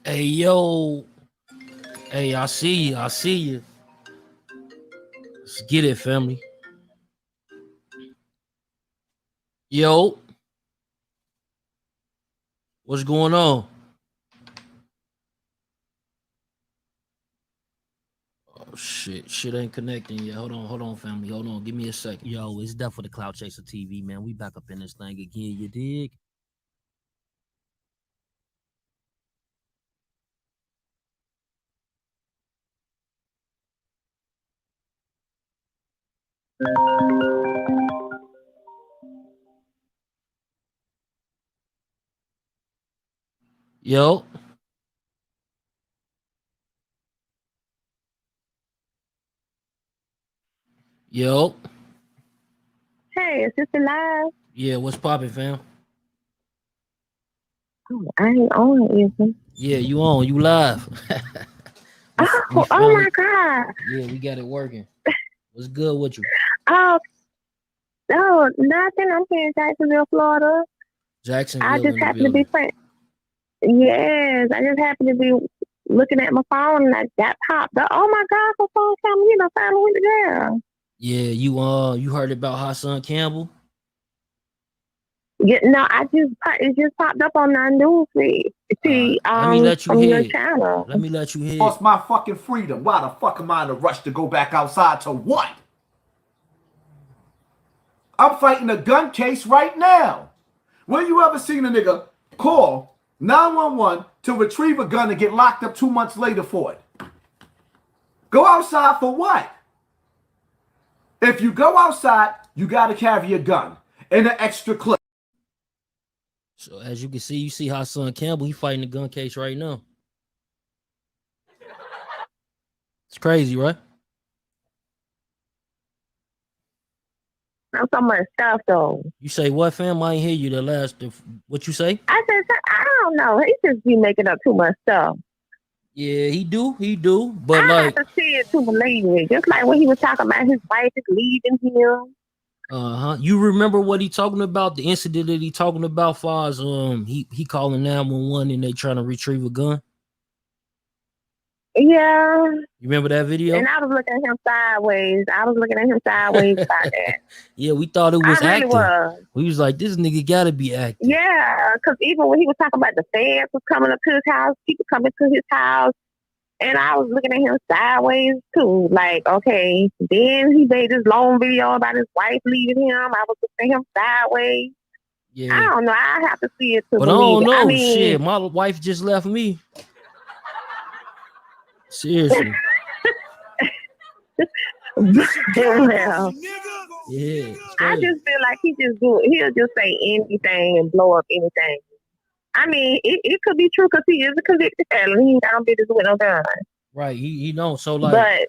Hey yo, hey, I see you. I see you. Let's get it, family. Yo, what's going on? Oh shit ain't connecting yet. Hold on, family. Hold on, give me a second. Yo, it's Death for the Cloud Chaser TV, man. We back up in this thing again. You dig? Yo, yo, Hey, is this alive? yeah. What's popping, fam? Oh, I ain't on it, is it? Yeah, you on? You live? We Oh, oh my finally, God. yeah, we got it working. What's good with you? Oh, no, nothing. I'm here in Jacksonville, Florida. I Jacksonville just in the happened to be building. praying. Yes, I just happened to be looking at my phone and I got popped up. Oh my God, my phone coming, finally went to jail. Yeah, you heard about Hassan Campbell? Yeah, no, it just popped up on our news feed. See, Let me let you from your head. channel. Let me let you head. Lost my fucking freedom. Why the fuck am I in a rush to go back outside to what? I'm fighting a gun case right now. When you ever seen a nigga call 911 to retrieve a gun and get locked up 2 months later for it? Go outside for what? If you go outside, you gotta carry a gun and an extra clip. So as you can see, you see Hassan Campbell. He fighting the gun case right now. It's crazy, right? I'm so much stuff though. You say what, fam? I ain't hear you the last. What you say? I said, I don't know. He just be making up too much stuff. Yeah, he do. But I like, have to see it to believe it. Just like when he was talking about his wife is leaving him. you remember what he talking about? The incident that he talking about, far as he calling 911 and they trying to retrieve a gun. Yeah. You remember that And video? I was looking at him sideways. I was looking at him sideways about that. Yeah, we thought it I was really acting. was. We was like, this nigga gotta be acting. Yeah. Because even when he was talking about the feds was coming up to his house, people coming to his house, and I was looking at him sideways too. Like, okay. Then he made this long video about his wife leaving him. I was looking at him sideways. I Yeah, don't know. I have to see it to but I believe don't it. I know. mean, Shit, my wife just left me. Seriously. well, Yeah, it's I crazy. just feel like he'll just say anything and blow up anything. I mean, it could be true because he is a convicted felon. He ain't got no business with no gun. Right. He don't. So like But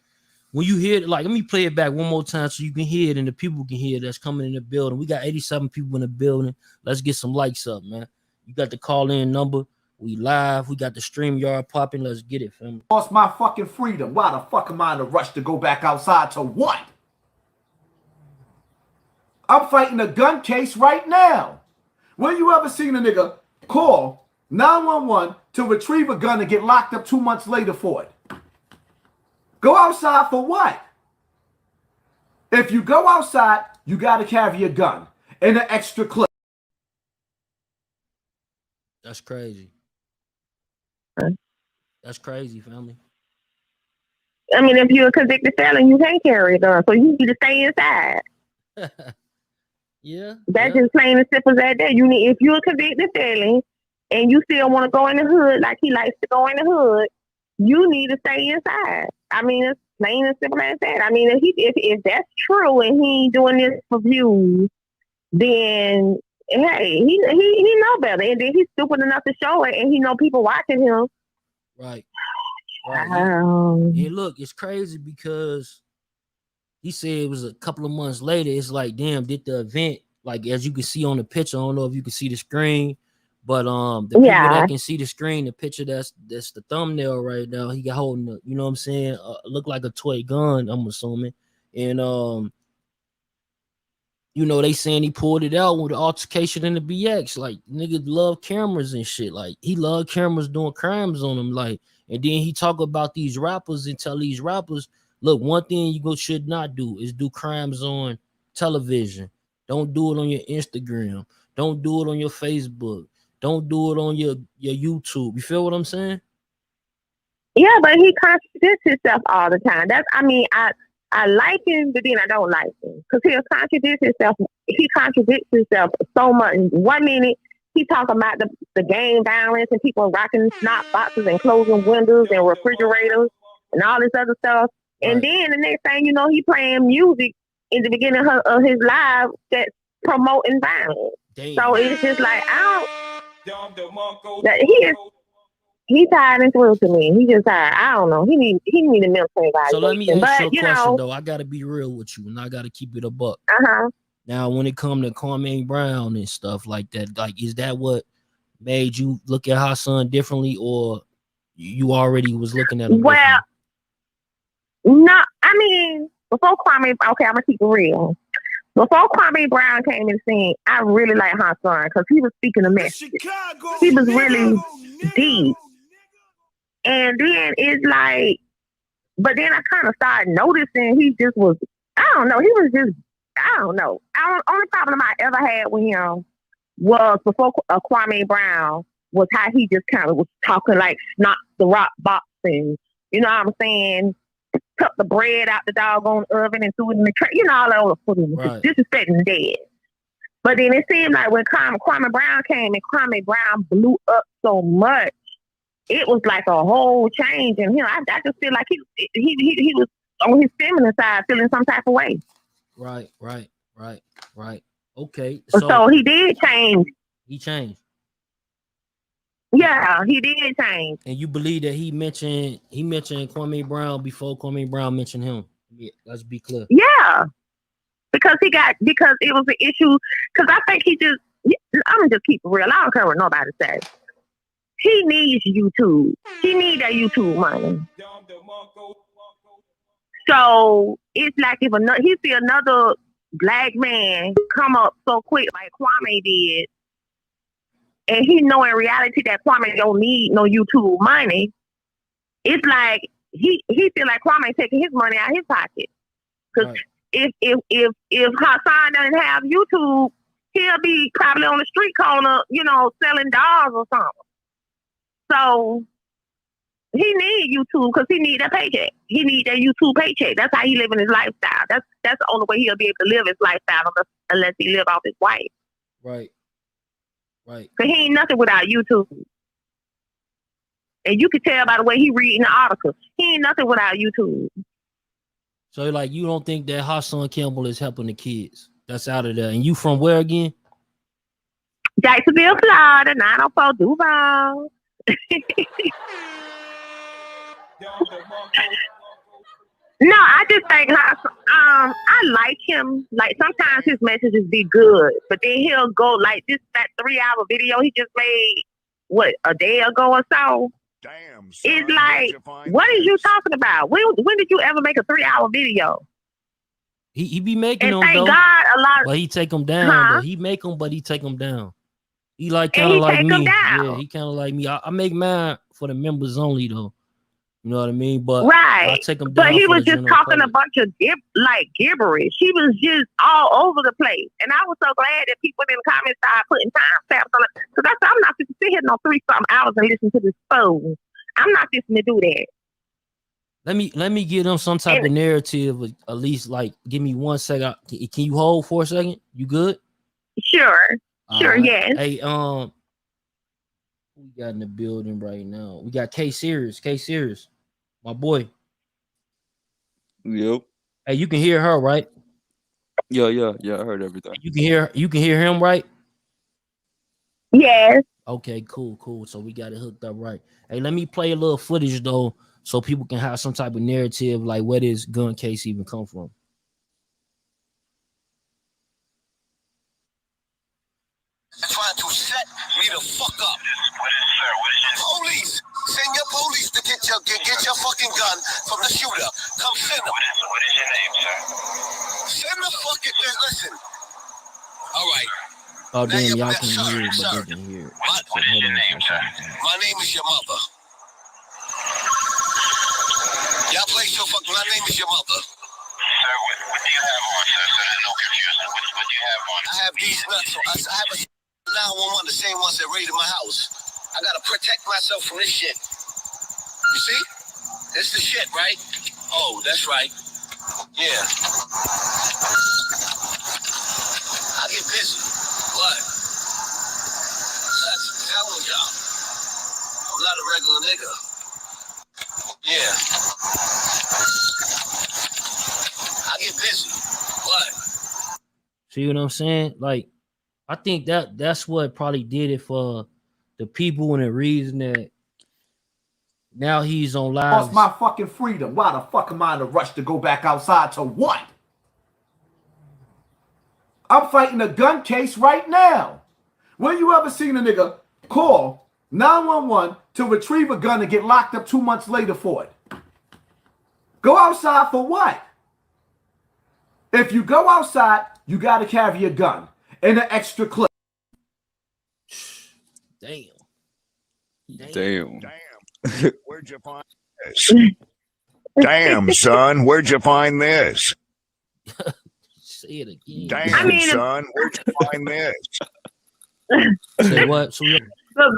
when you hear it, like let me play it back one more time so you can hear it and the people can hear it that's coming in the building. We got 87 people in the building. Let's get some likes up, man. You got the call in number. We live. We got the stream yard popping. Let's get it, family. Lost my fucking freedom. Why the fuck am I in a rush to go back outside to what? I'm fighting a gun case right now. When you ever seen a nigga call 911 to retrieve a gun and get locked up 2 months later for it? Go outside for what? If you go outside, you gotta carry a gun and an extra clip. That's crazy. That's crazy, family. I mean, if you're a convicted felon, you can't carry a gun, so you need to stay inside. Yeah, That's yeah, just plain and simple as that. You need if you're a convicted felon and you still want to go in the hood like he likes to go in the hood, you need to stay inside. I mean, it's plain and simple as that. I mean, if that's true and he ain't doing this for views, then hey, he know better, and then he's stupid enough to show it, and he know people watching him. right, right. Um, Look, it's crazy because he said it was a couple of months later. It's like, damn, did the event, like as you can see on the picture, I don't know if you can see the screen, but the people yeah, that can see the screen, the picture that's the thumbnail right now, he got holding the, you know what I'm saying, look like a toy gun, I'm assuming. And you know, they saying he pulled it out with the altercation in the BX. Like, nigga love cameras and shit. Like, he love cameras doing crimes on him. Like, and then he talk about these rappers and tell these rappers, look, one thing you should not do is do crimes on television. Don't do it on your Instagram. Don't do it on your Facebook. Don't do it on your YouTube. You feel what I'm saying? Yeah, but he contradicts himself all the time. I like him, but then I don't like him because he'll contradict himself. He contradicts himself so much. 1 minute he talking about the gang violence and people rocking snot boxes and closing windows and refrigerators and all this other stuff, and then the next thing you know, he playing music in the beginning of his live that's promoting violence. Damn. So it's just like He tired and through to me. He just tired. I don't know. He need a mental evaluation. So let me ask you a question though. I gotta be real with you, and I gotta keep it a buck. Now, when it come to Cambell Brown and stuff like that, like, is that what made you look at Hassan differently, or you already was looking at him? Well, no. I mean, before Cambell, okay, I'm gonna keep it real. Before Cambell Brown came in the scene, I really liked Hassan because he was speaking a message. He was really deep. And then it's like, but then I kind of started noticing he just was, I don't know, he was just, I don't know. Only problem I ever had with him was before Cambell Brown was how he just kind of was talking like not the rock boxing, you know what I'm saying? Took the bread out the doggone oven and threw it in the tray, you know, all over for him, disrespecting dead. But then it seemed like when Cambell Brown came and Cambell Brown blew up so much, it was like a whole change in him. I just feel like he was on his feminine side feeling some type of way. Right. Okay. So he did change. He changed. Yeah, he did change. And you believe that he mentioned Cambell Brown before Cambell Brown mentioned him? Yeah, let's be clear. Yeah. Because it was an issue. Because I think I'm gonna just keep it real. I don't care what nobody says. He needs YouTube. He needs that YouTube money. So it's like if he see another black man come up so quick like Kwame did, and he know in reality that Kwame don't need no YouTube money, it's like he feel like Kwame taking his money out of his pocket. Because if Hassan doesn't have YouTube, he'll be probably on the street corner, you know, selling dolls or something. So he need YouTube because he need that paycheck. He need that YouTube paycheck. That's how he living his lifestyle. That's the only way he'll be able to live his lifestyle unless he live off his wife. Right. Cause he ain't nothing without YouTube. And you can tell by the way he reading the articles. He ain't nothing without YouTube. So like you don't think that Hassan Cambell is helping the kids that's out of there? And you from where again? Jacksonville, Florida, 904 Duval. No, I just think I like him. Like sometimes his messages be good, but then he'll go like that 3-hour video he just made a day ago or so. Damn, son, it's like, what are you talking about? When did you ever make a 3-hour video? He be making and them thank though, God a lot, but he take them down. But he make them, but he take them down. He like kind of like me. Yeah, he kind of like me. I make mine for the members only though. You know what I mean? But I take him down. But he was just talking a bunch of gibberish. He was just all over the place. And I was so glad that people in the comments started putting timestamps on it. Because I'm not just sit here no 3-something hours and listen to this phone. I'm not just gonna do that. Let me give them some type of narrative. At least like give me 1 second. Can you hold for a second? You good? Sure. Yes. Hey, we got in the building right now. We got K Series, my boy. Yep. Hey, you can hear her, right? Yeah. I heard everything. You can hear him, right? Yes. Okay, cool. So we got it hooked up right. Hey, let me play a little footage though, so people can have some type of narrative, like where this gun case even come from. Trying to set me the fuck up. Police, send your police to get your fucking gun from the shooter. Come send them. What is your name, sir? Send the fucking listen. All right. Oh Now damn, you, y'all can sir, hear it, but sir. they can hear it. What is your name, sir? My name is your mother. Y'all play so fuck. My name is your mother. Sir, what do you have on, sir? So there's no confusion. What do you have on? I have these nuts. I have a 911, the same ones that raided my house. I gotta protect myself from this shit. You see? This the shit, right? Oh, that's right. Yeah. I get busy. What? That's a hell of a job. I'm not a regular nigga. Yeah. I get busy. What? See what I'm saying? Like, I think that's what probably did it for the people, and the reason that now he's on live. Lost my fucking freedom. Why the fuck am I in a rush to go back outside to what? I'm fighting a gun case right now. When you ever seen a nigga call 911 to retrieve a gun and get locked up 2 months later for it? Go outside for what? If you go outside, you got to carry a gun and an extra clip. Damn. Damn. Where'd you find this? Damn, son, where'd you find this? Say it again. Damn, I mean, son, where'd you find this? Say what? So the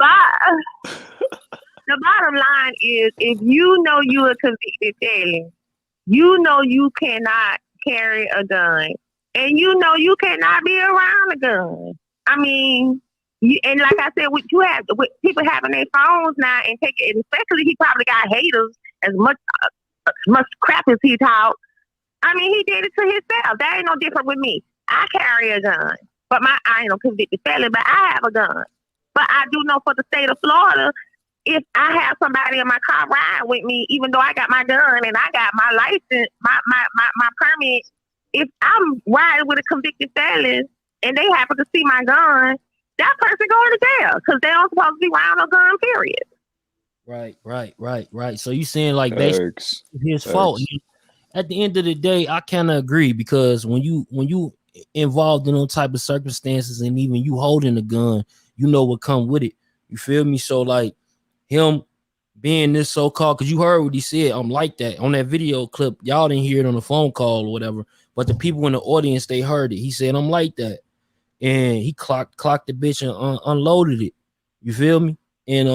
bottom line is, if you know you're a convicted felon, you know you cannot carry a gun, and you know you cannot be around a gun. I mean, and like I said, with people having their phones now and take it, especially he probably got haters as much crap as he talked. I mean, he did it to himself. That ain't no different with me. I carry a gun, but I ain't no convicted felon, but I have a gun. But I do know for the state of Florida, if I have somebody in my car riding with me, even though I got my gun and I got my license, my permit, if I'm riding with a convicted felon and they happen to see my gun, that person going to jail because they don't supposed to be around a gun, period. Right. So you saying like basically his fault. At the end of the day, I kind of agree, because when you involved in those type of circumstances, and even you holding a gun, you know what come with it. You feel me? So like him being this so-called, because you heard what he said, I'm like that on that video clip. Y'all didn't hear it on the phone call or whatever, but the people in the audience, they heard it. He said, I'm like that. And he clocked the bitch and unloaded it. You feel me? And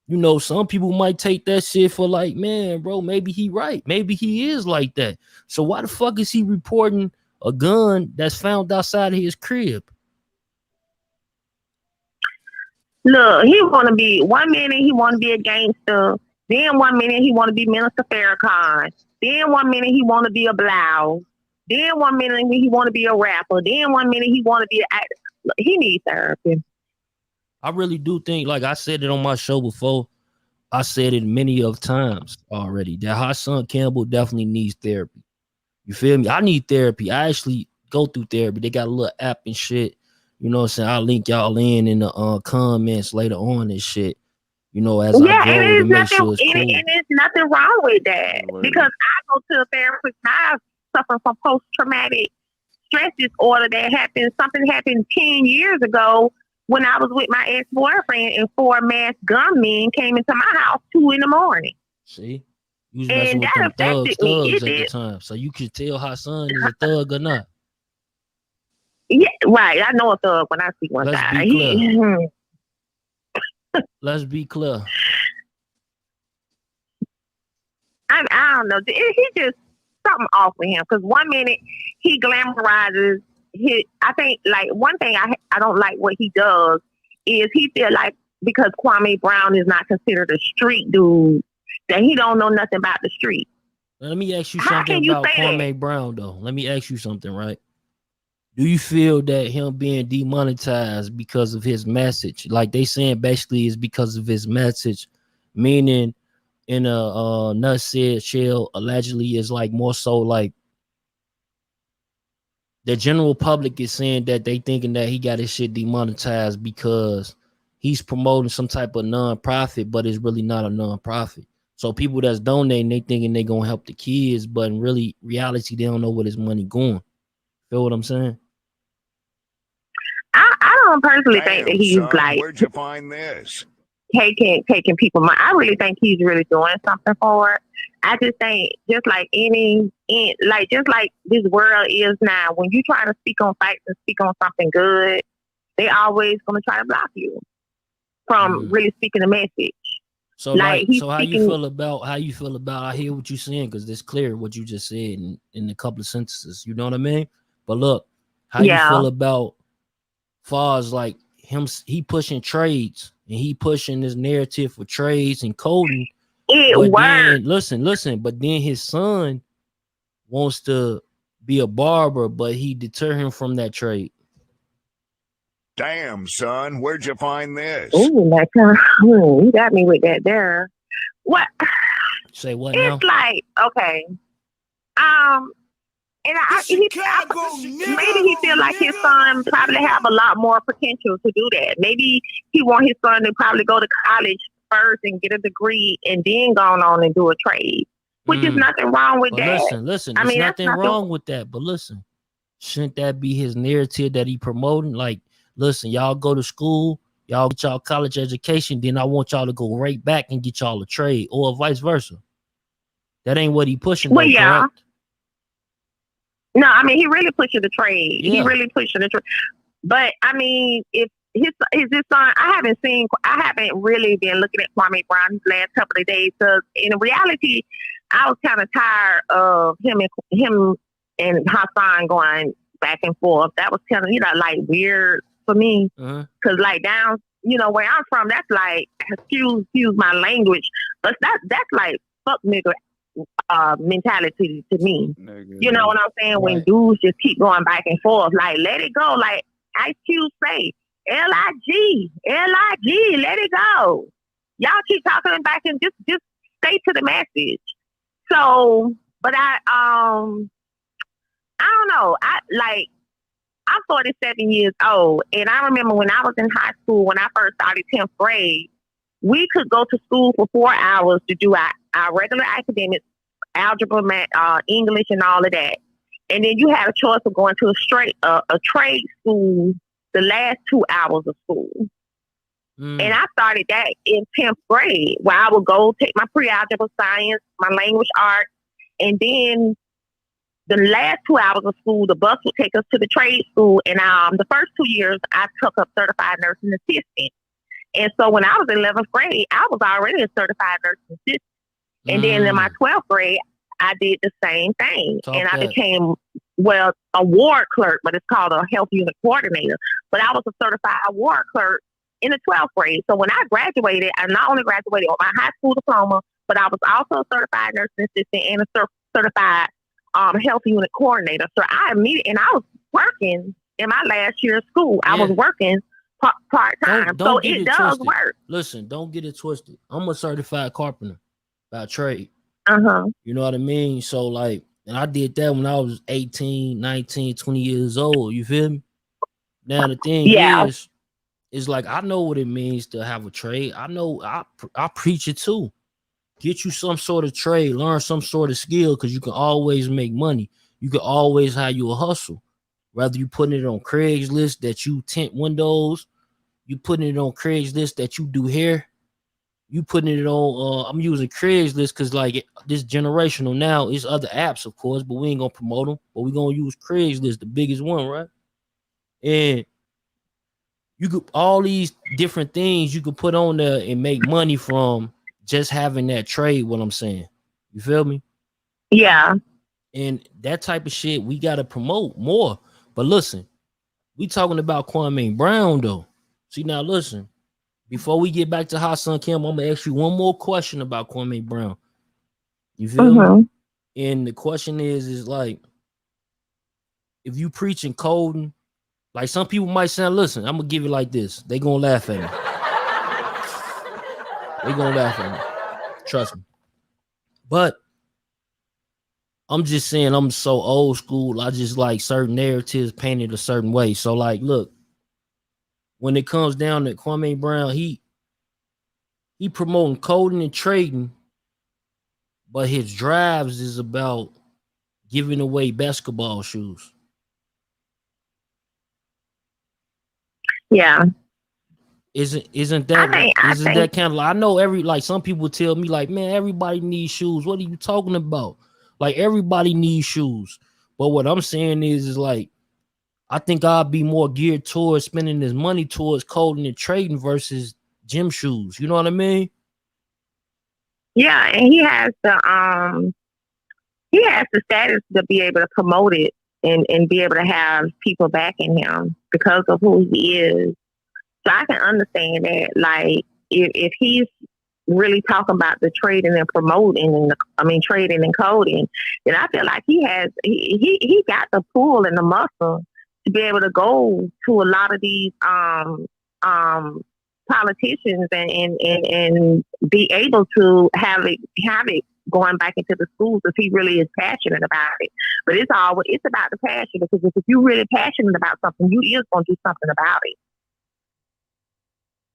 you know, some people might take that shit for like, man, bro, maybe he right. Maybe he is like that. So why the fuck is he reporting a gun that's found outside of his crib? Look, he want to be, 1 minute he want to be a gangster. Then 1 minute he want to be Minister Farrakhan. Then 1 minute he want to be a blouse. Then 1 minute he want to be a rapper. Then 1 minute he want to be an actor. Look, he needs therapy. I really do think, like I said it on my show before, I said it many of times already, that Hassan Cambell definitely needs therapy. You feel me? I need therapy. I actually go through therapy. They got a little app and shit. You know what I'm saying? I'll link y'all in the comments later on and shit. You know, as I go to make sure it's cool. And there's nothing wrong with that. Because I go to a therapist now suffering from post-traumatic stress disorder something happened 10 years ago when I was with my ex-boyfriend, and 4 masked gunmen came into my house 2 a.m. See? You was messing with them thugs at the time. So you could tell Hassan is a thug or not. Yeah, right. I know a thug when I see one guy. Let's be clear. I don't know. He just something off with him, because 1 minute he glamorizes I think, like, one thing I don't like what he does is he feel like because Kwame Brown is not considered a street dude, that he don't know nothing about the street. Let me ask you something about Kwame Brown, though. Let me ask you something, right? Do you feel that him being demonetized because of his message, like they saying basically is because of his message, meaning in a nutshell, allegedly is like more so like the general public is saying that they thinking that he got his shit demonetized because he's promoting some type of non-profit, but it's really not a non-profit. So people that's donating, they thinking they gonna help the kids, but in reality, they don't know where his money going. Feel what I'm saying? don't personally think that Damn, he's son, like where'd you find this? taking people money. I really think he's really doing something for it. I just think just like just like this world is now, when you try to speak on facts and speak on something good, they always gonna try to block you from really speaking the message. So like he's how speaking, you feel about I hear what you're saying, because it's clear what you just said in a couple of sentences, you know what I mean? But look, how you feel about far as like him, he pushing trades and he pushing this narrative for trades and coding. It works. Then listen, but then his son wants to be a barber, but he deter him from that trade. Damn, son, where'd you find this? Ooh, you got me with that there. What? Say what it's now? It's like, okay. And maybe he feel like his son probably have a lot more potential to do that. Maybe he want his son to probably go to college first and get a degree and then go on and do a trade, which is nothing wrong with that. Listen, there's nothing wrong with that. But listen, shouldn't that be his narrative that he promoting? Like, listen, y'all go to school, y'all get y'all college education, then I want y'all to go right back and get y'all a trade, or vice versa. That ain't what he pushing. Well, yeah. Correct? No, I mean, he really pushing the trade. Yeah. He really pushing the trade. But I mean, if his son, I haven't really been looking at Kwame Brown these last couple of days, because in reality, I was kind of tired of him and Hassan going back and forth. That was kind of, like weird for me, because like down, where I'm from, that's like, excuse my language, but that's like fuck nigga mentality to me. You know what I'm saying? Right. When dudes just keep going back and forth, like let it go. Like Ice Cube say, L-I-G, let it go. Y'all keep talking back and just stay to the message. So, but I don't know. I'm 47 years old, and I remember when I was in high school, when I first started 10th grade, we could go to school for 4 hours to do our regular academics, algebra, math, English, and all of that. And then you had a choice of going to a trade school the last 2 hours of school. And I started that in 10th grade, where I would go take my pre-algebra science, my language arts, and then the last 2 hours of school, the bus would take us to the trade school. And the first 2 years, I took up certified nursing assistant. And so when I was in 11th grade, I was already a certified nursing assistant. And then in my 12th grade, I did the same thing. I became, a ward clerk, but it's called a health unit coordinator. But I was a certified ward clerk in the 12th grade. So when I graduated, I not only graduated with my high school diploma, but I was also a certified nursing assistant and a certified health unit coordinator. So and I was working in my last year of school. I was working part-time. So it does work. Listen, don't get it twisted. I'm a certified carpenter by trade. You know what I mean? So like, and I did that when I was 18, 19, 20 years old. You feel me? Now the thing is like, I know what it means to have a trade. I know I preach it too. Get you some sort of trade, learn some sort of skill, because you can always make money. You can always have you a hustle. Whether you putting it on Craigslist that you tint windows, you putting it on Craigslist that you do hair, you putting it on, I'm using Craigslist because like this generational now, is other apps, of course, but we ain't gonna promote them, but we're gonna use Craigslist, the biggest one, right? And you could, all these different things you could put on there and make money from just having that trade, what I'm saying. You feel me? Yeah. And that type of shit we gotta promote more. But listen, we talking about Kwame Brown though. See, now listen, before we get back to Hassan Cambell, I'm gonna ask you one more question about Kwame Brown. You feel me? And the question is like, if you preaching coding, like some people might say, listen, I'm gonna give it like this. They gonna laugh at me. They gonna laugh at me. Trust me. But I'm just saying, I'm so old school. I just like certain narratives painted a certain way. So like, look, when it comes down to Kwame Brown, he promoting coding and trading, but his drives is about giving away basketball shoes. Yeah. Isn't that kind of, I know like some people tell me like, man, everybody needs shoes. What are you talking about? Like everybody needs shoes. But what I'm saying is like, I think I'll be more geared towards spending this money towards coding and trading versus gym shoes. You know what I mean? Yeah, and he has the status to be able to promote it and be able to have people backing him because of who he is. So I can understand that. Like if he's really talking about the trading and promoting and trading and coding, then I feel like he got the pull and the muscle to be able to go to a lot of these politicians and be able to have it going back into the schools if he really is passionate about it. But it's about the passion, because if you're really passionate about something, you is gonna do something about it.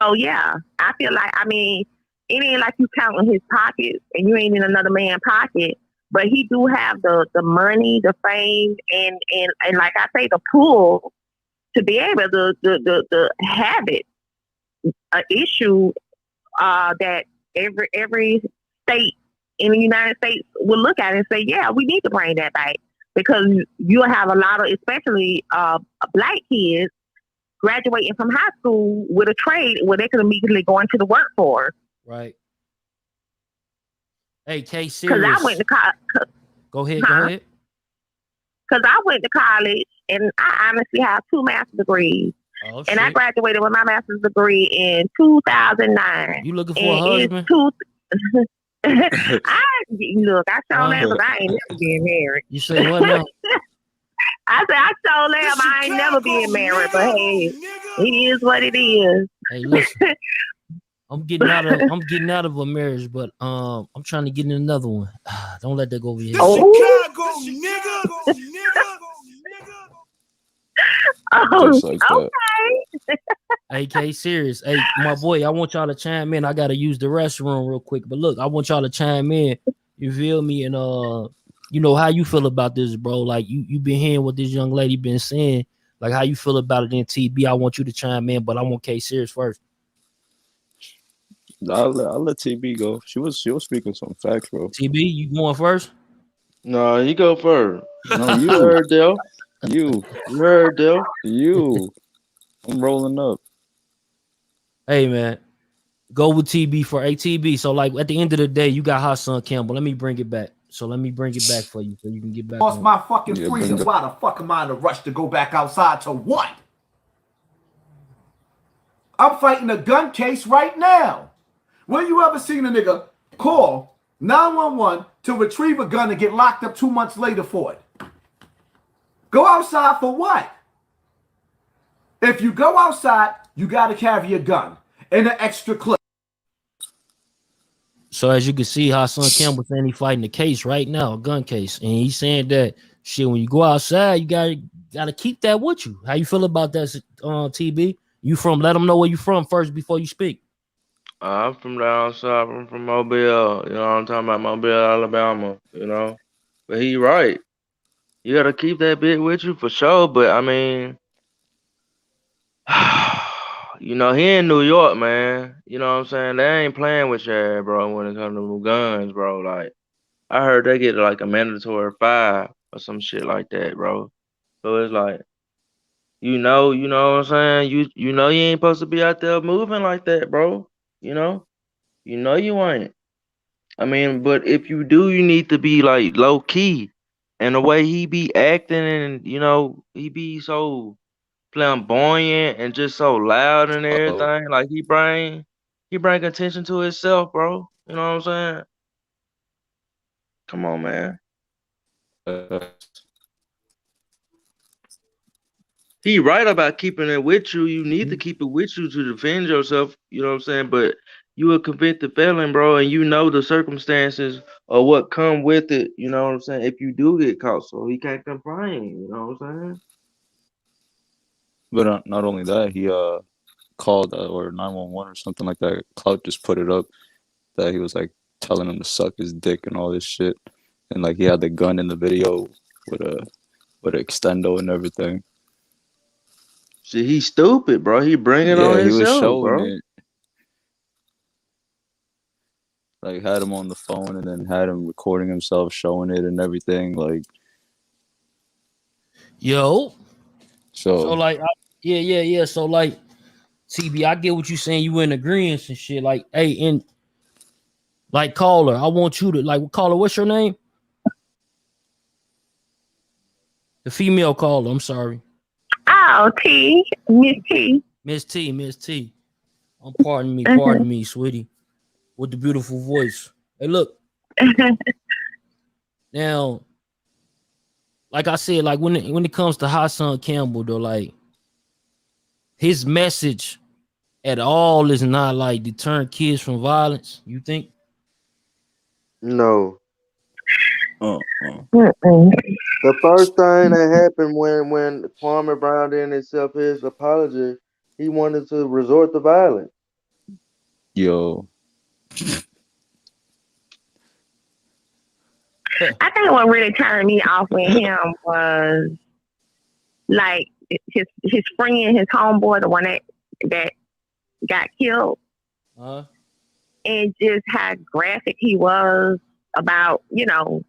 So yeah, I feel like, I mean, it ain't like you counting his pockets and you ain't in another man's pocket, but he do have the money, the fame, and like I say, the pull to be able to have it an issue that every state in the United States will look at it and say, yeah, we need to bring that back, because you'll have a lot of, especially black kids, graduating from high school with a trade where they could immediately go into the workforce. Right. Hey, K, serious. Because I went to college. Go ahead. Because I went to college and I honestly have 2 master's degrees. Oh, and shit. I graduated with my master's degree in 2009. You looking for a husband? I show them, because I ain't never been married. You say what now? I said, I told them I ain't never been married, but hey, it is what it is. Hey, listen, I'm getting out of a marriage, but I'm trying to get in another one. Don't let that go over your head. Chicago, Just like that. Okay. Hey, K, serious. Hey, my boy, I want y'all to chime in. I gotta use the restroom real quick, but look, I want y'all to chime in. You feel me? And you know how you feel about this, bro. Like you been hearing what this young lady been saying. Like how you feel about it in TB. I want you to chime in, but I want K serious first. I'll let TB go. She was speaking some facts, bro. TB, you going first? No, you go first. No, you heard Dale. You heard Dale. I'm rolling up. Hey man, go with TB for ATB. So like at the end of the day, you got Hassan Cambell. Let me bring it back. So let me bring it back for you so you can get back. Lost my fucking freezer. Why the fuck am I in a rush to go back outside to what? I'm fighting a gun case right now. When you ever seen a nigga call 911 to retrieve a gun and get locked up 2 months later for it? Go outside for what? If you go outside, you got to carry a gun and an extra clip. So as you can see, Hassan Cambell saying he fighting a case right now, a gun case, and he's saying that shit. When you go outside, you gotta keep that with you. How you feel about that, TB? You from? Let them know where you from first before you speak. I'm from down south. I'm from Mobile. You know what I'm talking about? Mobile, Alabama. You know, but he right. You gotta keep that bit with you for sure. But I mean, you know, he in New York, man. You know what I'm saying? They ain't playing with your ass, bro, when it comes to guns, bro. Like, I heard they get like a mandatory 5 or some shit like that, bro. So it's like, you know what I'm saying? You know you ain't supposed to be out there moving like that, bro. You know you ain't. I mean, but if you do, you need to be like low key. And the way he be acting, and he be so flamboyant and just so loud and everything. Like he bring attention to himself, bro. You know what I'm saying? Come on, man. He right about keeping it with you. You need to keep it with you to defend yourself. You know what I'm saying? But you a convicted felon, bro, and you know the circumstances or what come with it. You know what I'm saying? If you do get caught, so he can't complain. You know what I'm saying? But not only that, he called or 911 or something like that. Clout just put it up that he was like telling him to suck his dick and all this shit, and like he had the gun in the video with a extendo and everything. Shit, he's stupid, bro. He bring it on Yeah, he was himself, showing bro. it. Like had him on the phone and then had him recording himself, showing it and everything. Like Yo. So so. like, yeah. So like, TB, I get what you saying. You in agreement and shit. Like, hey, and like, caller, I want you to like, caller. What's your name? The female caller. I'm sorry, Oh, T, Miss T. Miss T. Pardon me, sweetie, with the beautiful voice. Hey, look. Now, like I said, like when it comes to Hassan Cambell, though, like his message at all is not like deterring kids from violence. You think? No. Mm-mm. The first thing that happened when Kwame Brown didn't accept his apology, he wanted to resort to violence. Yo. I think what really turned me off with him was like his friend, his homeboy, the one that got killed, and just how graphic he was about, you know,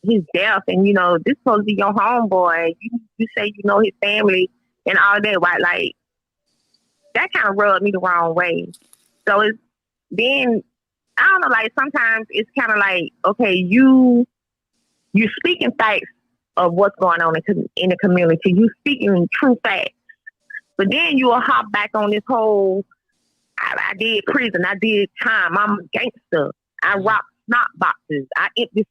his death. And you know, this supposed to be your homeboy. You say you know his family and all that. Right? Like that kind of rubbed me the wrong way. So it's then I don't know. Like sometimes it's kind of like, okay, you speaking facts of what's going on in the community. You speaking true facts, but then you'll hop back on this whole. I did prison. I did time. I'm a gangster. I rock snot boxes. I empty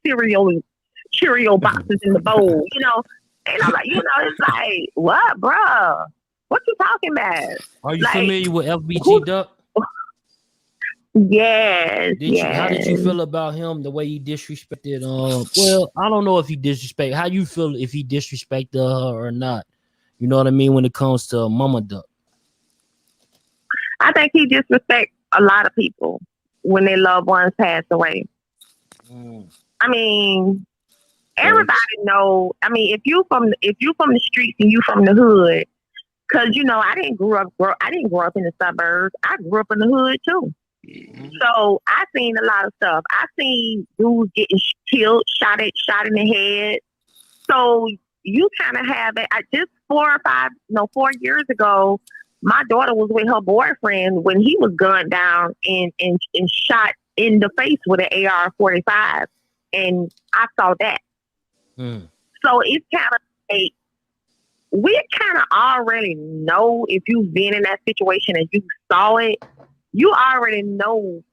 Cheerio boxes in the bowl. You know, and I'm like, you know, it's like, what, bruh? What you talking about? Are you like, familiar with FBG Duck? Yes. How did you feel about him? The way he disrespected? Well, I don't know if he disrespected. How you feel if he disrespected her or not? You know what I mean when it comes to Mama Duck. I think he disrespects a lot of people when their loved ones pass away. I mean, everybody know. I mean, if you from the streets and you from the hood, because you know I didn't grow up in the suburbs. I grew up in the hood too. So I seen a lot of stuff. I seen dudes getting killed, shot in the head. So you kind of have it. Just 4 years ago, my daughter was with her boyfriend when he was gunned down and shot in the face with an AR-45, and I saw that. So it's kind of like we kind of already know if you've been in that situation and you saw it. You already know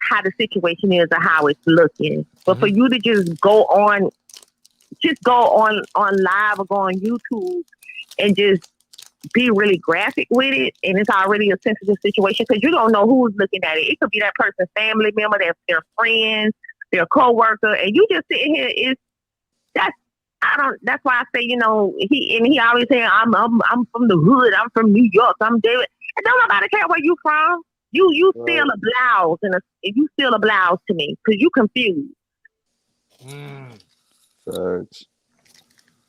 how the situation is or how it's looking. But for you to just go on live or go on YouTube and just be really graphic with it, and it's already a sensitive situation because you don't know who's looking at it. It could be that person's family member, their friends, their coworker, and you just sitting here. That's why I say, you know, he always saying I'm from the hood. I'm from New York. I'm David. And don't nobody care where you from. You steal a blouse you steal a blouse to me because you confused.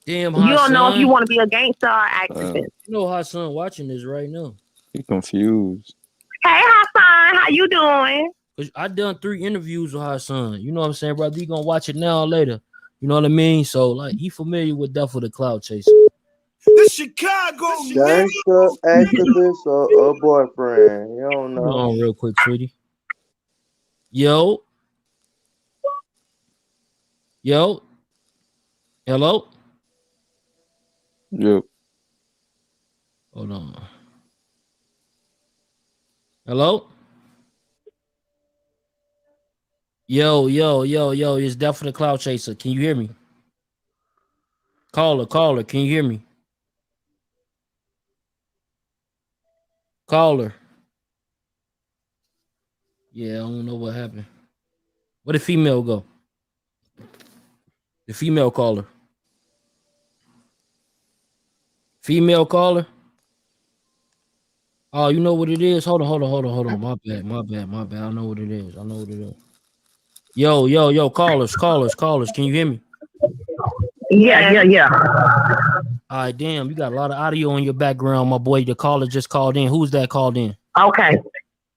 Damn, you don't know if you want to be a gangster or activist. You know Hassan watching this right now. He confused. Hey Hassan, how you doing? I done 3 interviews with Hassan. You know what I'm saying, brother? You gonna watch it now or later. You know what I mean? So like he familiar with Death of the Cloud Chaser. This Chicago gangster, activist, or boyfriend. You don't know. Hold on real quick, sweetie. Yo. Hello? Yep. Hold on. Hello? Yo, it's Death of the Cloud Chaser. Can you hear me? Caller, can you hear me? Caller. Yeah, I don't know what happened. Where the female go? The female caller. Female caller. Oh, you know what it is? Hold on. My bad. I know what it is. Yo, callers. Can you hear me? Yeah. All right, damn, you got a lot of audio in your background, my boy. The caller just called in. Who's that called in? Okay.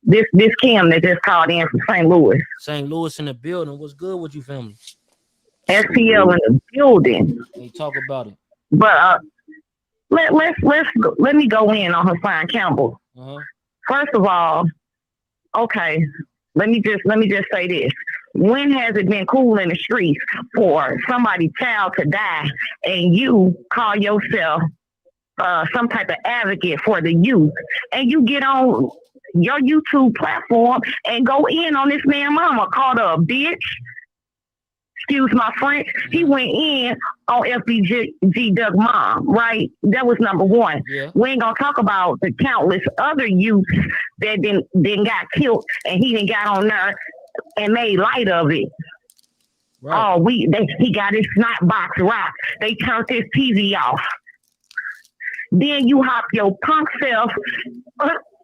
This Kim that just called in from St. Louis. St. Louis in the building. What's good with you, family? SPL in the building. Hey, talk about it. But let me go in on Hassan Cambell. First of all, okay, let me just say this. When has it been cool in the streets for somebody's child to die and you call yourself some type of advocate for the youth and you get on your YouTube platform and go in on this man mama, called her a bitch? Excuse my French. He went in on FBG Doug mom, right? That was number one. Yeah. We ain't gonna talk about the countless other youths that then got killed and he didn't got on there and made light of it. Right. Oh, he got his snot box rocked. They turned his TV off. Then you hop your punk self.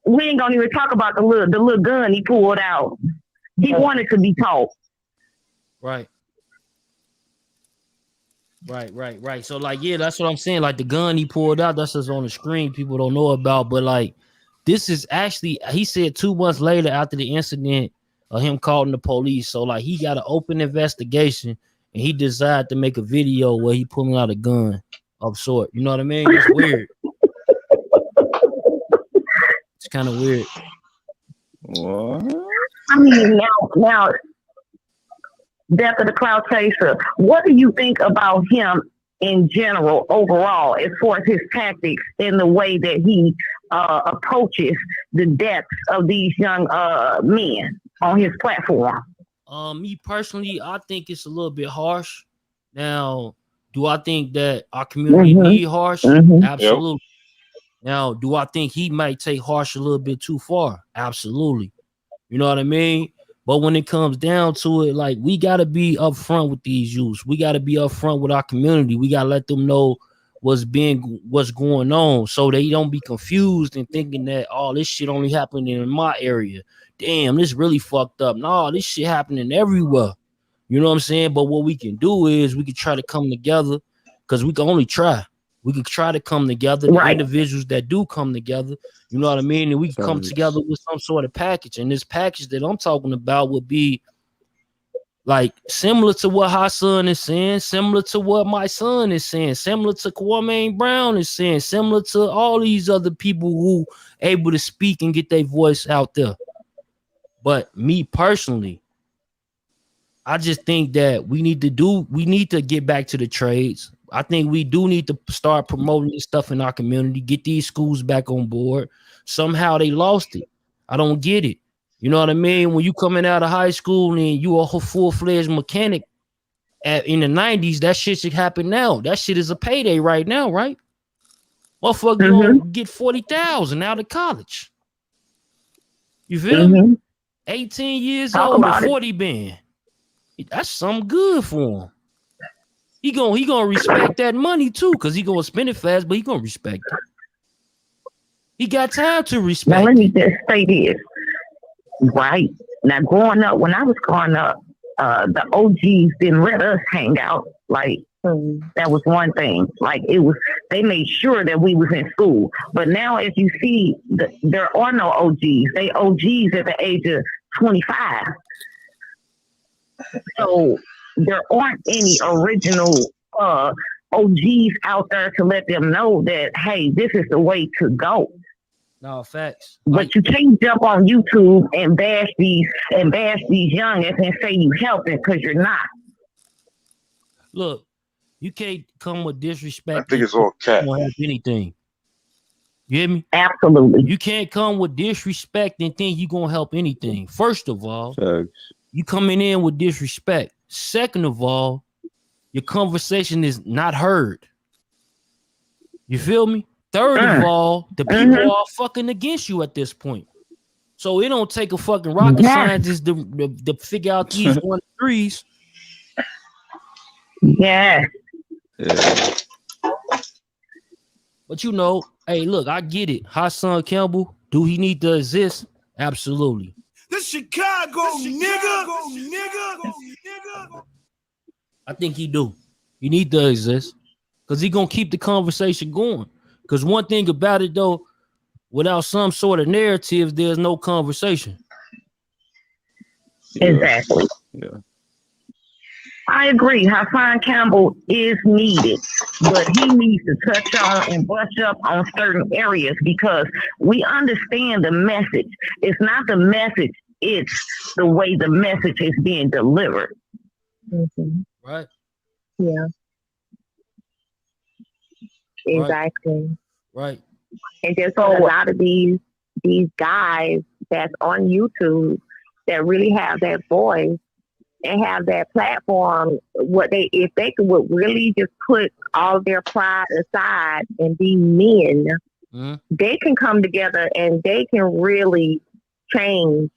We ain't gonna even talk about the little gun he pulled out. He wanted to be taught. Right. So like, yeah, that's what I'm saying. Like the gun he pulled out, that's just on the screen. People don't know about, but like, this is actually, he said 2 months later after the incident of him calling the police. So like, he got an open investigation and he decided to make a video where he pulling out a gun of sort. You know what I mean? It's weird. It's kind of weird. What? I mean, now, Death of the Cloud Chaser, what do you think about him in general, overall, as far as his tactics and the way that he approaches the deaths of these young men on his platform? Me personally, I think it's a little bit harsh. Now, do I think that our community need harsh? Absolutely. Yep. Now, do I think he might take harsh a little bit too far? Absolutely. You know what I mean? But when it comes down to it, like, we got to be upfront with these youths. We got to be upfront with our community. We got to let them know what's going on so they don't be confused and thinking that, oh, this shit only happening in my area. Damn, this really fucked up. No, this shit happening everywhere. You know what I'm saying? But what we can do is we can try to come together, because we can only try. We can try to come together, the individuals that do come together, you know what I mean? And we can come together with some sort of package. And this package that I'm talking about would be like similar to what Hassan is saying, similar to what my son is saying, similar to Kwame Brown is saying, similar to all these other people who able to speak and get their voice out there. But me personally, I just think that we need to get back to the trades. I think we do need to start promoting this stuff in our community, get these schools back on board. Somehow they lost it. I don't get it. You know what I mean? When you coming out of high school and you a full-fledged mechanic in the 90s, that shit should happen now. That shit is a payday right now, right? Motherfucker, you get 40,000 out of college. You feel me? 18 years old, a 40 band. That's something good for him. He gonna respect that money too, because he gonna spend it fast, but he gonna respect it. He got time to respect. Now let me just say this, right? Now growing up, when I was growing up, the OGs didn't let us hang out. Like that was one thing. Like they made sure that we was in school. But now, as you see, there are no OGs. They OGs at the age of 25. So there aren't any original OGs out there to let them know that, hey, this is the way to go. No, facts. But you can't jump on YouTube and bash these youngins and say you helping, because you're not. Look, you can't come with disrespect. I think it's all cat. You won't help anything. You hear me? Absolutely. You can't come with disrespect and think you're gonna help anything. First of all, you coming in with disrespect. Second of all, your conversation is not heard. You feel me? Third of all, the people are fucking against you at this point. So it don't take a fucking rocket scientist to figure out these 1-3s. Yeah. But you know, hey, look, I get it. Hassan Cambell, do he need to exist? Absolutely. This Chicago, nigga. I think he do. He need to exist. because he gonna keep the conversation going. Because one thing about it though, without some sort of narrative, there's no conversation. Exactly. Yeah. I agree. Hassan Cambell is needed, but he needs to touch on and brush up on certain areas because we understand the message. It's not the message, it's the way the message is being delivered. Mm-hmm. Right. Yeah. Exactly. Right. And just so a lot of these guys that's on YouTube that really have that voice and have that platform, if they would really just put all their pride aside and be men, they can come together and they can really change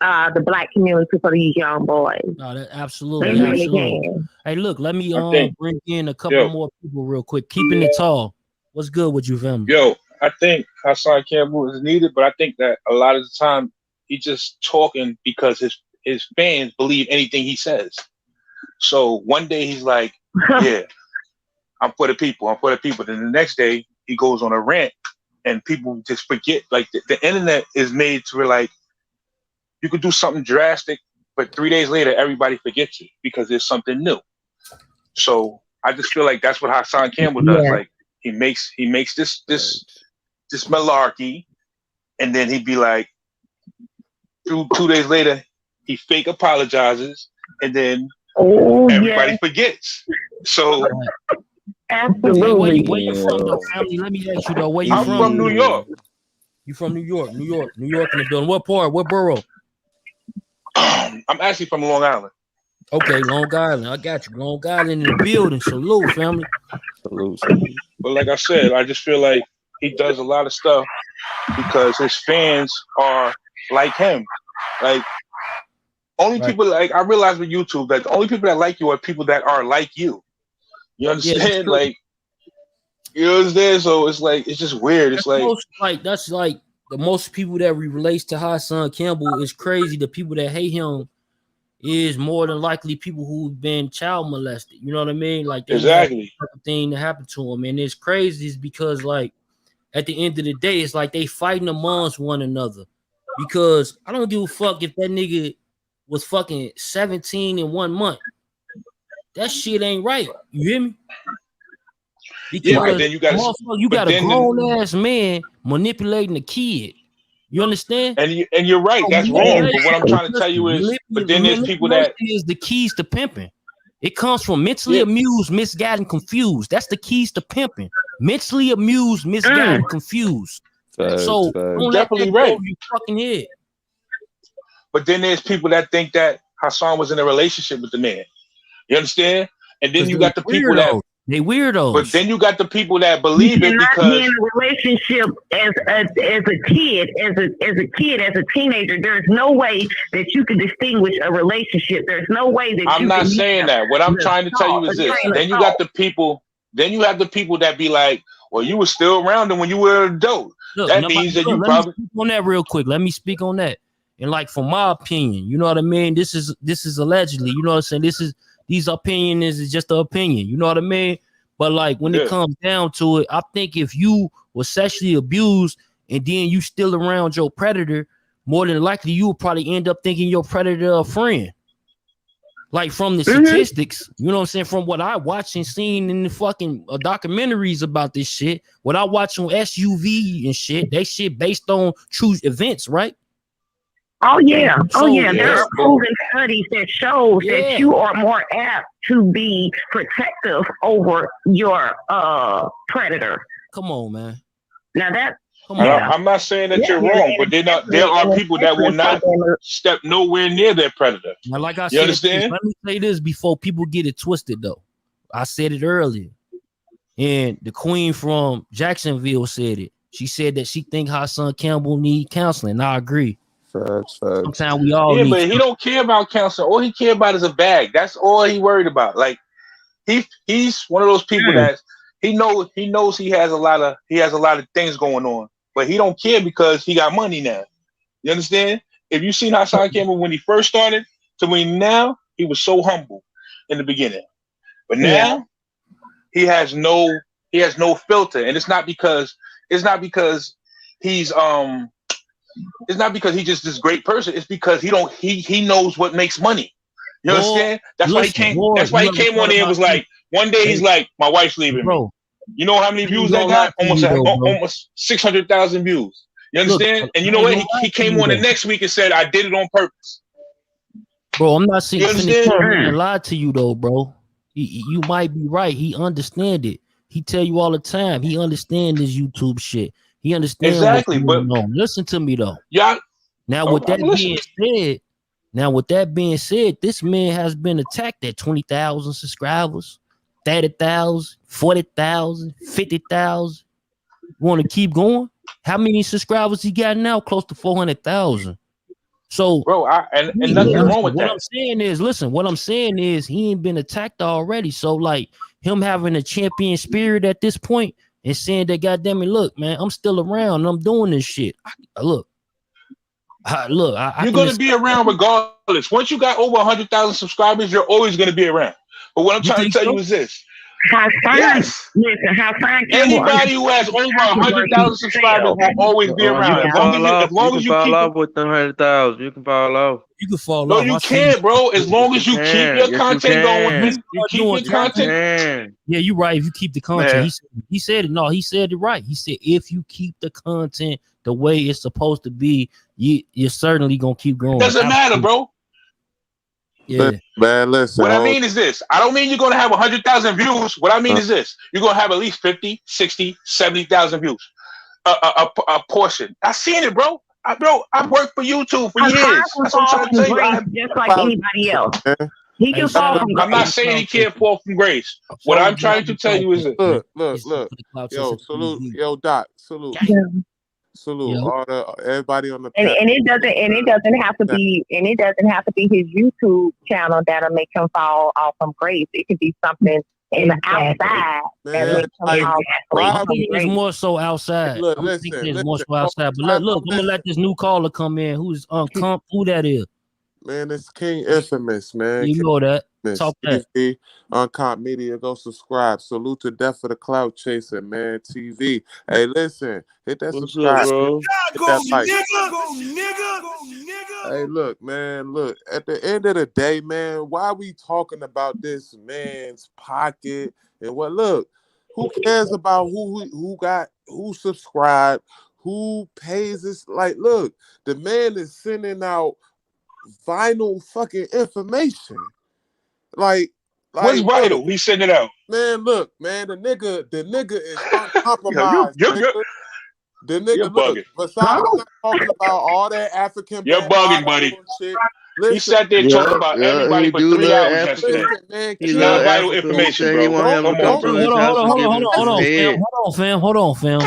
the Black community for these young boys. No, that absolutely. They really can. Hey, look, let me bring in a couple more people real quick. Keeping it tall. What's good with you, family? Yo, I think Hassan Cambell is needed, but I think that a lot of the time he's just talking because his fans believe anything he says. So one day he's like, yeah, I'm for the people. I'm for the people. Then the next day he goes on a rant and people just forget. Like the internet is made to where like you could do something drastic, but 3 days later everybody forgets it because there's something new. So I just feel like that's what Hassan Cambell does. Yeah. Like he makes this malarkey, and then he'd be like, 2 days later, he fake apologizes, and then everybody forgets. So absolutely. Where you from, though, family? Let me ask you though. Where you I'm from New York. You from New York? New York in the building. What part? What borough? I'm actually from Long Island. Okay, Long Island. I got you. Long Island in the building. Salute, family. Salute. But like I said, I just feel like he does a lot of stuff because his fans are like him. Like only people like I realize with YouTube that the only people that like you are people that are like you. You understand? Like you understand? So it's like it's just weird. It's that's like the most people that relates to Hassan Cambell is crazy. The people that hate him is more than likely people who've been child molested. You know what I mean? Like exactly thing that happened to him, and it's crazy is because like at the end of the day, it's like they fighting amongst one another. Because I don't give a fuck if that nigga was fucking 17 in 1 month. That shit ain't right. You hear me? Because but then you got a grown ass man manipulating a kid. You understand? And you're right. That's wrong. But what I'm trying to tell you is, but then there's people that is the keys to pimping. It comes from mentally amused, misguided, confused. That's the keys to pimping. Mentally amused, misguided, confused. So don't definitely let that right. go you fucking head. But then there's people that think that Hassan was in a relationship with the man. You understand? And then you got the people that they weirdos. But then you got the people that believe it because be in a relationship as a kid, as a teenager. There's no way that you can distinguish a relationship. There's no way that I'm not saying that. What I'm trying to tell you is this. Then you got the people. Then you have the people that be like, "Well, you were still around them when you were an adult." Look, that means that you probably speak on that real quick. Let me speak on that. And like, from my opinion, you know what I mean. This is allegedly. You know what I'm saying. These opinions is just an opinion. You know what I mean. But like when it comes down to it, I think if you were sexually abused and then you still around your predator, more than likely you will probably end up thinking your predator a friend. Like from the statistics, you know what I'm saying? From what I watched and seen in the fucking documentaries about this shit, what I watch on SUV and shit, they shit based on true events, right? Oh yeah, there are proven studies that shows that you are more apt to be protective over your predator. Come on, man. Now that I'm not saying that you're wrong, but there are people that will not step nowhere near their predator. Now, like I you said, understand? Let me say this before people get it twisted, though. I said it earlier, and the queen from Jacksonville said it. She said that she think Hassan Cambell need counseling. And I agree. Facts. Sometimes we all need. But he don't care about counseling. All he care about is a bag. That's all he worried about. Like he's one of those people that he knows he has a lot of things going on, but he don't care because he got money now. You understand? If you seen Hassan Cambell when he first started to when now, he was so humble in the beginning, but now he has no filter, and it's not because he's it's not because he's just this great person. It's because he knows what makes money. You understand? That's why he came on there and was like, one day he's like, my wife's leaving me. You know how many views that got? Almost 600,000 views. You understand? And you know what? He came on the next week and said, I did it on purpose. Bro, I'm not saying to lie to you though, bro. You might be right. He understand it. He tell you all the time. He understand this YouTube shit. He understands exactly, but listen to me though. Yeah. Now with that being said, this man has been attacked at 20,000 subscribers, 30,000, 40,000, 50,000. Want to keep going? How many subscribers he got now? Close to 400,000. So, bro, and nothing wrong with that. What I'm saying is he ain't been attacked already. So, like him having a champion spirit at this point and saying that, goddamn it, look, man, I'm still around and I'm doing this shit. You're going to be around regardless. Once you got over 100,000 subscribers, you're always going to be around. But what I'm trying to tell you is this. Yes. Anybody who has over 100,000 subscribers will always be around. As long as you fall off with 100,000, you can fall off. You can fall off. No, you can't, bro. As long as you keep your content going, keep your content. Yeah, you're right. If you keep the content, he said it. No, he said it right. He said if you keep the content the way it's supposed to be, you're certainly gonna keep growing. Doesn't matter, bro. Yeah, man. Listen. What I mean is this. I don't mean you're gonna have 100,000 views. What I mean is this. You're gonna have at least 50, 60, 70,000 views. A portion. I seen it, bro. I've worked for YouTube for years. That's what I'm trying to tell you. Just like anybody else. He can fall from grace. I'm not saying he can't fall from grace. What I'm trying to tell you is this. Look. Yo, salute. Yo, Doc, salute. Salute everybody on the and it doesn't have to be his YouTube channel that'll make him fall off from grace. It could be something in the outside that makes him fall. I think it's more so outside. Look, I think it's more so outside. But look, I'm gonna let this new caller come in. Who's who that is? Man, it's King Infamous, man. You know that. Talk that. Uncomp Media, go subscribe. Salute to Death for the Cloud Chaser, man. TV. Hey, listen, hit that subscribe. Hit that like. Hey, look, man. Look, at the end of the day, man, why we talking about this man's pocket and what? Look, who cares about who subscribed, who pays this? Like, look, the man is sending out vital fucking information. Like what's vital? He sent it out. Man, look, man, the nigga is uncompromised. The nigga, look, besides I'm not talking about all that African. You're bugging, buddy. Listen, he sat there talking about everybody for 3 hours yesterday. He's not vital information, bro. Hold on, fam.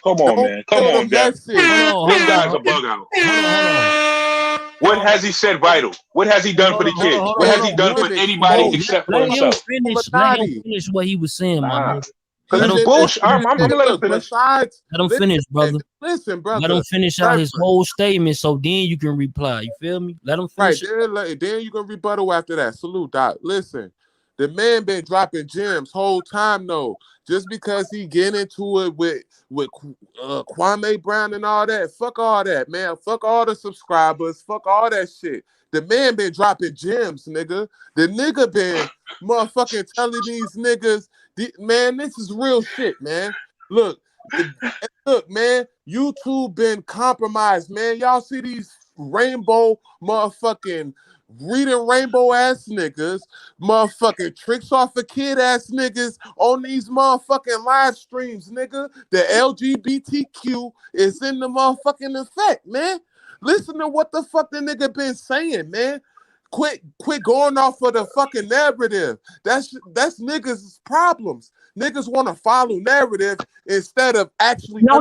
Come on, man. Come on, Dad. This guy's a bug out. Hold on. What has he said vital? What has he done for the kids? What has he done for anybody except for himself? Let him finish what he was saying, man. Because it's bullshit. I'm going to let him finish. Let him finish, brother. Listen, brother. Let him finish out his whole statement so then you can reply. You feel me? Let him finish. Right, then you can rebuttal after that. Salute, Doc. Listen, the man been dropping gems whole time, though. Just because he get into it with Kwame Brown and all that, fuck all that, man. Fuck all the subscribers. Fuck all that shit. The man been dropping gems, nigga. The nigga been motherfucking telling these niggas, man, this is real shit, man. Look, man, YouTube been compromised, man. Y'all see these rainbow motherfucking reading rainbow ass niggas, motherfucking tricks off a kid ass niggas on these motherfucking live streams, nigga. The LGBTQ is in the motherfucking effect, man. Listen to what the fuck the nigga been saying, man. Quit going off of the fucking narrative. That's niggas' problems. Niggas want to follow narrative instead of actually no.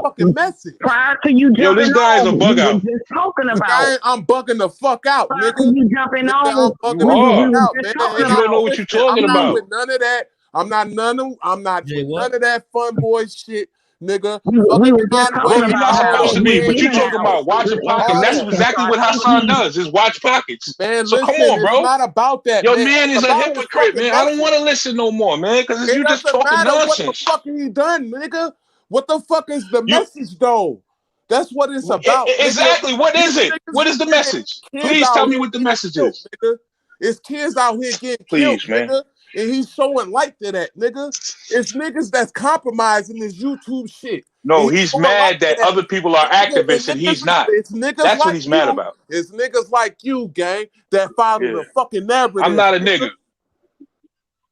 Fucking message. Prior to you jumping yo, this guy is a bug out. Just talking about. I'm bugging the fuck out, prior nigga. To you jumping on. I'm bugging the fuck out, man. You don't know what you're talking about. With none of that. I'm not with none of that fun boy shit. nigga. We were just talking Bro, you're about not supposed to be, but you how talking about watching we pockets. That's information. exactly what Hassan does, is watch pockets. Man, So listen, come on, it's bro. not about that, Your man. man It's is a about his hypocrite, fucking man. I don't message. want to listen no more, man, because It you just doesn't talking matter what the nonsense. fuck he done, nigga. What the fuck is the message, though? That's what it's about, nigga. Exactly. What is These it? niggas, What is the nigga, message? kids Please out tell me here what the getting message killed, is. nigga. It's kids out here getting killed, Please, man. nigga. And he's showing light to that, nigga. It's niggas that's compromising this YouTube shit. No, And he's showing light mad to that other people are activists and he's not. It's niggas That's what like he's mad you. about. It's niggas like you, gang, that follow Yeah. the fucking narrative. I'm not a nigga.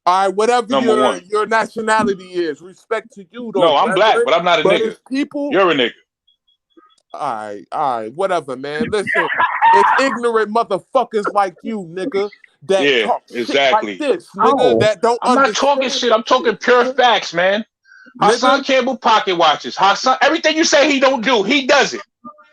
All right, whatever Number one. your nationality is, respect to you, though. No, I'm black, brethren. but I'm not a But nigga. it's people. You're a nigga. All right, whatever, man. Listen, it's ignorant motherfuckers like you, nigga, that talk exactly. shit like this, nigga, that don't I'm not understand. talking shit. I'm talking pure facts, man. Hassan Cambell pocket watches. Hassan, everything you say he don't do, he does it.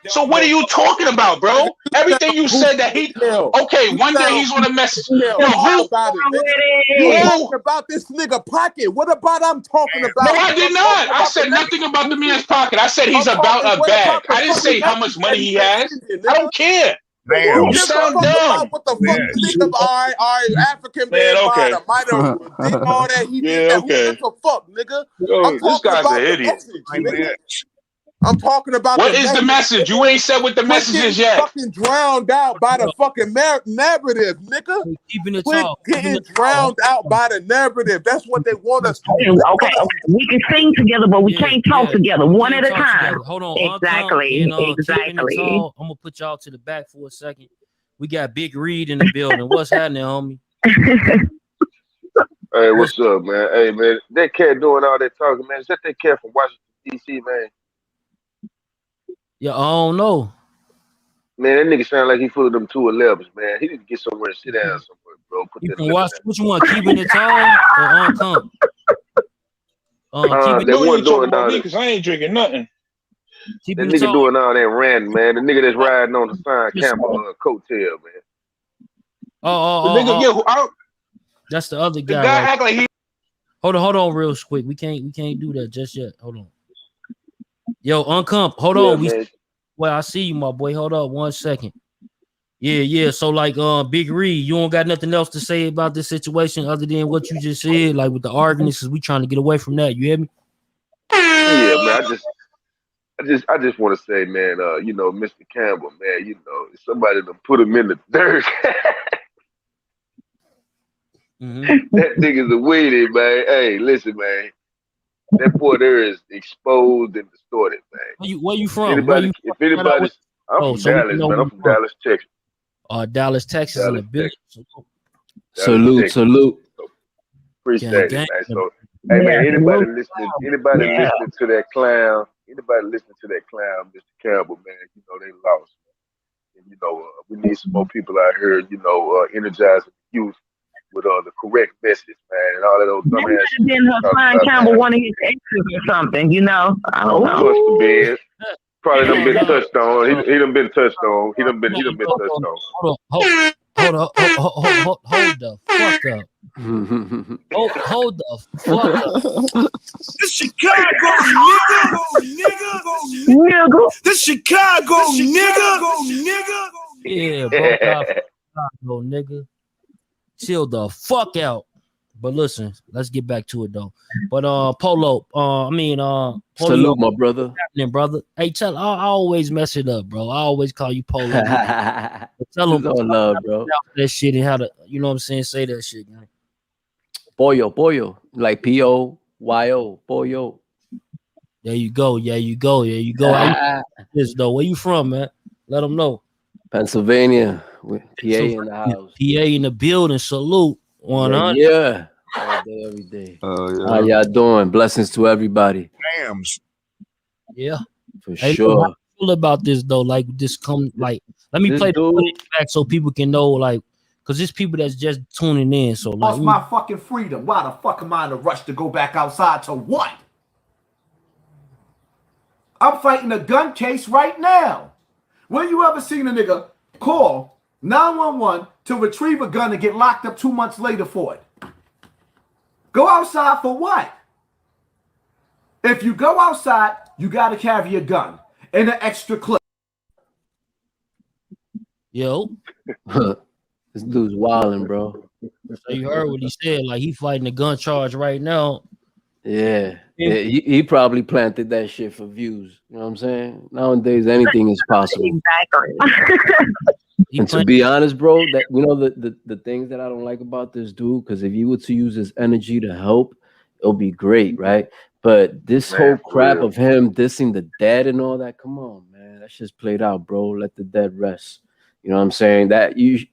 So what are you talking about, bro? Everything you said that he okay, one day he's on a message. Yo, who about it, nigga? You talking about this nigga pocket? What about I'm talking about? No, I did not. I said nothing about the man's pocket. I said he's about a bag. I didn't say how much money he has. I don't care. Damn. You sound dumb. What the fuck you think of? All right, African man, okay. might have did all that. He did that. Who gives a fuck, nigga? Yo, I'm this talking guy's about an the idiot. message, nigga. I'm talking about what is the message? You ain't said what the message is yet. Fucking drowned out by the fucking narrative, nigga. Keeping it Quit tall. getting drowned out by the narrative. That's what they want us to do. Okay, we can sing together, but we can't talk together. One at a time. Together. Hold on. Exactly. Exactly. I'm gonna put y'all to the back for a second. We got Big Reed in the building. What's happening, homie? Hey, what's up, man? Hey, man, that cat doing all that talking, man. Is that cat from Washington, D.C., man? Yeah, I don't know. Man, that nigga sound like he full of them 211s, man. He need to get somewhere and sit down somewhere, bro. Put You that can lip watch down. which one, keeping it tall or on come? That one doing all that. Because I ain't drinking nothing. That nigga doing all that ranting, man. The nigga that's riding on the Hassan Cambell coattail, man. The nigga, that's the other guy. The guy act like he. Hold on, real quick. We can't do that just yet. Hold on. Yo, Uncomp, hold on. Well, I see you, my boy. Hold up 1 second. Yeah. So like Big Reed, you don't got nothing else to say about this situation other than what you just said, like with the arguments, because we trying to get away from that. You hear me? Yeah, man. I just want to say, man, you know, Mr. Campbell, man, you know, somebody to put him in the dirt. That nigga's a weenie, man. Hey, listen, man. That boy there is exposed and distorted, man. Where you from? I'm from Dallas, man. I'm from Dallas, Texas. Dallas, Texas, in the building. Salute. Appreciate it, man. So, hey, man, anybody listening to that clown, Mr. Campbell, man, you know, they lost. And, you know, we need some more people out here, you know, energizing the youth with the correct message, man, and all of those dumb ass. Maybe been Hassan Cambell one of his exes or something, you know. I don't know. Must have been. Probably done been touched on. He done been touched on. He done been touched on. Hold the fuck up. Hold the fuck up. This Chicago, nigga. This Chicago, nigga. Yeah, Chicago, nigga. Chill the fuck out. But listen, let's get back to it though. But Polo, salute, my brother. Brother. Hey, I always mess it up, bro. I always call you Polo. Tell him all love, bro. That shit and how to, you know what I'm saying? Say that shit, man. Pollo, like P-O-Y-O, pollo. There you go. This though, where you from, man? Let them know. Pennsylvania, with PA in the house. PA in the building. Salute. 100. Yeah. All day, every day. How y'all doing? Blessings to everybody. Dams. Yeah. For sure. How you feel about this though? Like this let me this play the back so people can know, like, because there's people that's just tuning in. So like, lost my fucking freedom. Why the fuck am I in a rush to go back outside to what? I'm fighting a gun case right now. When you ever seen a nigga call 911 to retrieve a gun and get locked up 2 months later for it? Go outside for what? If you go outside, you got to carry a gun and an extra clip. Yo. This dude's wilding, bro. So you heard what he said. Like, he fighting a gun charge right now. Yeah. He probably planted that shit for views. You know what I'm saying? Nowadays, anything is possible. Exactly. And to be honest, bro, that the things that I don't like about this dude, because if you were to use his energy to help, it'll be great, right? But this whole crap of him dissing the dead and all that, come on, man, that shit's played out, bro. Let the dead rest. You know what I'm saying? That you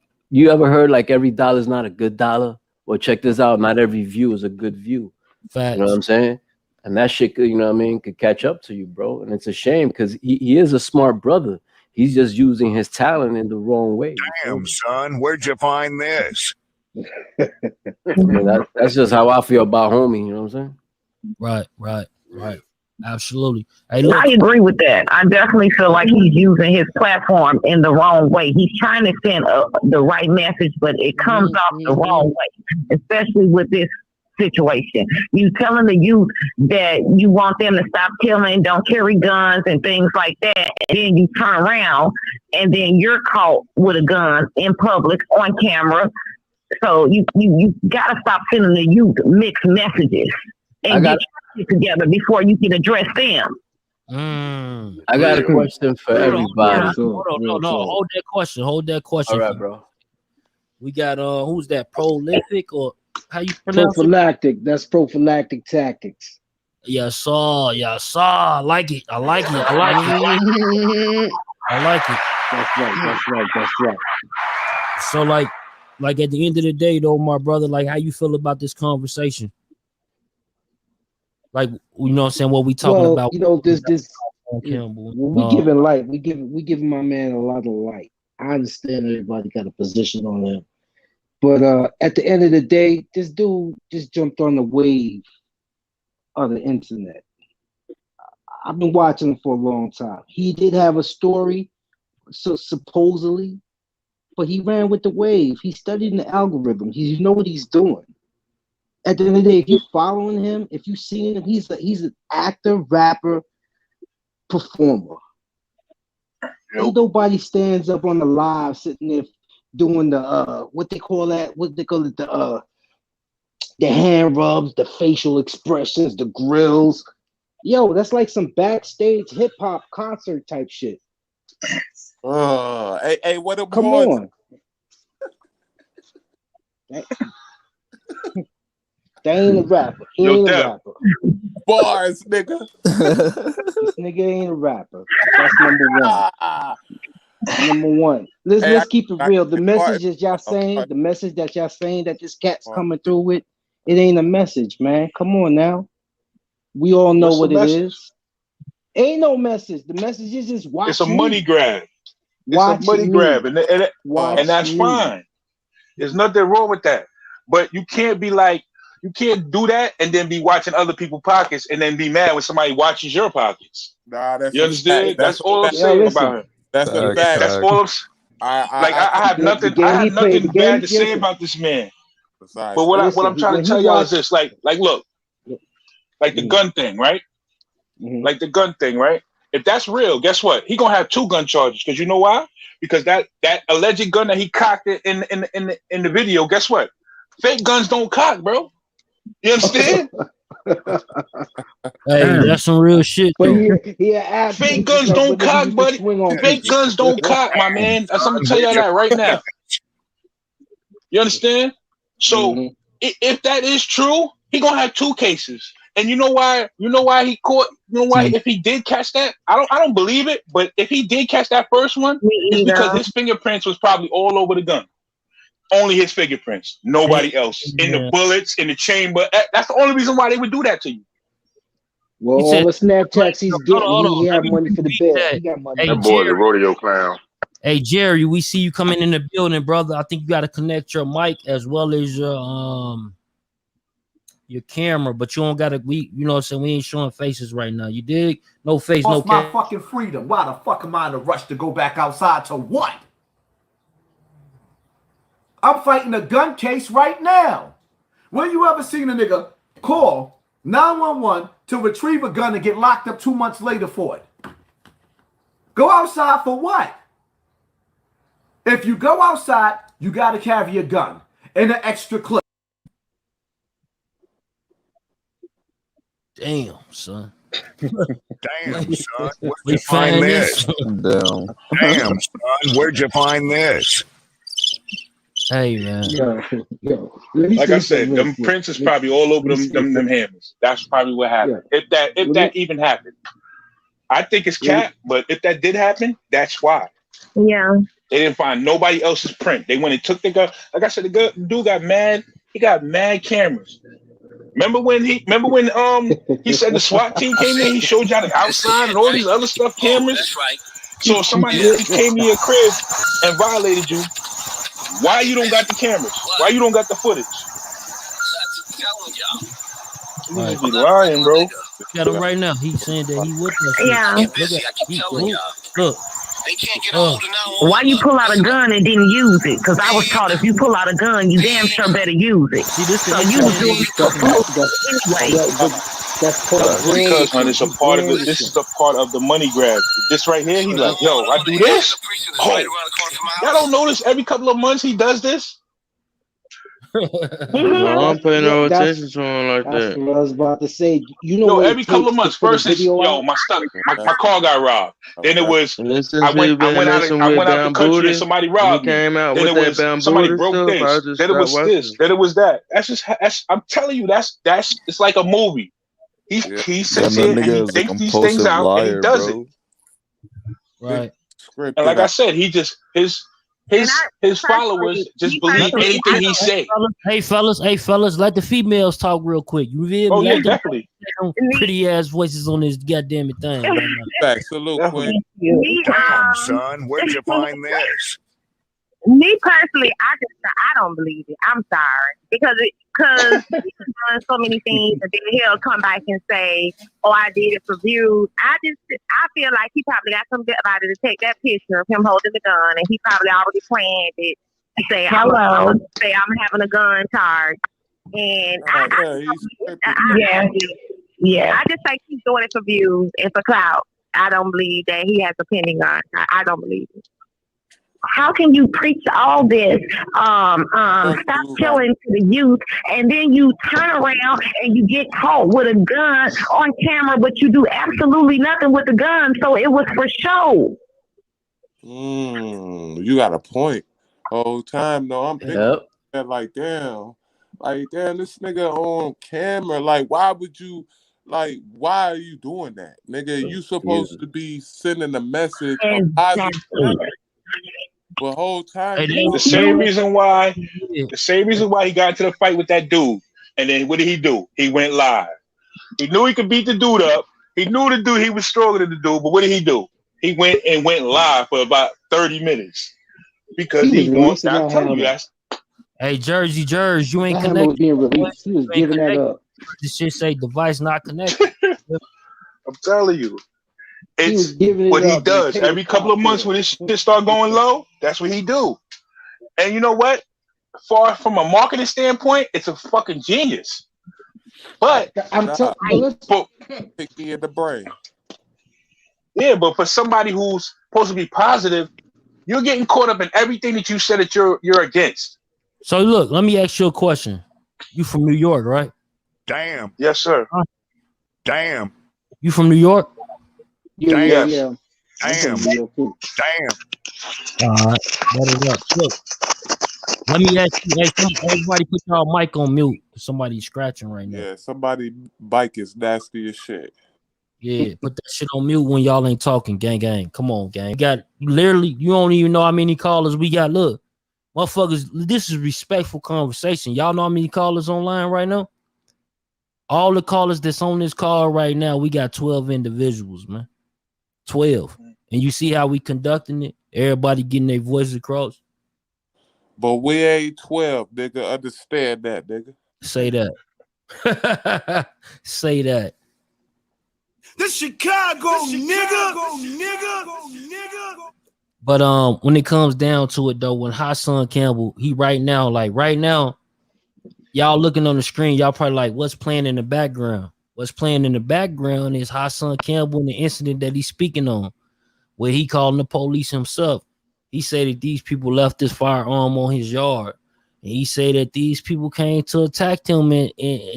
ever heard like every dollar is not a good dollar? Well, check this out. Not every view is a good view. Facts. You know what I'm saying? And that shit could, you know what I mean, could catch up to you, bro. And it's a shame because he is a smart brother. He's just using his talent in the wrong way. Damn, son, where'd you find this? I mean, that's just how I feel about homie. You know what I'm saying? Right. Absolutely. Hey, I agree with that. I definitely feel like he's using his platform in the wrong way. He's trying to send the right message, but it comes off the wrong way, especially with this situation. You telling the youth that you want them to stop killing, don't carry guns and things like that, and then you turn around and then you're caught with a gun in public on camera. So you gotta stop sending the youth mixed messages and get your shit together before you can address them. I got a question for everybody. Hold that question. All right, bro. We got who's that? Prolific, or how you pronounce prophylactic? It? That's prophylactic tactics. Yeah, saw. I like it. That's right. So like at the end of the day, though, my brother, like, how you feel about this conversation? Like, you know what I'm saying? What we talking about? You know, this we giving light. We giving my man a lot of light. I understand everybody got a position on him. But at the end of the day, this dude just jumped on the wave of the internet. I've been watching him for a long time. He did have a story, so supposedly, but he ran with the wave. He studied the algorithm. He know what he's doing. At the end of the day, if you're following him, if you've seen him, he's an actor, rapper, performer. Ain't nobody stands up on the live sitting there doing the what they call it, the hand rubs, the facial expressions, the grills. Yo, that's like some backstage hip hop concert type shit. Hey, what up? Come on. They ain't a rapper. He ain't a rapper. Bars, nigga. This nigga ain't a rapper. That's number one. Number one. Let's keep it real. The message that y'all saying, that this cat's coming through with, it ain't a message, man. Come on now. We all know what it is. Ain't no message. The message is just watch. It's a money grab. It's a money grab, and that's fine. There's nothing wrong with that. But you can't be like, you can't do that and then be watching other people's pockets and then be mad when somebody watches your pockets. Nah, you understand? That's all I'm saying about him. That's a fact. That's all I have nothing bad to say about this man. But what I'm trying to tell y'all is this: like look, like the gun thing, right? Like the gun thing, right? If that's real, guess what? He gonna have 2 gun charges. Because you know why? Because that alleged gun that he cocked in the video, guess what? Fake guns don't cock, bro. You understand? Hey, that's some real shit. Fake guns don't cock, buddy. Fake guns don't cock, my man. I'm gonna tell y'all that right now. You understand? So if that is true, he gonna have 2 cases. And you know why? You know why he caught? You know why? If he did catch that, I don't believe it. But if he did catch that first one, it's because his fingerprints was probably all over the gun. Only his fingerprints, nobody else. In the bullets, in the chamber. That's the only reason why they would do that to you. Well, all the Snapchats he's getting, he have money for the bill. He got money. That boy's a rodeo clown. Hey, Jerry, we see you coming in the building, brother. I think you got to connect your mic as well as your camera, but you don't got to, you know what I'm saying? We ain't showing faces right now. You dig? No face, no camera. My fucking freedom. Why the fuck am I in a rush to go back outside to what? I'm fighting a gun case right now. When you ever seen a nigga call 911 to retrieve a gun and get locked up 2 months later for it? Go outside for what? If you go outside, you got to carry a gun and an extra clip. Damn, son. Damn, son. Where'd you find this? Damn, son. Where'd you find this? Hey, man. Like I said, them prints is probably all over them hammers. That's probably what happened. If that even happened. I think it's cap, but if that did happen, that's why. Yeah. They didn't find nobody else's print. They went and took the gun. Like I said, the dude got mad. He got mad cameras. Remember when he said the SWAT team came in, he showed y'all the outside and all these other stuff, cameras. That's right. So if somebody came to your crib and violated you, why you don't got the cameras? Why you don't got the footage? You just be lying, bro. Got him right now. He's saying that he with us. Yeah. Look. They can't get a hold of 911. Why you pull out a gun and didn't use it? Because I was taught if you pull out a gun, you damn sure better use it. See, this so you was doing it anyway. That's part of because honey, it's a part of it. This is the part of the money grab. This right here, he's like, yo, I do this. Oh, y'all don't notice every couple of months he does this? No, I'm paying no attention to him like that's that. what I was about to say. You know, every couple of months. First is my stuff, my car got robbed. Then it was I went out the country and somebody robbed me. Then it was somebody broke this. Then it was this. Then it was that. I'm telling you, that's it's like a movie. He sits here and he thinks these things out and he does it. Right. And like I said, he just his followers just believe anything he say. Hey fellas, let the females talk real quick. You feel me? Oh yeah, definitely. Pretty ass voices on this goddamn thing. Back, salute, Quinn. Damn, son, where'd you find this? Me personally, I don't believe it. I'm sorry because he's done so many things, and then he'll come back and say, "Oh, I did it for views." I feel like he probably got somebody to take that picture of him holding the gun, and he probably already planned it to say, "Hello," say, "I'm having a gun charge," and I just think he's doing it for views and for clout. I don't believe that he has a pending gun. I don't believe it. How can you preach all this? Stop killing to the youth, and then you turn around and you get caught with a gun on camera, but you do absolutely nothing with the gun. So it was for show. You got a point. Whole time, no, I'm thinking that like, damn, this nigga on camera. Like, why would you? Like, why are you doing that, nigga? You supposed to be sending a message of positive. But whole time, the same reason why he got into the fight with that dude, and then what did he do? He went live. He knew he could beat the dude up. He knew the dude, he was stronger than the dude. But what did he do? He went live for about 30 minutes because he wants. I'm telling you, that's. Hey, Jersey, you ain't connected. Being released. He was giving that up. This shit say device not connected. I'm telling you. It's what he does. Every couple of months when his shit start going low, that's what he do. And you know what? Far from a marketing standpoint, it's a fucking genius. But I'm picky in the brain. Yeah, but for somebody who's supposed to be positive, you're getting caught up in everything that you said that you're against. So look, let me ask you a question. You from New York, right? Damn. Yes, sir. Damn. You from New York? Yeah. Damn. All right, let it up. Look, let me ask you. Hey, everybody, put y'all mic on mute. Somebody's scratching right now. Yeah, somebody bike is nasty as shit. Yeah, put that shit on mute when y'all ain't talking. Gang. Come on, gang. You don't even know how many callers we got. Look, motherfuckers, this is respectful conversation. Y'all know how many callers online right now? All the callers that's on this call right now, we got 12 individuals, man. 12. And you see how we conducting it? Everybody getting their voices across. But we ain't 12, nigga. Understand that, nigga. Say that. Say that. This Chicago, nigga. But when it comes down to it though, when Hassan Cambell, he right now, y'all looking on the screen, y'all probably like, what's playing in the background? What's playing in the background is Hassan Cambell and the incident that he's speaking on, where he calling the police himself. He said that these people left this firearm on his yard. And he said that these people came to attack him and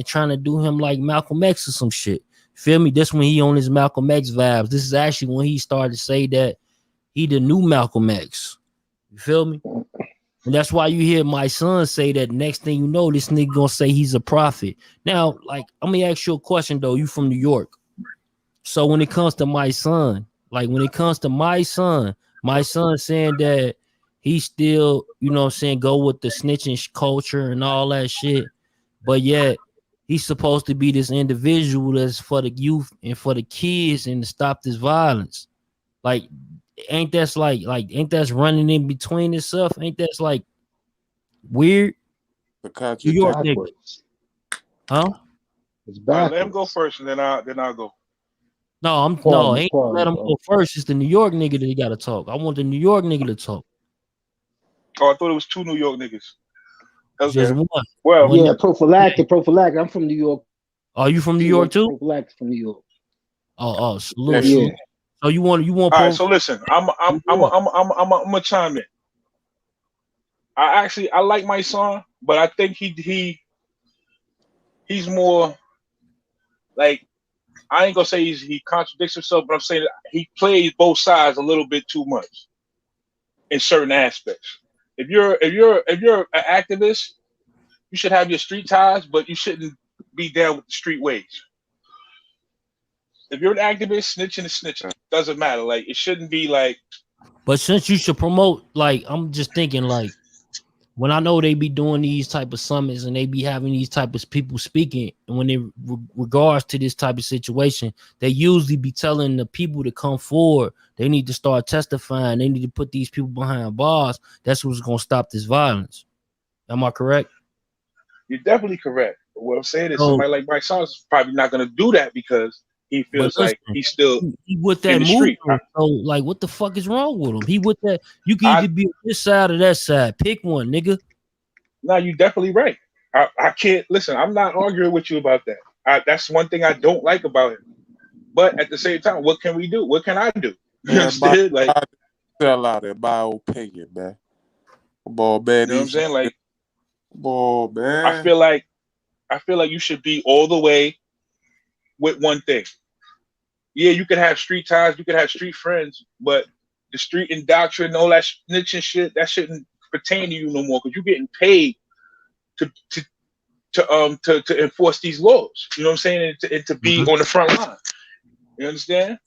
trying to do him like Malcolm X or some shit. Feel me? This when he on his Malcolm X vibes. This is actually when he started to say that he the new Malcolm X. You feel me? And that's why you hear my son say that next thing you know, this nigga gonna say he's a prophet. Now, like, let me ask you a question though. You from New York. So when it comes to my son, my son saying that he still, you know what I'm saying, go with the snitching culture and all that shit. But yet he's supposed to be this individual that's for the youth and for the kids and to stop this violence. Like, ain't that's running in between itself? Ain't that's like weird? The New York nigga. Huh? It's Let him go first, and then I'll go. Ain't let him go first. It's the New York nigga that he gotta talk. I want the New York nigga to talk. Oh, I thought it was two New York niggas. Okay. Just one. Well, yeah, prophylactic. I'm from New York. Are you from New York too? Prophylactic from New York. Oh, salute. Yeah. So you want? All right. So listen, I'm a chime in. I like my son, but I think he's more like, I ain't gonna say he contradicts himself, but I'm saying that he plays both sides a little bit too much in certain aspects. If you're an activist, you should have your street ties, but you shouldn't be down with the street ways. If you're an activist, snitching is snitching. Doesn't matter. Like, it shouldn't be like. But since you should promote, like, I'm just thinking, like, when I know they be doing these type of summits and they be having these type of people speaking, and when in regards to this type of situation, they usually be telling the people to come forward. They need to start testifying. They need to put these people behind bars. That's what's going to stop this violence. Am I correct? You're definitely correct. But what I'm saying is, somebody like Mike Sons is probably not going to do that because he feels like he's still he with that movement. So, like, what the fuck is wrong with him? He with that. You can either be on this side or that side. Pick one, nigga. No, you're definitely right. I can't listen. I'm not arguing with you about that. That's one thing I don't like about him. But at the same time, what can we do? What can I do? You understand? Like, sell out in my opinion, man. Come on, man. You know what I'm saying? Like, come on, man. I feel like you should be all the way with one thing. Yeah, you could have street ties, you could have street friends, but the street and doctrine, all that snitching shit, that shouldn't pertain to you no more because you're getting paid to enforce these laws. You know what I'm saying? And to be on the front line. You understand?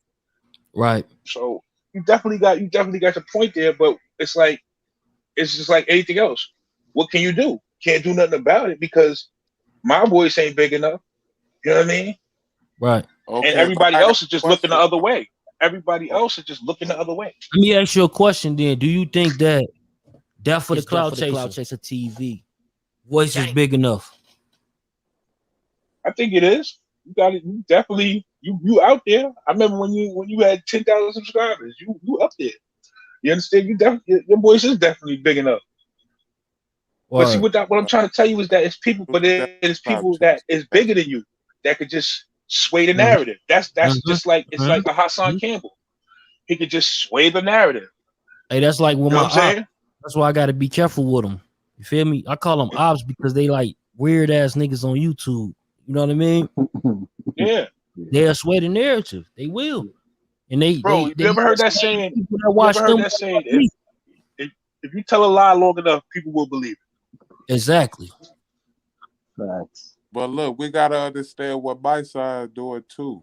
Right. So you definitely got the point there, but it's just like anything else. What can you do? Can't do nothing about it because my voice ain't big enough. You know what I mean? Right. Okay, and everybody else is just looking the other way. Everybody else is just looking the other way. Let me ask you a question then. Do you think that for the cloud chaser TV voice is big enough? I think it is. You got it. You definitely you out there. I remember when you had 10,000 subscribers. You up there. You understand? Your voice is definitely big enough. But see, what I'm trying to tell you is that it's people, but it's people that is bigger than you that could just sway the narrative. That's just like it's like a Hassan Cambell. He could just sway the narrative. Hey, that's like with you know my ops. That's why I got to be careful with them. You feel me? I call them ops because they like weird ass niggas on YouTube. You know what I mean? Yeah. They'll sway the narrative. They will. And you ever heard that saying? If you tell a lie long enough, people will believe it. Exactly. Facts. But look, we gotta understand what my side doing too.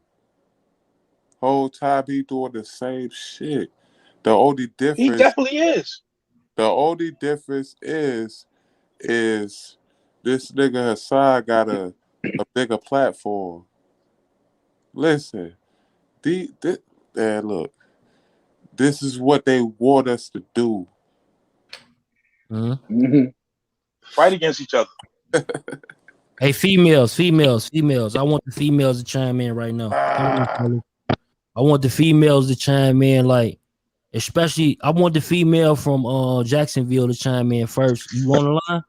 Whole time he doing the same shit. The only difference, he definitely is. The only difference is this nigga Hassan got a bigger platform. Listen, man, look, this is what they want us to do. Fight against each other. Hey, females. I want the females to chime in right now. I want the females to chime in, like, especially I want the female from Jacksonville to chime in first. You on the line?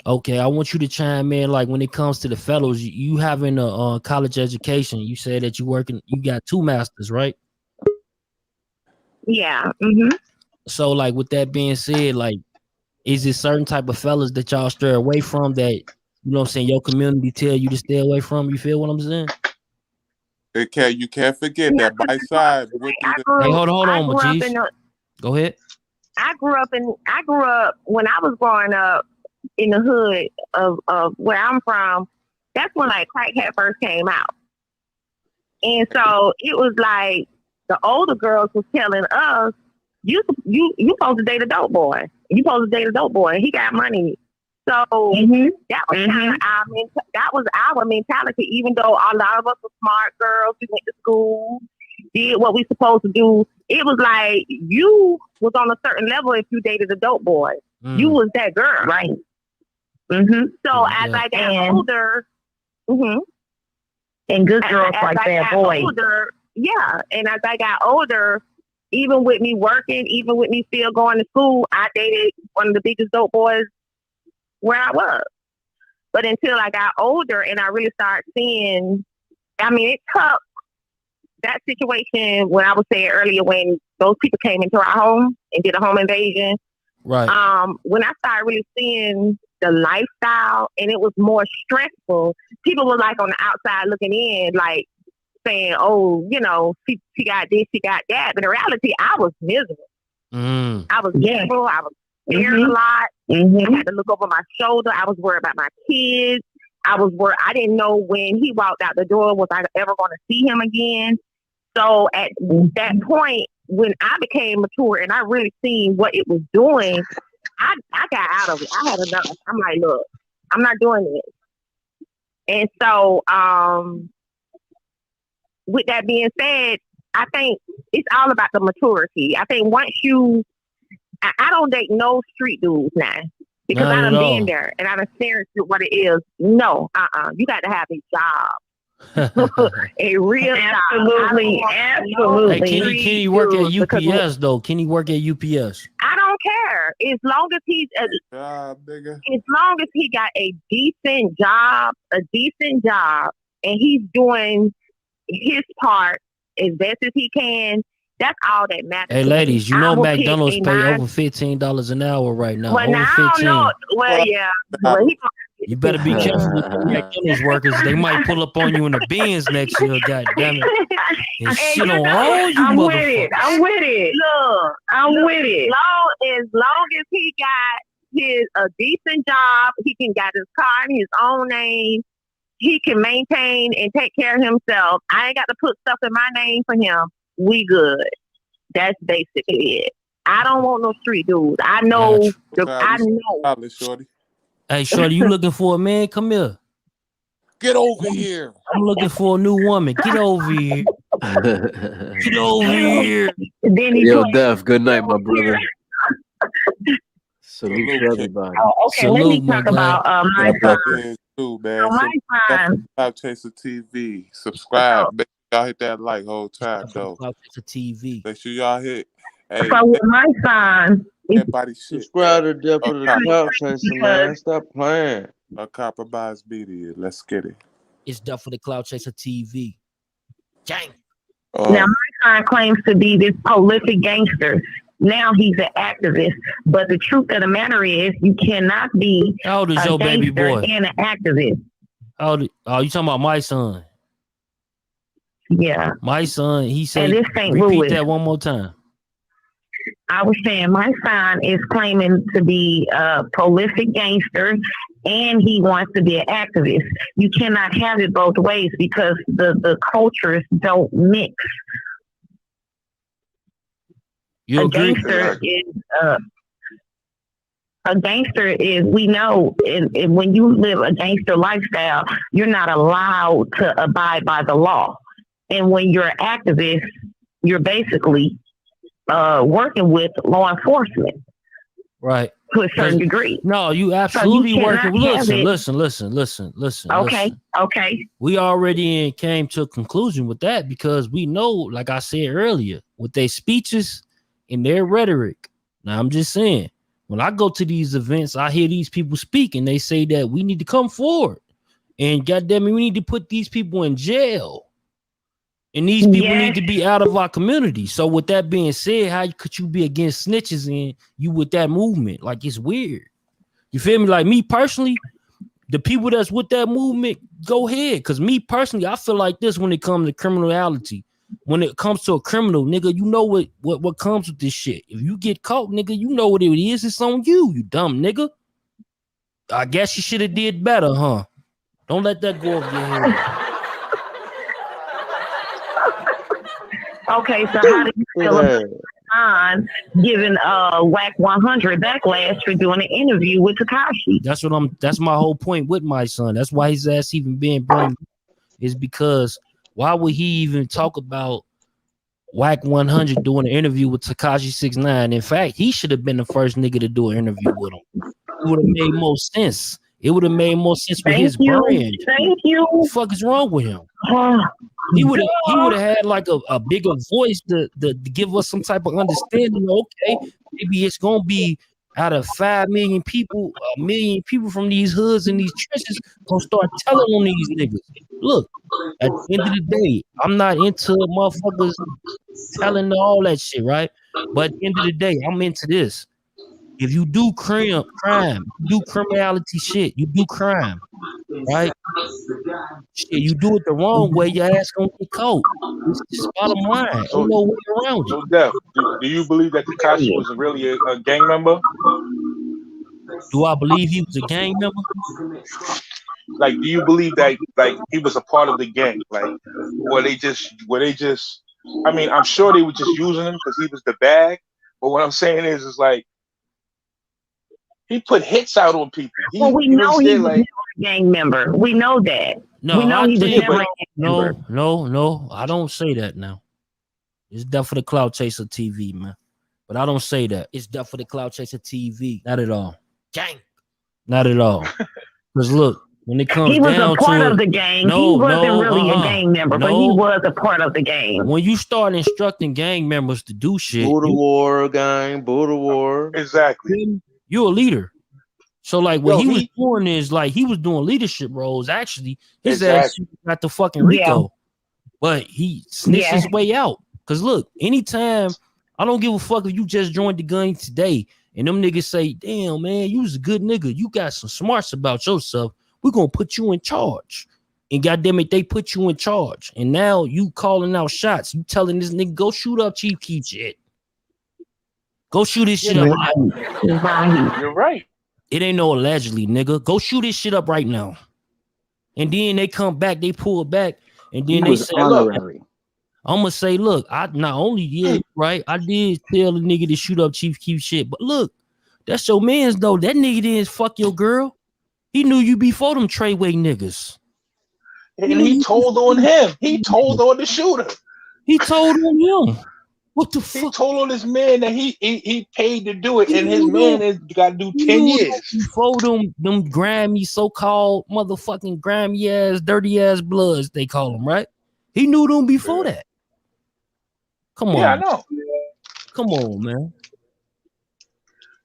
Okay, I want you to chime in. Like when it comes to the fellows, you having a college education. You said that you got 2 masters, right? Yeah. So, like with that being said, like, is it certain type of fellas that y'all stray away from that, you know what I'm saying, your community tell you to stay away from? You feel what I'm saying? You can't forget that my side would be the. Hey, hold on, Majis. Go ahead. I grew up when I was growing up in the hood of where I'm from. That's when like crack had first came out, and so it was like the older girls was telling us, you supposed to date a dope boy. You supposed to date a dope boy, and he got money. So that was kind of our mentality. Even though a lot of us were smart girls, we went to school, did what we supposed to do. It was like you was on a certain level if you dated a dope boy. You was that girl, right? So as I got older, and good girls like that boy. And as I got older, even with me working, even with me still going to school, I dated one of the biggest dope boys where I was. But until I got older and I really started seeing, I mean, it took that situation when I was saying earlier when those people came into our home and did a home invasion. Right. When I started really seeing the lifestyle and it was more stressful, people were like on the outside looking in, like saying, oh, you know, she got this, she got that. But in reality, I was miserable. I was miserable. I was scared a lot. I had to look over my shoulder. I was worried about my kids. I was worried. I didn't know when he walked out the door, was I ever going to see him again? So at that point, when I became mature and I really seen what it was doing, I got out of it. I had enough. I'm like, look, I'm not doing this. And so, with that being said, I think it's all about the maturity. I think once I don't date no street dudes now because I done been there and I done experienced what it is. No, you got to have a job. A real absolutely. Hey, can he work at UPS though? Can he work at UPS? I don't care as long as he's as long as he got a decent job, and he's doing his part as best as he can. That's all that matters. Hey, ladies, you know McDonald's pay over $15 an hour right now. Well, over now 15. I don't know. Well, yeah. Well, You better be careful with the McDonald's workers. They might pull up on you in the bins next year. God damn it! And shit on all you motherfuckers. I'm with it. Look, I'm with it. As long as he got a decent job, he can got his car in his own name. He can maintain and take care of himself. I ain't got to put stuff in my name for him. We good. That's basically it. I don't want no street dudes. I know. I know. Shorty. Hey, shorty, you looking for a man? Come here. Get over here. I'm looking for a new woman. Get over here. Get over here. Yo, Def, good night, my brother. Salute to everybody. Okay, Salute, let me talk about my son. Too, man. My son. Clout Chaser TV. Subscribe. Make sure y'all hit that like whole time, though. Clout Chaser TV. Make sure y'all hit. Hey, so with my son, everybody shit. Subscribe to the Clout Chaser, man. Stop playing. A compromised media. Let's get it. It's Duff for the Clout Chaser TV. Dang. Now, my son claims to be this prolific gangster. Now he's an activist. But the truth of the matter is, you cannot be How old is your baby boy? And an activist. How old, oh, you talking about my son? Yeah. My son, he said, repeat Louis. that one more time. I was saying my son is claiming to be a prolific gangster and he wants to be an activist. You cannot have it both ways because the cultures don't mix. You agree? A gangster is, we know, and when you live a gangster lifestyle, you're not allowed to abide by the law. And when you're an activist, you're basically working with law enforcement. Right. To a certain degree. No, you absolutely so you working. Listen. Okay. Listen. Okay. We already came to a conclusion with that because we know, like I said earlier, with their speeches and their rhetoric. Now I'm just saying, When I go to these events, I hear these people speak, and they say that we need to come forward, and goddamn it, we need to put these people in jail, and these people need to be out of our community. So with that being said, how could you be against snitches and you with that movement? Like, it's weird. You feel me? Like, me personally, the people that's with that movement, go ahead. Because me personally, I feel like this when it comes to criminality. When it comes to a criminal, nigga, you know what comes with this shit. If you get caught, nigga, you know what it is. It's on you, you dumb nigga. I guess you should have did better, huh? Don't let that go off your head. Okay, so how do you feel about Hassan giving WAC 100 backlash for doing an interview with Tekashi? That's my whole point with my son. That's why his ass even being brought is because why would he even talk about WAC 100 doing an interview with Tekashi 6ix9ine? In fact, he should have been the first nigga to do an interview with him. It would have made more sense. It would have made more sense with his brand. Thank you. What the fuck is wrong with him? He would have had like a bigger voice to give us some type of understanding. Okay, maybe it's gonna be out of 5 million people, 1 million people from these hoods and these trenches gonna start telling on these niggas. Look, at the end of the day, I'm not into motherfuckers telling all that shit, right? But at the end of the day, I'm into this. If you do crime, you do criminality shit, you do crime, right? Shit, you do it the wrong way, your ass gonna get caught. It's just bottom line. Ain't no way around it. So, Def, do you believe that Tekashi was really a gang member? Do I believe he was a gang member? Like, do you believe that like he was a part of the gang? Like, were they just? I mean, I'm sure they were just using him because he was the bag. But what I'm saying is like he put hits out on people. Well, we know he was never a gang member. We know that. No, we know he was never a gang member. No, I don't say that now. It's definitely for the Cloud Chaser TV, man. But I don't say that. It's definitely for the Cloud Chaser TV. Not at all. Gang. Not at all. Because look, when it comes down to he was a part of the gang. He wasn't really a gang member, but he was a part of the gang. When you start instructing gang members to do shit, Buddha War gang, Buddha War. Exactly. You're a leader. So like what he was doing is like he was doing leadership roles. Actually, his ass got the fucking Rico, but he snitched his way out. Cause look, anytime I don't give a fuck if you just joined the gun today and them niggas say, "Damn man, you was a good nigga. You got some smarts about yourself. We're gonna put you in charge." And goddamn it, they put you in charge. And now you calling out shots. You telling this nigga go shoot up Chief Keef shit. Go shoot this shit up. You're right. It ain't no allegedly, nigga. Go shoot this shit up right now. And then they come back, they pull back, and then they say, honorary. I'm gonna say, look, I not only right, I did tell the nigga to shoot up Chief Keef shit, but look, that's your man's though. That nigga didn't fuck your girl. He knew you before them Treyway niggas. And he told on him. He told on the shooter. He told on him. What the fuck? He told on this man that he paid to do it, and his man has got to do 10 years. Before them grimy, so-called motherfucking grimy ass, dirty ass bloods, they call them, right? He knew them before that. Come on. Yeah, I know. Come on, man.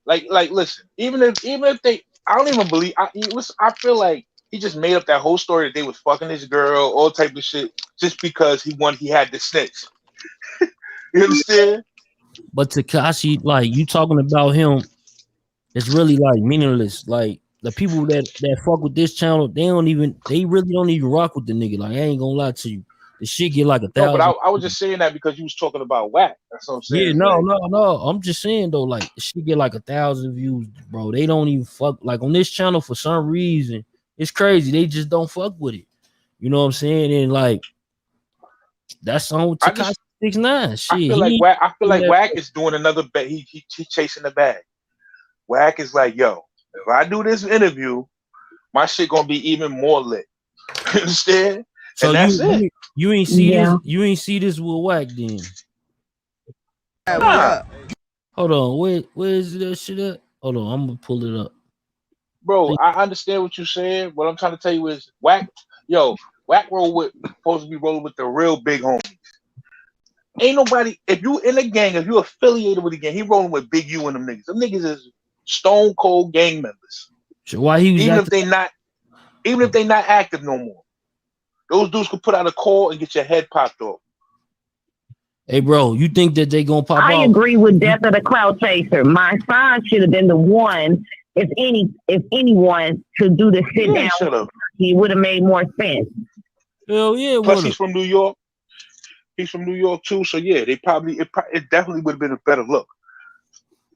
Like, listen. Even if they, I don't even believe. I feel like he just made up that whole story that they was fucking this girl, all type of shit, just because he had the snitch. You understand? But Tekashi, like you talking about him, it's really like meaningless. Like the people that fuck with this channel, they really don't even rock with the nigga. Like I ain't gonna lie to you, the shit get like 1,000. No, but I was just saying that because you was talking about whack. That's what I'm saying. Yeah, no. I'm just saying though, like the shit get like 1,000 views, bro. They don't even fuck like on this channel for some reason. It's crazy. They just don't fuck with it. You know what I'm saying? And like that's on Tekashi 6ix9ine. Shit. I feel like Wack is doing another bet. He chasing the bag. Wack is like, yo, if I do this interview, my shit gonna be even more lit. You understand? So and that's it. You ain't see this. You ain't see this with Wack then. Hold on. Where is that shit at? Hold on. I'm gonna pull it up. Bro, I understand what you're saying. What I'm trying to tell you is Wack supposed to be rolling with the real big homies. Ain't nobody, if you in a gang, if you affiliated with a gang, he rolling with Big U and them niggas. Them niggas is stone cold gang members. So why he was even if they not active no more. Those dudes could put out a call and get your head popped off. Hey, bro, you think that they gonna pop I off? agree with Death of the Cloud Chaser. My son should have been the one. If anyone should do the sit down, he would have made more sense. Hell yeah. Plus, he's from New York. He's from New York too. So yeah, it definitely would have been a better look.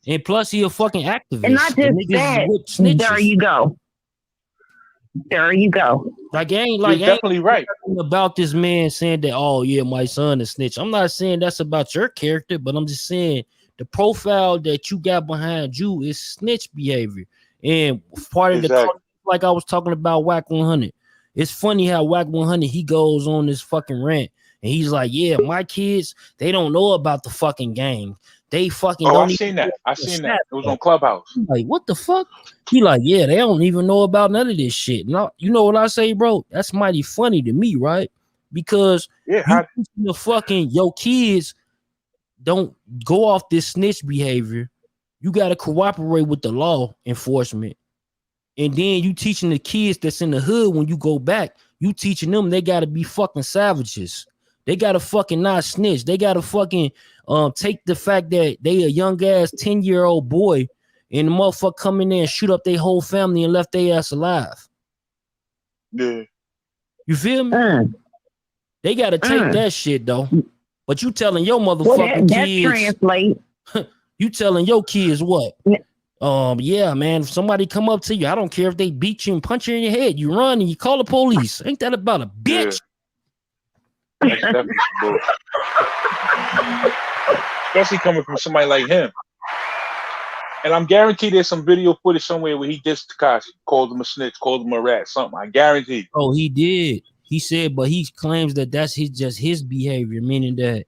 And plus, he a fucking activist. And not just that. There you go. There you go. Like, ain't definitely right about this man saying that, oh yeah, my son is snitch. I'm not saying that's about your character, but I'm just saying the profile that you got behind you is snitch behavior. And part of the, like I was talking about Whack 100. It's funny how Whack 100, he goes on this fucking rant and he's like, yeah, my kids, they don't know about the fucking game. They fucking don't. I seen that. It was on Clubhouse. I'm like, what the fuck? He like, yeah, they don't even know about none of this shit. No, you know what I say, bro? That's mighty funny to me, right? Because the fucking your kids don't go off this snitch behavior. You got to cooperate with the law enforcement. And then you teaching the kids that's in the hood when you go back, you teaching them they got to be fucking savages. They got to fucking not snitch. They got to fucking take the fact that they a young ass 10-year-old boy and the motherfucker come in there and shoot up their whole family and left their ass alive. Yeah. You feel me? They got to take that shit though. But you telling your motherfucking kids. Translate. You telling your kids what? Yeah, man. If somebody come up to you, I don't care if they beat you and punch you in your head. You run and you call the police. Ain't that about a bitch? Yeah. That's definitely bullshit. Especially coming from somebody like him. And I'm guaranteed there's some video footage somewhere where he dissed Tekashi, called him a snitch, called him a rat, something. I guarantee. Oh, he did. He said, but he claims that that's just his behavior, meaning that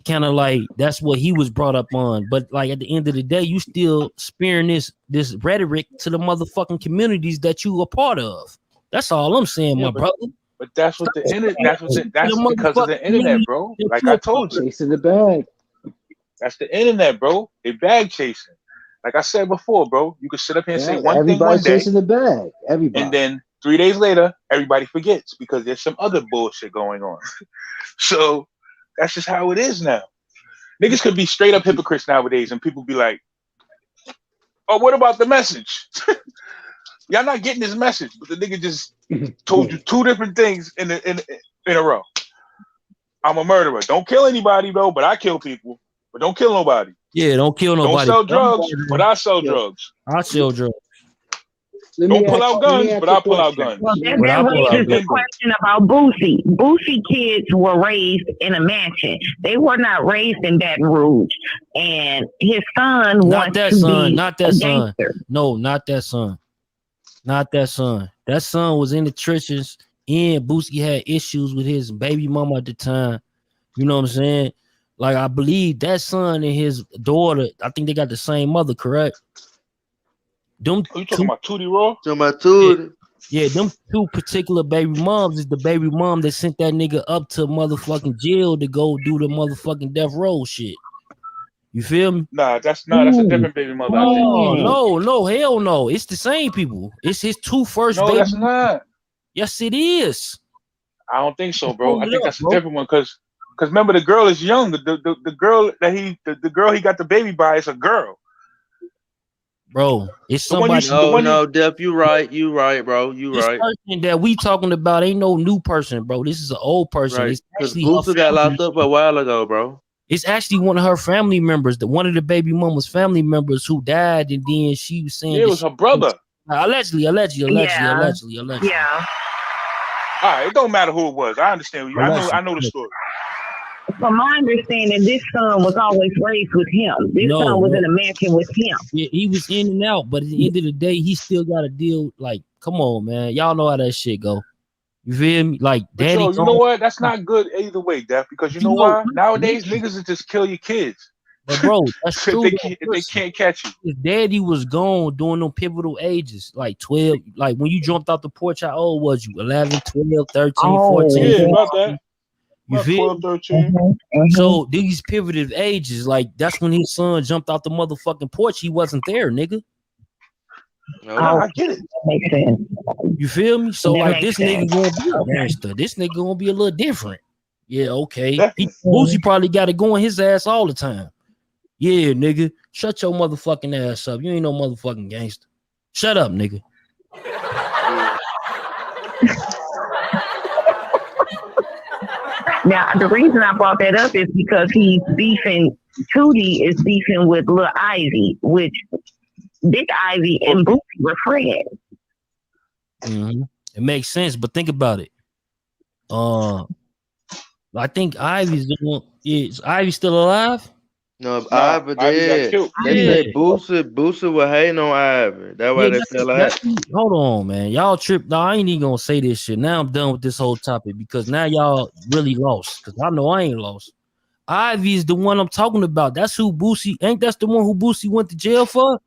kind of like that's what he was brought up on. But like at the end of the day, you still spearing this rhetoric to the motherfucking communities that you a part of. That's all I'm saying, my brother. But that's what the internet. That's because of the internet, bro. Like I told you, chasing the bag. That's the internet, bro. They bag chasing. Like I said before, bro. You could sit up here and say one thing one day, chasing the bag. Everybody. And then 3 days later, everybody forgets because there's some other bullshit going on. So that's just how it is now. Niggas could be straight up hypocrites nowadays, and people be like, "Oh, what about the message? Y'all not getting this message." But the nigga just told you two different things in a row. I'm a murderer. Don't kill anybody though, but I kill people. But don't kill nobody. Yeah, don't kill nobody. Don't sell drugs, but I sell drugs. I sell drugs. Don't pull out guns, but I pull out guns. Well, that raises the question about Boosie. Boosie kids were raised in a mansion. They were not raised in Baton Rouge. And his son not that to son, be not that son. gangster. No, not that son. Not that son. That son was in the trenches, and Boosie had issues with his baby mama at the time. You know what I'm saying? Like, I believe that son and his daughter, I think they got the same mother, correct? You talking about Tootie Raw? Talking about Tootie. Yeah, them two particular baby moms is the baby mom that sent that nigga up to motherfucking jail to go do the motherfucking death row shit. You feel me? Nah, that's a different baby mother. No, hell no. It's the same people. It's his two first baby. No, that's not. Yes, it is. I don't think so, bro. I think that's a different one because remember the girl is young. The girl that the girl he got the baby by is a girl. Bro, it's somebody. No, Def, you right, bro. You right. Person that we talking about ain't no new person, bro. This is an old person. Right. It's actually Boosie got locked up a while ago, bro. It's actually one of her family members, one of the baby mama's family members who died, and then she was saying it was her brother. Allegedly. Yeah. All right, it don't matter who it was. I understand. I know the story. From my understanding, this son was always raised with him. This son was in a mansion with him. Yeah, he was in and out, but at the end of the day, he still got to deal. Like, come on, man, y'all know how that shit go. You feel me? Like, daddy. You know what? That's not good either way, Def. Because you know why? Nowadays, niggas will just kill your kids. But bro, that's true. if they can't catch you. His daddy was gone during them pivotal ages, like 12. Like when you jumped off the porch, how old was you? 11, 12, 13, 14. Yeah, about that. You feel 12, 13. So these pivotal ages, like that's when his son jumped off the motherfucking porch. He wasn't there, nigga. No, I get it. Makes sense. You feel me? So That like makes this nigga sense. gonna be a Okay. gangster. This nigga gonna be a little different. Yeah, okay. Definitely. Boosie probably got it going his ass all the time. Yeah, nigga. Shut your motherfucking ass up. You ain't no motherfucking gangster. Shut up, nigga. Now, the reason I brought that up is because he's beefing. Tootie is beefing with Lil Ivy, which Big Ivy and Boosie were friends. Mm-hmm. It makes sense, but think about it. I think Ivy's the one. Is Ivy still alive? No, Nah, Ivy Ivy got dead. killed. They Yeah. say Boosie was hating on Ivy. That's why they fell out. Hold on, man. Y'all trip. No, I ain't even gonna say this shit. Now I'm done with this whole topic because now y'all really lost. Because I know I ain't lost. Ivy is the one I'm talking about. That's who Boosie. Ain't that's the one who Boosie went to jail for?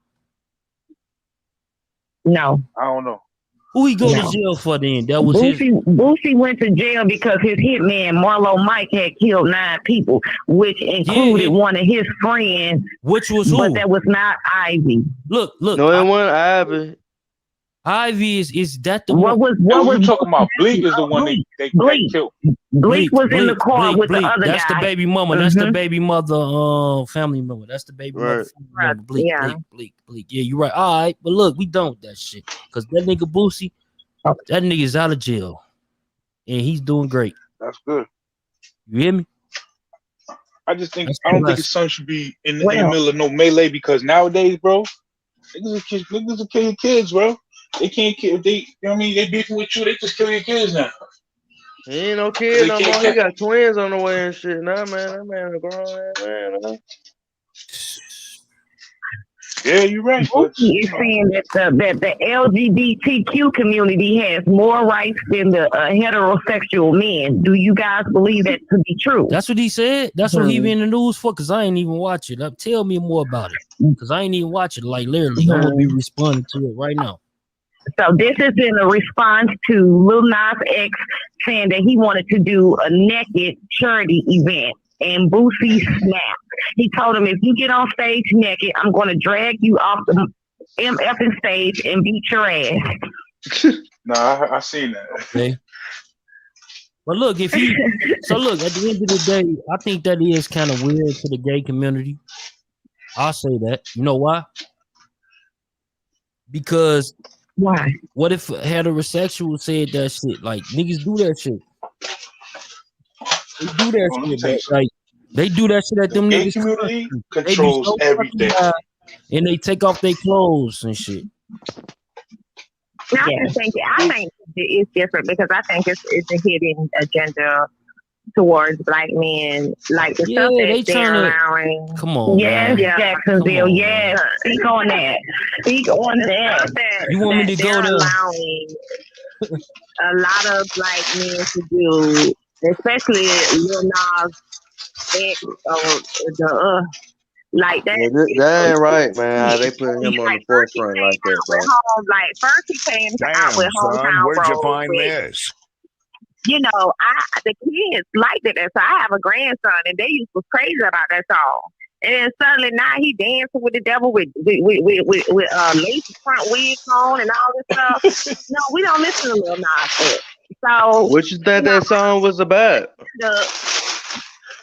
No. I don't know. Who he go No. to jail for then? That was his. Boosie went to jail because his hitman Marlo Mike had killed 9 people, which included one of his friends. Which was who? But that was not Ivy. Look. No, it wasn't Ivy. Ivy is that the What one? was you talking about? Bleak is the one they killed. Bleak was in the car with the other That's guy. the baby mama. That's the baby mother family member. That's the baby mother family member. Bleak. Yeah, you're right. All right, but look, we done with that shit. Because that nigga Boosie, that nigga's out of jail. And he's doing great. That's good. You hear me? I just think I don't think his son should be in the middle of no melee because nowadays, bro, niggas will kill your kids, bro. They can't kill. You know what I mean? They beefing with you. They just kill your kids now. He ain't no kid no more. He got twins on the way and shit. Nah, man, that man a grown ass man. Huh? Yeah, you're right. Boosie is saying that the LGBTQ community has more rights than the heterosexual men. Do you guys believe that to be true? That's what he said. That's what he be in the news for. Because I ain't even watch it. Tell me more about it. Because I ain't even watch it. Like literally, I'm gonna be responding to it right now. So this is in a response to Lil Nas X saying that he wanted to do a naked charity event. And Boosie snapped. He told him, if you get on stage naked, I'm going to drag you off the MFing stage and beat your ass. Nah, I seen that. Okay. But look, at the end of the day, I think that is kind of weird to the gay community. I'll say that. You know why? Because why? What if heterosexual said that shit? Like niggas do that shit. They do that shit. Like they do that shit at them gay niggas. Community controls everything. And they take off their clothes and shit. I think it's different because I think it's a hidden agenda towards black men, like the stuff that they're allowing. Come on, Jacksonville. Yes, speak on that. Speak on that. You want me to go to allowing a lot of black men to do, especially Lil Nas X or like that. Yeah, that ain't right, man. How they put him on the forefront like that, bro. Like first he came out with Hometown Where'd you Road, find which, this? You know, the kids liked it, and so I have a grandson, and they used to crazy about that song. And then suddenly now he dancing with the devil with lace front wigs on and all this stuff. No, we don't listen to Lil Nas X. So what you think that song was about?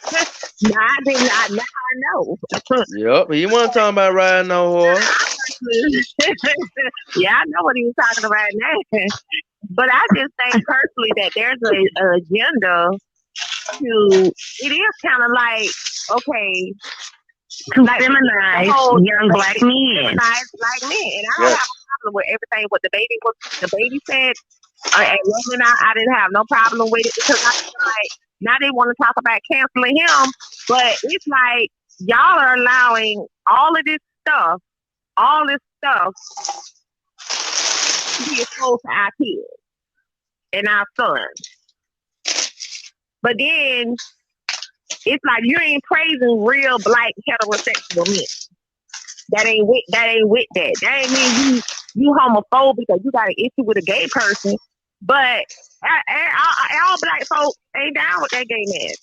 I did not. Now I know. Yep, he wasn't talking about riding no horse. Yeah, I know what he was talking about now. But I just think personally that there's an agenda to. It is kind of like to feminize young black men. Black men, and I don't have a problem with everything what the baby said. And I didn't have no problem with it because I feel like now they want to talk about canceling him, but it's like y'all are allowing all this stuff to be exposed to our kids and our sons. But then it's like you ain't praising real black heterosexual men. That ain't with that. That ain't mean you homophobic because you got an issue with a gay person. But all black folks ain't down with that gay man.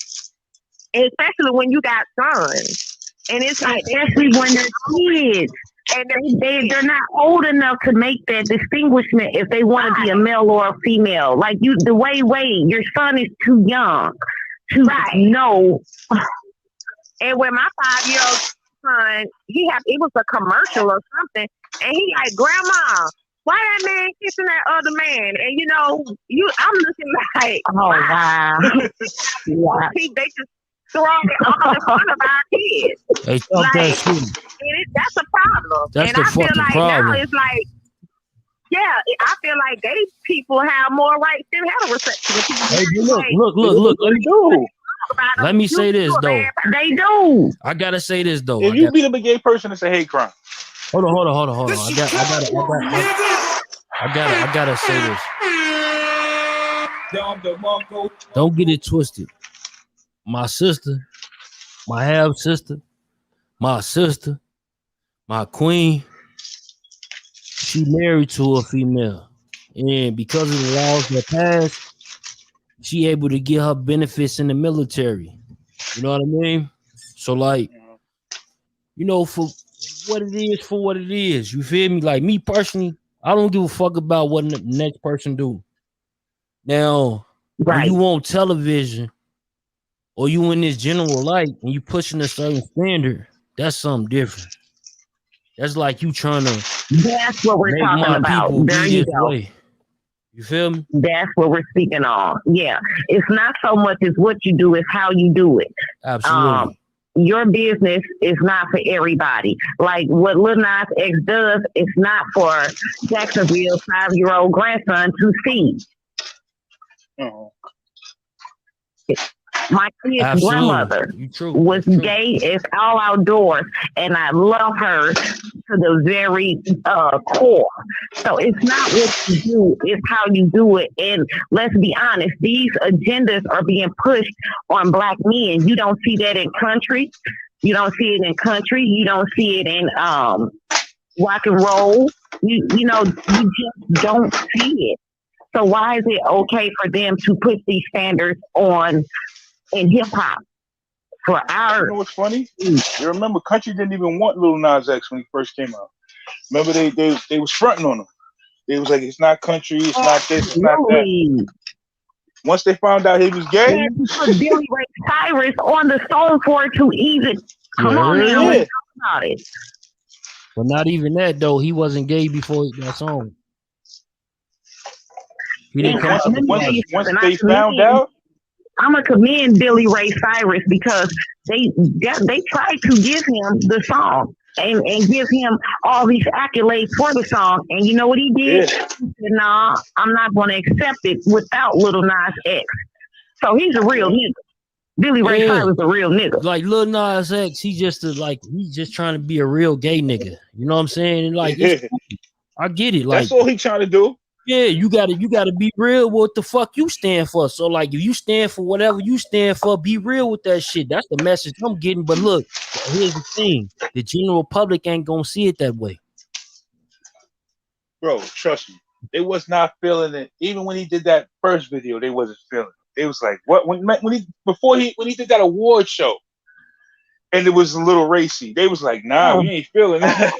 And especially when you got sons. And it's like, especially when they're kids. And they're not old enough to make that distinguishment if they want to be a male or a female. Like you, the way your son is too young to know. And when my 5-year-old son, it was a commercial or something, and he like, Grandma, why that man kissing that other man? And I'm looking like, oh wow, they just throwing it all in front of our kids. Hey, That's a problem. That's and the I feel fucking like problem. now it's like, yeah, I feel like gay people have more rights than heterosexual people. Hey, look. They do. Let me say this though. They do. I gotta say this though. If you beat up a gay person, it's a hate crime. Hold on. I gotta say this. Don't get it twisted. My sister, my half sister, my sister, my queen, she married to a female. And because of the laws that passed, she able to get her benefits in the military. You know what I mean? So like, for what it is. You feel me? Like me personally, I don't give a fuck about what the next person do. Now, when you on television or you in this general light and you pushing a certain standard, that's something different. That's like you trying to. That's what we're talking about. There you go. Way. You feel me? That's what we're speaking on. Yeah, it's not so much as what you do; it's how you do it. Absolutely. Your business is not for everybody. Like what Lil Nas X does, it's not for Jacksonville's 5-year-old grandson to see. My kid's grandmother was gay. It's all outdoors, and I love her to the very core. So it's not what you do; it's how you do it. And let's be honest, these agendas are being pushed on Black men. You don't see that in country. You don't see it in country. You don't see it in rock and roll. You just don't see it. So why is it okay for them to put these standards on in hip hop? For our, you know what's funny? You remember, country didn't even want Lil Nas X when he first came out. Remember, they was fronting on him. They was like, it's not country, it's not this, it's not that. Once they found out he was gay, you put Billy Ray Cyrus on the song for it to even come on now and talk about it. But not even that though. He wasn't gay before that song. He didn't come once they found out. I'm gonna commend Billy Ray Cyrus because they tried to give him the song and give him all these accolades for the song. And you know what he did? Yeah. He said, nah, I'm not gonna accept it without Lil Nas X. So he's a real nigga. Billy Ray Cyrus is a real nigga. Like Lil Nas X, he's just trying to be a real gay nigga. You know what I'm saying? And like, I get it. Like that's all he trying to do. Yeah, you gotta be real with what the fuck you stand for. So like if you stand for whatever you stand for, be real with that shit. That's the message I'm getting. But look, here's the thing. The general public ain't gonna see it that way. Bro, trust me. They was not feeling it. Even when he did that first video, they wasn't feeling it. They was like, what when he did that award show and it was a little racy, they was like, nah, we ain't feeling that.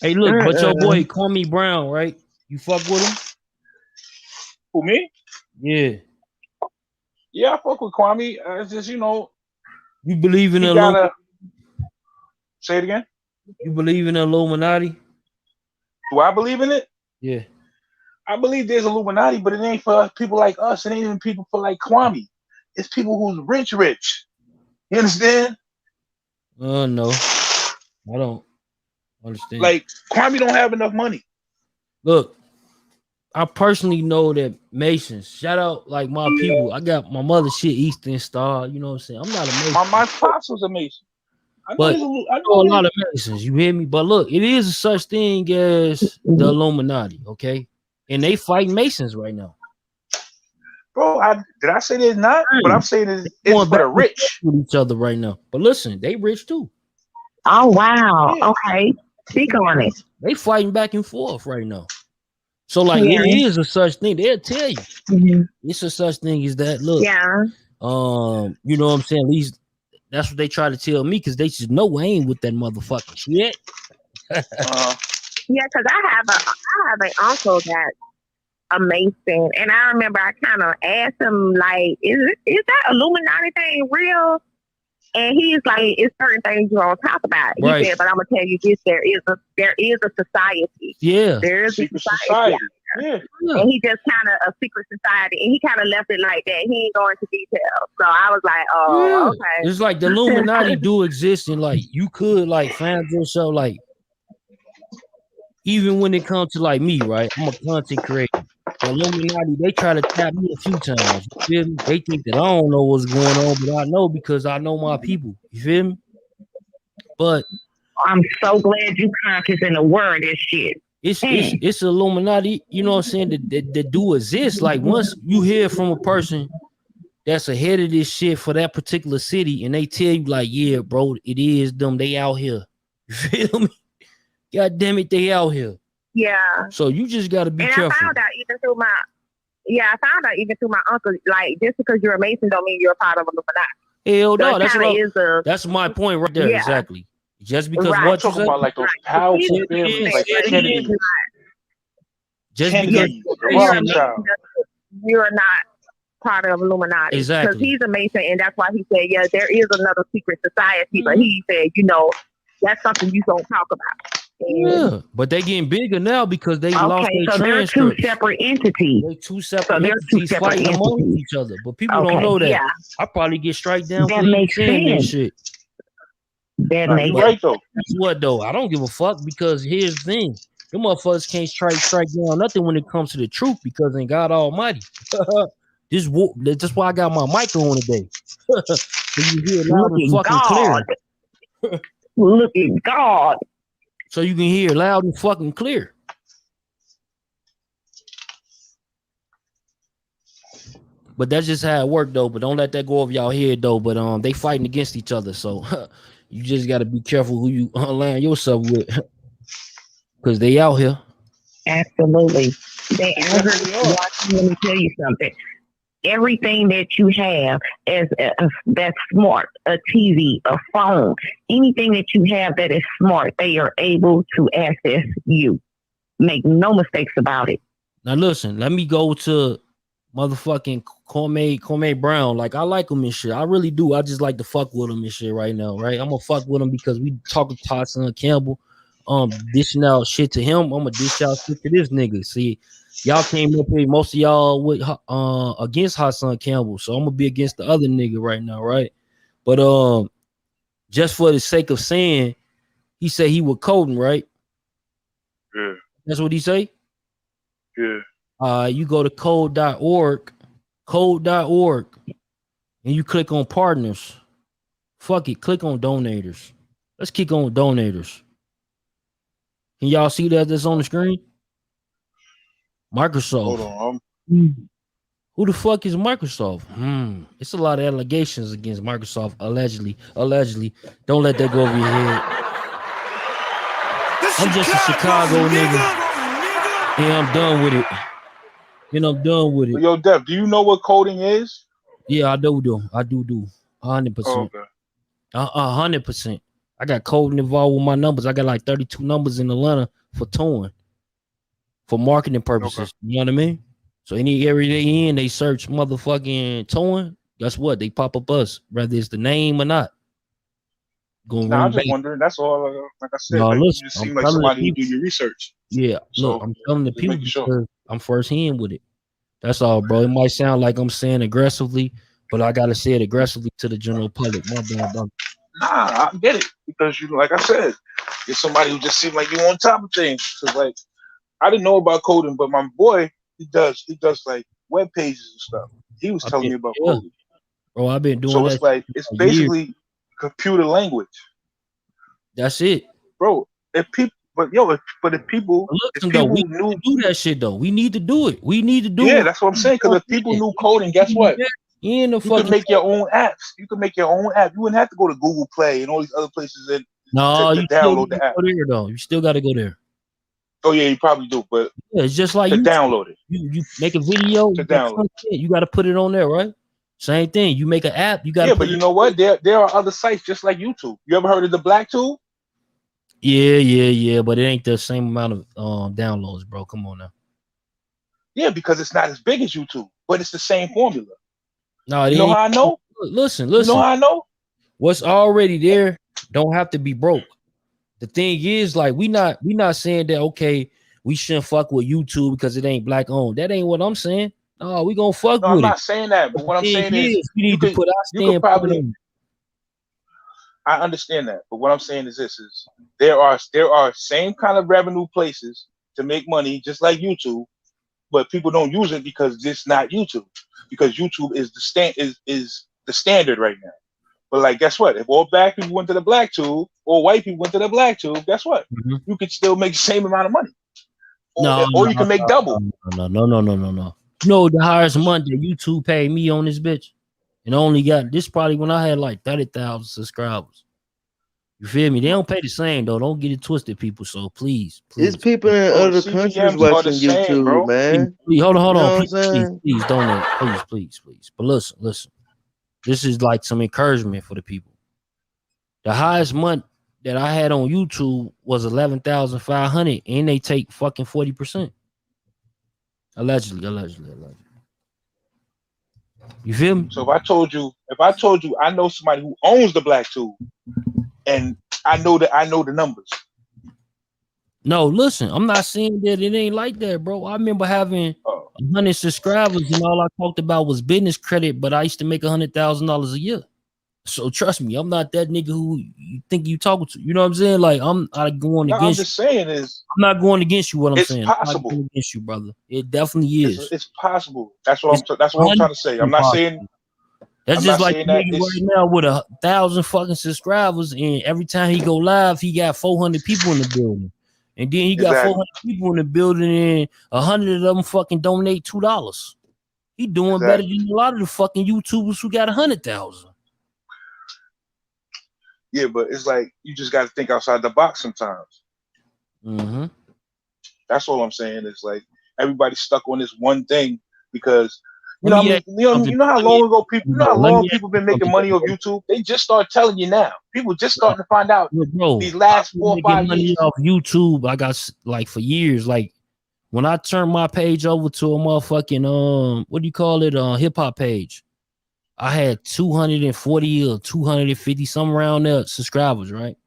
Hey, look, but your boy Kwame Brown, right? You fuck with him? Who, me? Yeah. Yeah, I fuck with Kwame. It's just, you believe in the Say it again? You believe in the Illuminati? Do I believe in it? Yeah. I believe there's Illuminati, but it ain't for people like us. It ain't even people for like Kwame. It's people who's rich. You understand? No. I don't understand. Like, Kwame don't have enough money. Look, I personally know that Masons, shout out like my people. I got my mother shit Eastern Star, you know what I'm saying? I'm not a Mason. My pops was a Mason. I know a lot of Masons, you hear me? But look, it is a such thing as the Illuminati, okay? And they fight Masons right now. Bro, did I say there's not? But I'm saying it's for the rich. With each other right now. But listen, they rich too. Oh, wow. Yeah. Okay. Speak on it. They fighting back and forth right now. So like it is a such thing. They'll tell you. It's a such thing as that. Look, you know what I'm saying? At least That's what they try to tell me because they just know I ain't with that motherfucking shit. Yeah, because I have an uncle that's a Mason, and I remember I kind of asked him like, "Is that Illuminati thing real?" And he's like, "It's certain things you don't talk about." He Right. said, "But I'm gonna tell you this: there is a society. Yeah, there is a Secret society." society. Yeah. And he just kind of a secret society, and he kind of left it like that. He ain't going into details. So I was like, "Oh, okay." It's like the Illuminati do exist, and like you could like find yourself like, even when it comes to like me, right? I'm a content creator. The Illuminati, they try to tap me a few times. You feel me? They think that I don't know what's going on, but I know because I know my people. You feel me? But I'm so glad you conscious and aware of this shit. It's Illuminati, you know what I'm saying, that do exist. Like once you hear from a person that's ahead of this shit for that particular city, and they tell you like, yeah, bro, it is them. They out here. You feel me? God damn it, they out here. Yeah. So you just gotta be and careful. I found out even through my uncle, like just because you're a Mason don't mean you're a part of Illuminati. Hell no, So that's my point right there. Yeah. Exactly. Just because Right. what Talk you about like those powerful families, like the Kennedy. just Kennedy, because the Rothschild. you're not part of Illuminati. Exactly. Because he's a Mason, and that's why he said, yeah, there is another secret society. But he said, that's something you don't talk about. Yeah, but they getting bigger now because they lost their so they're two transcripts. separate entities. They two separate entities fighting among each other. But people don't Okay, know that. yeah. I probably get strike down That for even makes saying that sense. shit. That Nah, makes you right though. Guess what though? I don't give a fuck because here's the thing. Them motherfuckers can't strike down nothing when it comes to the truth because in God Almighty. That's why I got my mic on today. So you hear loud and fucking clear. Look at God. So you can hear loud and fucking clear. But that's just how it worked though. But don't let that go over y'all head though. But they fighting against each other. So you just gotta be careful who you align yourself with. Cause they out here. Absolutely. They let me tell you something. Everything that you have that's smart, a TV, a phone, anything that you have that is smart, they are able to access you. Make no mistakes about it. Now listen, let me go to motherfucking Cambell Brown. Like I like him and shit. I really do. I just like to fuck with him and shit right now, right? I'm gonna fuck with him because we talking to Hassan Cambell. Dishing out shit to him. I'm gonna dish out shit to this nigga. See, y'all came up here, most of y'all with against Hassan Cambell, so I'm gonna be against the other nigga right now, right? But just for the sake of saying, he said he was coding, right? Yeah. That's what he say? Yeah. You go to code.org, and you click on partners. Fuck it, click on donators. Let's click on donators. Can y'all see that's on the screen? Microsoft. Hold on. Who the fuck is Microsoft? It's a lot of allegations against Microsoft, allegedly. Don't let that go over your head. I'm just a Chicago nigga. And I'm done with it. Yo, Dev, do you know what coding is? Yeah, I do. 100%. Oh, okay. 100%. I got coding involved with my numbers. I got like 32 numbers in Atlanta for towing, for marketing purposes. Okay. You know what I mean? So any area they in, they search motherfucking towing. Guess what? They pop up us, whether it's the name or not. I'm just wondering. That's all. Like I said, no, like, listen, you just seem like somebody who do your research. Yeah, so, look, I'm telling the people because sure. I'm first hand with it. That's all, bro. It might sound like I'm saying aggressively, but I gotta say it aggressively to the general public. My bad, bro. Nah, I get it because you, like I said, you're somebody who just seems like you're on top of things. Cause like I didn't know about coding, but my boy, he does like web pages and stuff. He was telling me about coding. Bro, I've been doing so that. It's like it's basically computer language. That's it, bro. If people need to do that shit though. We need to do it. We need to do it. Yeah, that's what I'm saying. Because if people knew coding, guess what? You can make your own apps. You can make your own app. You wouldn't have to go to Google Play and all these other places to download the app. You still got to go there. Oh yeah, you probably do, but yeah, it's just like you download it. You make a video to download. You got to put it on there, right? Same thing. You make an app, you gotta Yeah, but you know what? There are other sites just like YouTube. You ever heard of the Black Tube? Yeah, but it ain't the same amount of downloads, bro. Come on now. Yeah, because it's not as big as YouTube, but it's the same formula. No, you know how I know? Listen. You know how I know? What's already there don't have to be broke. The thing is, like, we not saying that okay, we shouldn't fuck with YouTube because it ain't black owned. That ain't what I'm saying. No, we gonna fuck No, with I'm it. not saying that. But what I'm saying is, we need to put our standpoint on. I understand that, but what I'm saying is this: is there are same kind of revenue places to make money, just like YouTube, but people don't use it because it's not YouTube. Because YouTube is the standard right now. But like, guess what? If all black people went to the Black Tube, or white people went to the Black Tube, guess what? You could still make the same amount of money, or you can make double. No. You know the highest month that YouTube paid me on this bitch, and I only got this probably when I had like 30,000 subscribers. You feel me? They don't pay the same though. Don't get it twisted, people. So please. It's people in other countries watching YouTube, man. Please, hold on. You know Please donate. Please. But listen. This is like some encouragement for the people. The highest month that I had on YouTube was 11,500, and they take fucking 40%. Allegedly. You feel me? So if I told you I know somebody who owns the Black Tube, and I know the numbers. No, listen, I'm not saying that it ain't like that, bro. I remember having 100 subscribers, and all I talked about was business credit, but I used to make $100,000 a year. So trust me, I'm not that nigga who you think you talking to. You know what I'm saying? Like I'm not going against. I'm just saying is I'm not going against you. What I'm saying, it's possible. I'm not going against you, brother. It definitely is. It's possible. That's what I'm trying to say. I'm not saying. That's just like the nigga right now with 1,000 fucking subscribers, and every time he go live, he got 400 people in the building, and then he got 400 people in the building, and 100 of them fucking donate $2. He doing better than a lot of the fucking YouTubers who got 100,000. Yeah, but it's like you just got to think outside the box sometimes. That's all I'm saying. It's like everybody's stuck on this one thing because you know how long ago people been making money off YouTube. They just start telling you now. People just starting to find out these last 4 or 5 years. Off YouTube, I got like for years. Like when I turned my page over to a motherfucking what do you call it? Hip hop page. I had 240 or 250, something around there subscribers, right?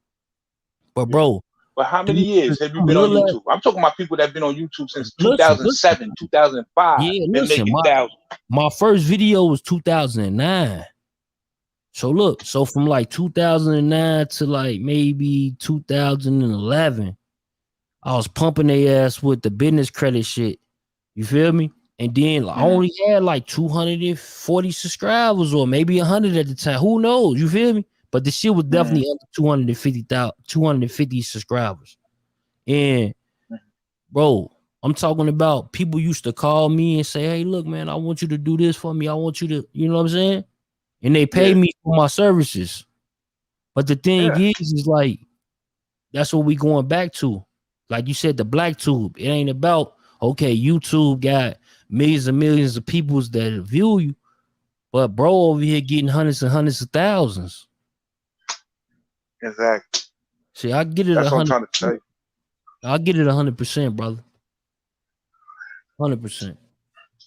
But bro, but how many years have you been on YouTube? I'm talking about people that have been on YouTube since 2007, 2005. Yeah, listen, my first video was 2009. So from like 2009 to like maybe 2011, I was pumping their ass with the business credit shit. You feel me? And then I only had like 240 subscribers or maybe 100 at the time. Who knows? You feel me? But the shit was definitely under 250 subscribers. And bro, I'm talking about people used to call me and say, hey, look, man, I want you to do this for me. I want you to, you know what I'm saying? And they pay me for my services. But the thing is like, that's what we going back to. Like you said, the Black Tube. It ain't about, okay, YouTube got millions and millions of people that view you, but bro over here getting hundreds and hundreds of thousands. Exactly. See, I get it. That's what I'm trying to say. I'll get it 100%, brother. 100%.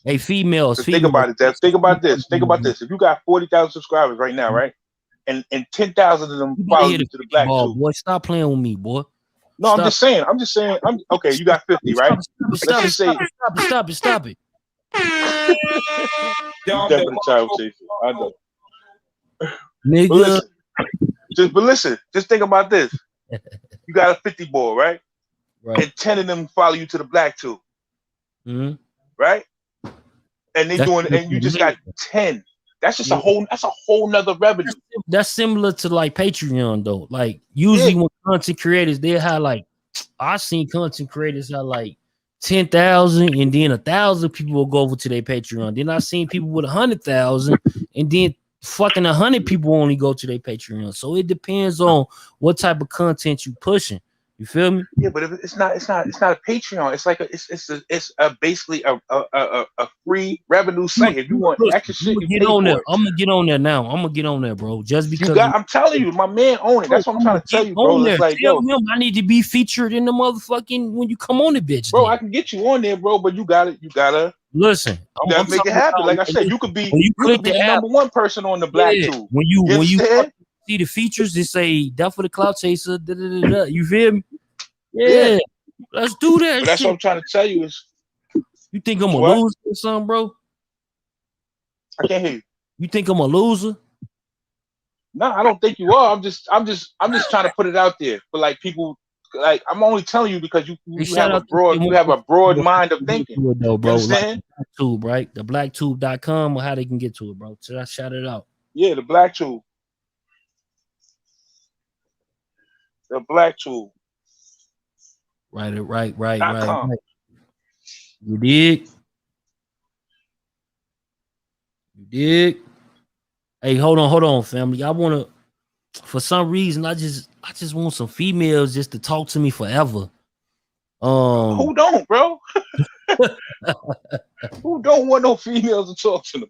Hey, females. Think about it, Dev. Think about this. If you got 40,000 subscribers right now, right, and 10,000 of them follow you to the Black Tube. Boy, stop playing with me, boy. No, stop. I'm just saying. Okay, you got 50, right? Stop it. Definitely child chasing. I know. Nigga. But listen, just think about this. You got a 50 ball, right? And 10 of them follow you to the Black Tube. Right? And you just got 10. That's just a whole nother revenue. That's similar to like Patreon though. Like usually when content creators, they have like I've seen content creators have like 10,000 and then 1,000 people will go over to their Patreon. Then I've seen people with 100,000 and then fucking 100 people only go to their Patreon. So it depends on what type of content you pushing. You feel me? Yeah, but if it's not a Patreon. It's like it's basically a free revenue site. If you want extra shit, you pay for it. I'm gonna get on there now. I'm gonna get on there, bro. Just because I'm telling you, my man own it. That's what I'm trying to tell you, bro. It's like, tell him I need to be featured in the motherfucking when you come on the bitch. Bro, then. I can get you on there, bro, but you gotta listen. You gotta make it happen. Like I said, you could be the number one person on the Black Tube. When you see the features, they say that for the clout chaser. Da, da, da, da. You feel me? Yeah. Let's do that. But that's what I'm trying to tell you is. You think I'm a loser or something, bro? I can't hear you. You think I'm a loser? No, I don't think you are. I'm just trying to put it out there for like people. Like I'm only telling you because you have a broad mind of thinking. Though, bro. You understand? Like the Tube, right? The blacktube.com or how they can get to it, bro. Should I shout it out? Yeah, the Black Tube. The Black Tube. Right. You dig? Hey, hold on, family. I wanna, for some reason, I just want some females just to talk to me forever. Who don't, bro? Who don't want no females to talk to them?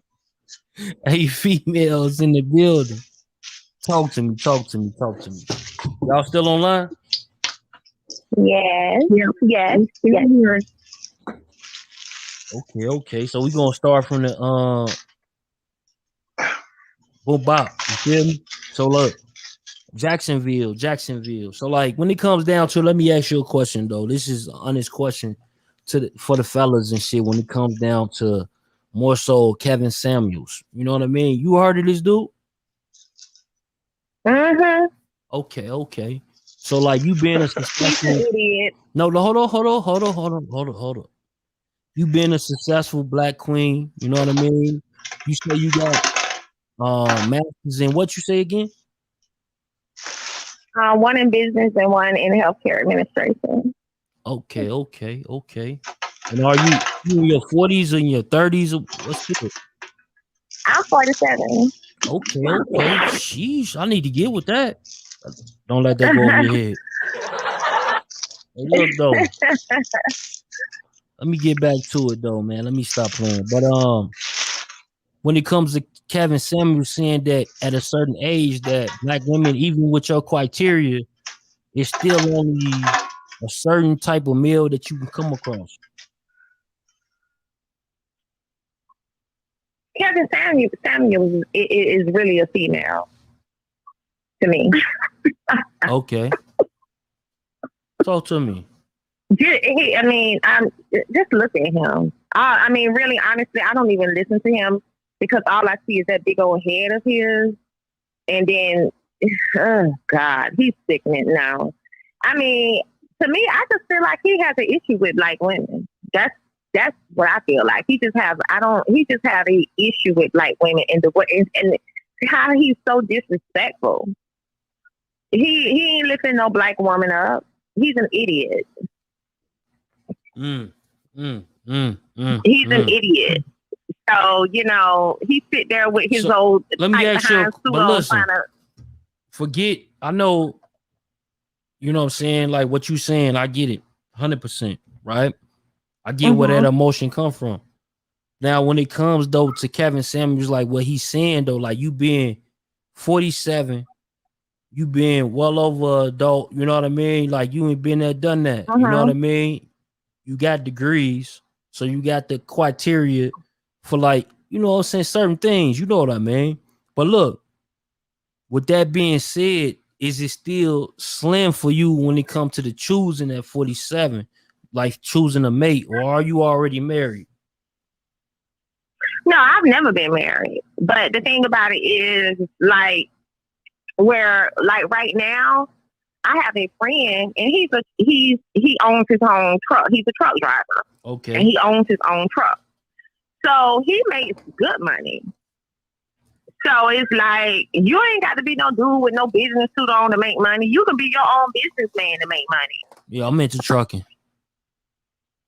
Hey, females in the building. Talk to me. Y'all still online? Yes. Okay. So we're gonna start from the boom bop. You feel me? So look, Jacksonville. So like when it comes down to, let me ask you a question though. This is an honest question for the fellas and shit. When it comes down to more so Kevin Samuels, you know what I mean? You heard of this dude? Okay. So like you being a successful idiot. No, hold on. You being a successful Black queen, you know what I mean? You say you got masters in what you say again? One in business and one in healthcare administration. Okay. And are you in your 40s or in your 30s? What's it? I'm 47. Okay. Sheesh, I need to get with that. Don't let that go over your head. Hey, look though. Let me get back to it though, man. Let me stop playing. But when it comes to Kevin Samuels saying that at a certain age that Black women, even with your criteria, it's still only a certain type of male that you can come across. Kevin Samuels is really a female to me. Okay. Talk to me. I'm just look at him. I mean, really, honestly, I don't even listen to him because all I see is that big old head of his. And then, oh God, he's sickening now. I mean, to me, I just feel like he has an issue with Black women. That's what I feel like. He just have an issue with Black women and how he's so disrespectful. He ain't lifting no Black woman up. He's an idiot. He's an idiot. So, he sit there with his old let me ask you, but listen, forget, I know, you know what I'm saying, like what you saying, I get it 100%, right? I get where that emotion come from. Now, when it comes though to Kevin Samuels, like what he's saying though, like you being 47, you being well over adult, you know what I mean? Like you ain't been there, done that. You know what I mean? You got degrees, so you got the criteria for like, you know what I'm saying, certain things, you know what I mean? But look, with that being said, is it still slim for you when it comes to the choosing at 47, like choosing a mate, or are you already married? No, I've never been married. But the thing about it is, like, where, like, right now, I have a friend, and he owns his own truck. He's a truck driver. Okay. And he owns his own truck. So he makes good money. So it's like, you ain't got to be no dude with no business suit on to make money. You can be your own businessman to make money. Yeah, I'm into trucking.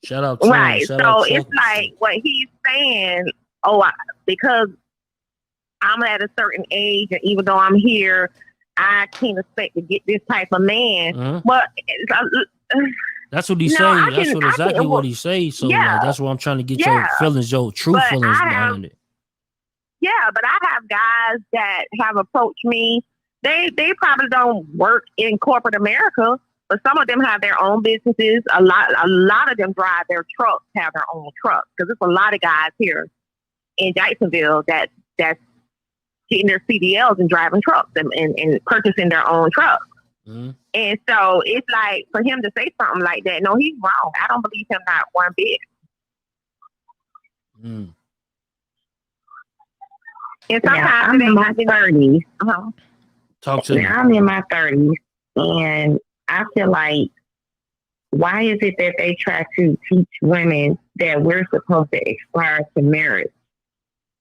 Shout out. Right. So it's like what he's saying, because I'm at a certain age, and even though I'm here, I can't expect to get this type of man. But that's what he say. That's exactly what he say. So like, that's what I'm trying to get your feelings, your true feelings behind it. Yeah, but I have guys that have approached me. They probably don't work in corporate America, but some of them have their own businesses. A lot of them drive their trucks, have their own trucks, because there's a lot of guys here in Jacksonville that's getting their CDLs and driving trucks and purchasing their own trucks. And so it's like, for him to say something like that, no, he's wrong. I don't believe him not one bit. And sometimes I'm in my 30s. Talk to me. I'm in my 30s, and I feel like, why is it that they try to teach women that we're supposed to aspire to marriage,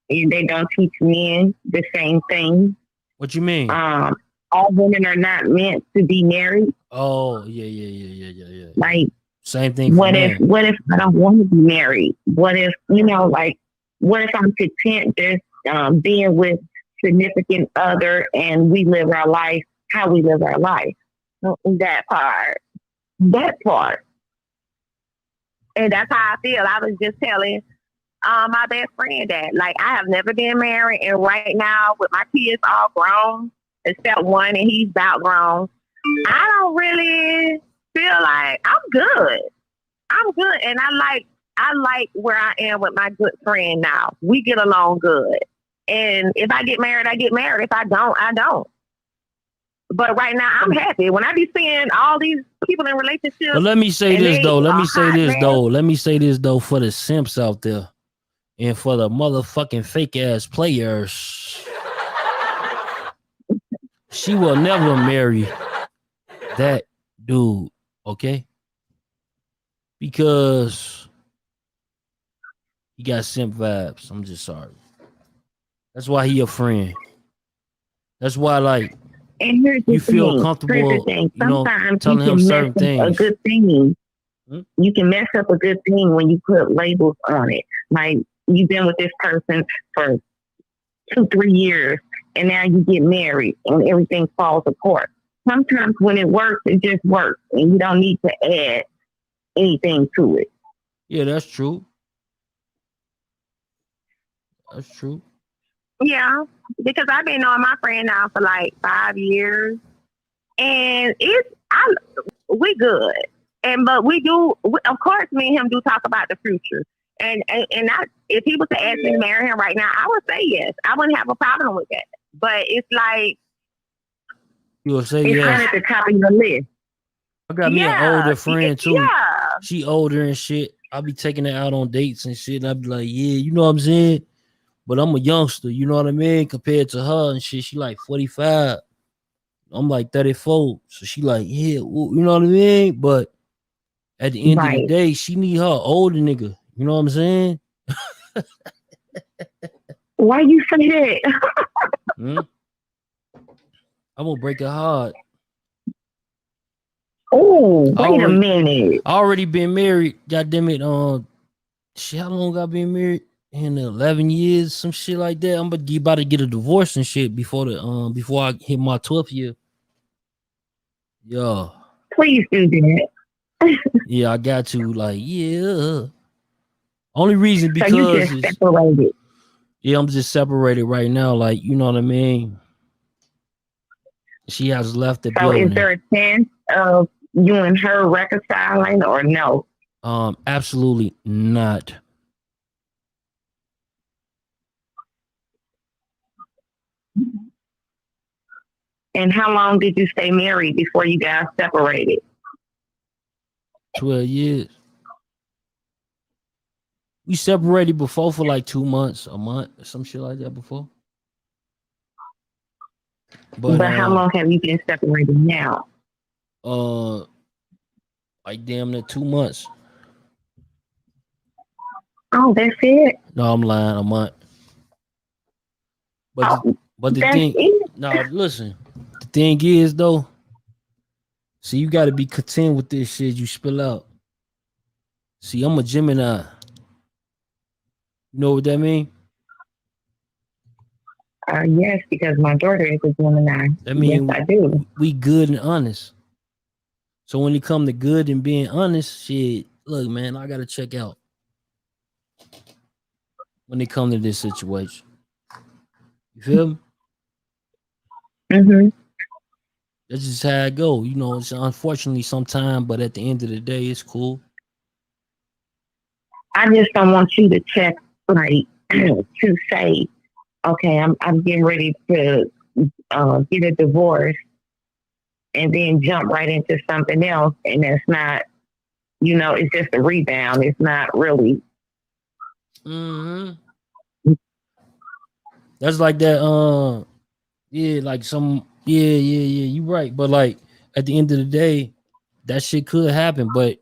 and they don't teach men the same thing? What you mean? All women are not meant to be married. Oh, yeah. Like, same thing. What if I don't want to be married? What if, what if I'm content just being with significant other and we live our life how we live our life? That part. And that's how I feel. I was just telling my best friend that, like, I have never been married, and right now with my kids all grown, except one, and he's about grown, I don't really feel like I'm good. And I like where I am with my good friend now. We get along good. And if I get married, I get married. If I don't, I don't. But right now, I'm happy. When I be seeing all these people in relationships. But let me say this though, for the simps out there and for the motherfucking fake ass players. She will never marry that dude, okay? Because he got simp vibes. I'm just sorry. That's why he a friend. That's why, like, and you feel comfortable, sometimes telling him certain things. A good thing. You can mess up a good thing when you put labels on it. Like, you've been with this person for 2-3 years, and now you get married, and everything falls apart. Sometimes when it works, it just works, and you don't need to add anything to it. Yeah, that's true. That's true. Yeah, because I've been knowing my friend now for like 5 years, and we good. But we do, of course, me and him do talk about the future. And if he was to ask me to marry him right now, I would say yes. I wouldn't have a problem with that. But it's like, you will say it's yes. kind of at the top of your list. I got me an older friend too. Yeah. She older and shit. I'll be taking her out on dates and shit. And I'll be like, yeah, you know what I'm saying? But I'm a youngster, you know what I mean? Compared to her and shit, she like 45. I'm like 34. So she like, yeah, you know what I mean? But at the end of the day, she need her older nigga. You know what I'm saying? Why you say that? I'm gonna break her heart. Oh, wait a minute. I already been married. God damn it. Shit, how long I been married? In 11 years, some shit like that. I'm about to get a divorce and shit before I hit my 12th year. Yeah. Please do that. Yeah, I got to. Like, yeah. Only reason because so you just separated. Yeah, I'm just separated right now. Like, you know what I mean? She has left the building. So is there a chance of you and her reconciling or no? Absolutely not. And how long did you stay married before you guys separated? 12 years. We separated before for like 2 months, a month, some shit like that before. But how long have you been separated now? Like damn near 2 months. Oh, that's it? No, I'm lying, a month. But the thing, listen. The thing is though, see, you got to be content with this shit you spill out. See, I'm a Gemini. You know what that mean? Yes, because my daughter is a Gemini. I mean, yes, I do. We good and honest. So when it come to good and being honest, shit, look, man, I gotta check out when it come to this situation. You feel me? Mm-hmm. That's just how I go. You know, it's unfortunately sometimes, but at the end of the day, it's cool. I just don't want you to check, like, to say, okay, I'm getting ready to get a divorce, and then jump right into something else, and that's not, it's just a rebound. It's not really. Mm-hmm. That's like that. Yeah, like some. Yeah. You right, but like at the end of the day, that shit could happen. But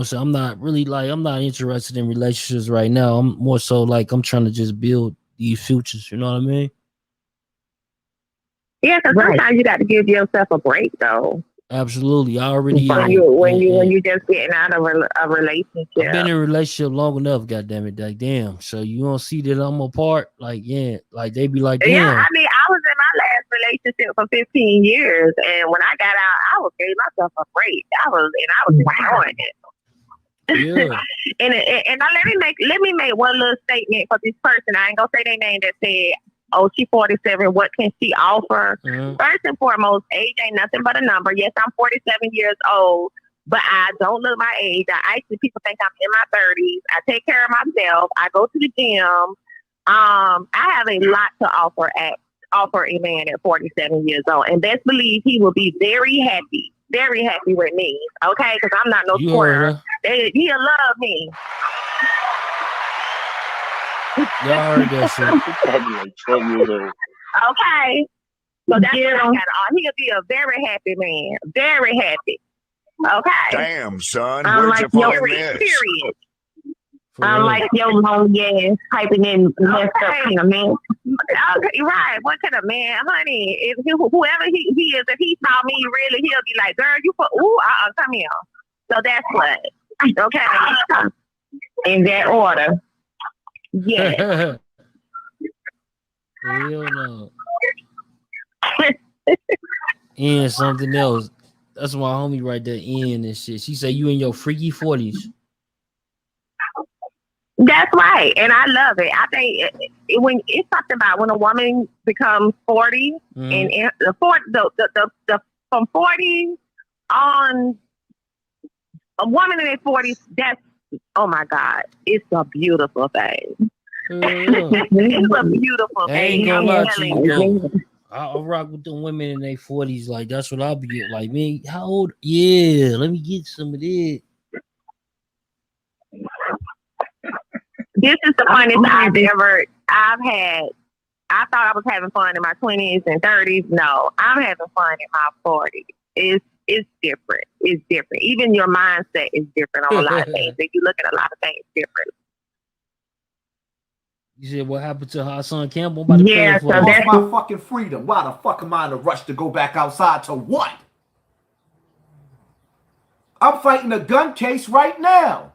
so I'm not really I'm not interested in relationships right now. I'm more so like I'm trying to just build these futures. You know what I mean? Yeah, because sometimes you got to give yourself a break, though. Absolutely. I already when you just getting out of a relationship. I've been in a relationship long enough, goddamn it. Like, damn. So you don't see that I'm apart? Like, yeah. Like they be like, damn. Yeah, I mean, I was in my last relationship for 15 years, and when I got out, I gave myself a break. I was enjoying it. Yeah. and let me make one little statement for this person. I ain't gonna say their name that said, "Oh, she's 47. What can she offer?" Mm-hmm. First and foremost, age ain't nothing but a number. Yes, I'm 47 years old, but I don't look my age. People think I'm in my 30s. I take care of myself. I go to the gym. I have a lot to offer a man at 47 years old, and best believe he will be very happy with me. Okay, because I'm not no square. He'll love me. Y'all heard that shit. Probably like 12 years old. Okay. So that's what I got on. He'll be a very happy man. Very happy. Okay. Damn, son. Where'd you find this? Period. Like your long ass typing in messed up kind of man. Okay, right. What kind of man, honey? If whoever he is, if he saw me really, he'll be like, "Girl, you come here." So that's what. Okay. In that order. Yeah. Hell no. And something else. That's my homie right there, Ian and shit. She said you in your freaky 40s. That's right, and I love it. I think when it's something about when a woman becomes 40 and the from 40 on, a woman in their 40s. That's, oh my God, it's a beautiful thing. It's a beautiful thing. I ain't gonna lie to you though. I'll rock with the women in their 40s. Like that's what I'll be like. Man, how old? Yeah, let me get some of it. This is the funnest I've had. I thought I was having fun in my 20s and 30s. No, I'm having fun in my 40s. It's different. It's different. Even your mindset is different on a lot of things. If you look at a lot of things different. You said what happened to Hassan Cambell? Yeah, so that's my fucking freedom. Why the fuck am I in a rush to go back outside to what? I'm fighting a gun case right now.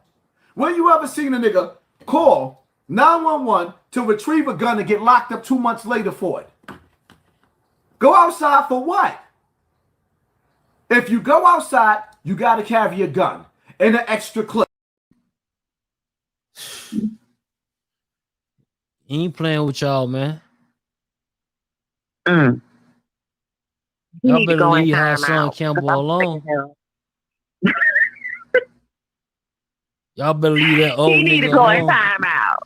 When you ever seen a nigga call 911 to retrieve a gun and get locked up 2 months later for it? Go outside for what? If you go outside, you got to carry a gun and an extra clip. He ain't playing with y'all, man. Y'all better leave Hassan Cambell alone. Y'all better leave that old nigga alone. He need to go in timeout.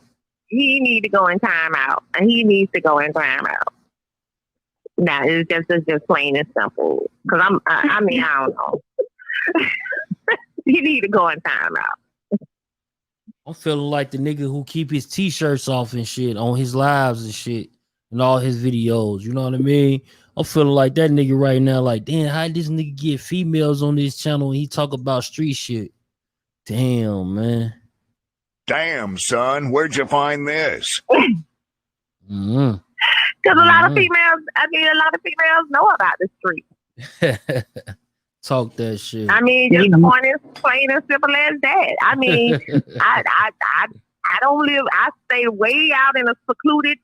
He need to go in timeout. And he needs to go in timeout. Nah, it's just plain and simple. Because I don't know. He need to go in timeout. I'm feeling like the nigga who keep his t-shirts off and shit on his lives and shit and all his videos. You know what I mean? I'm feeling like that nigga right now. Like, damn, how this nigga get females on this channel and he talk about street shit? Damn, man. Damn, son. Where'd you find this? Mm-hmm. Because a lot of females know about the street. Talk that shit. I mean, just the point is plain and simple as that. I mean, I don't live. I stay way out in a secluded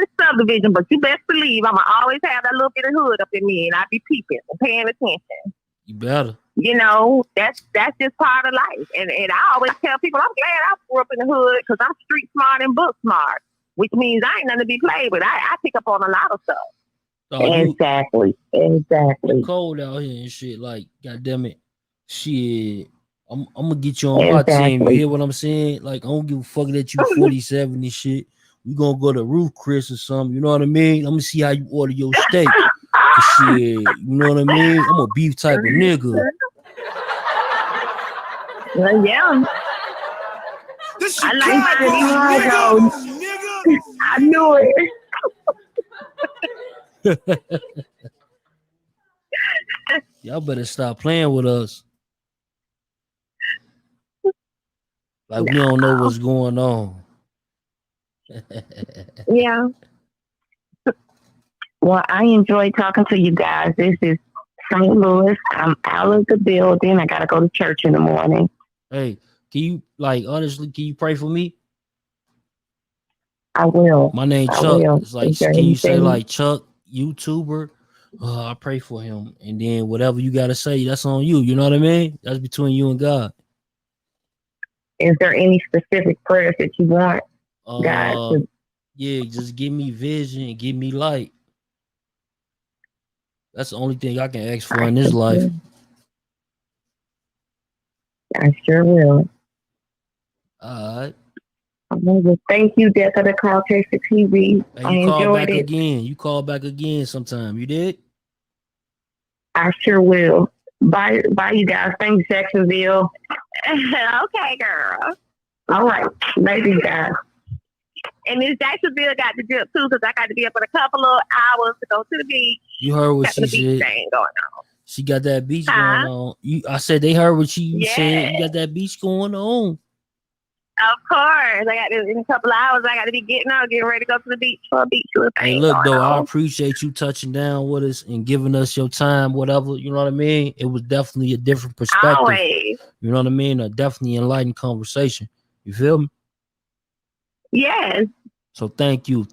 nicest subdivision, but you best believe I'ma always have that little bit of hood up in me, and I be peeping and paying attention. You better. You know, that's just part of life. And I always tell people, I'm glad I grew up in the hood because I'm street smart and book smart, which means I ain't nothing to be played with. I pick up on a lot of stuff. Exactly. Cold out here and shit. Like, goddamn it, shit. I'm gonna get you on my team. You hear what I'm saying? Like, I don't give a fuck that you 47 and shit. We gonna go to Roof Chris or something. You know what I mean? I'm gonna see how you order your steak. Shit, you know what I mean? I'm a beef type of nigga. Well, yeah. I like my Chicago. I knew it. Y'all better stop playing with us. Like we don't know what's going on. Yeah. Well, I enjoy talking to you guys. This is St. Louis. I'm out of the building. I gotta go to church in the morning. Hey, can you honestly, can you pray for me? I will. My name Chuck. It's like, can you say like Chuck, YouTuber? I pray for him, and then whatever you gotta say, that's on you. You know what I mean? That's between you and God. Is there any specific prayers that you want? God yeah, just give me vision and give me light. That's the only thing I can ask for in this life. I sure will. All right. Thank you, Death of the Cloud Chaser TV. And you call back again. You call back again sometime. You did? I sure will. Bye, you guys. Thanks, Jacksonville. Okay, girl. All right. Later, you guys. And Miss Jacksonville got the drip too, because I got to be up in a couple of hours to go to the beach. You heard what she said. Thing going on. She got that beach going on. I said they heard what you said. You got that beach going on. Of course. I got in a couple of hours. I got to be getting ready to go to the beach for a beach trip. Hey, look though, I appreciate you touching down with us and giving us your time, whatever. You know what I mean? It was definitely a different perspective. Always. You know what I mean? A definitely enlightened conversation. You feel me? Yes. So thank you.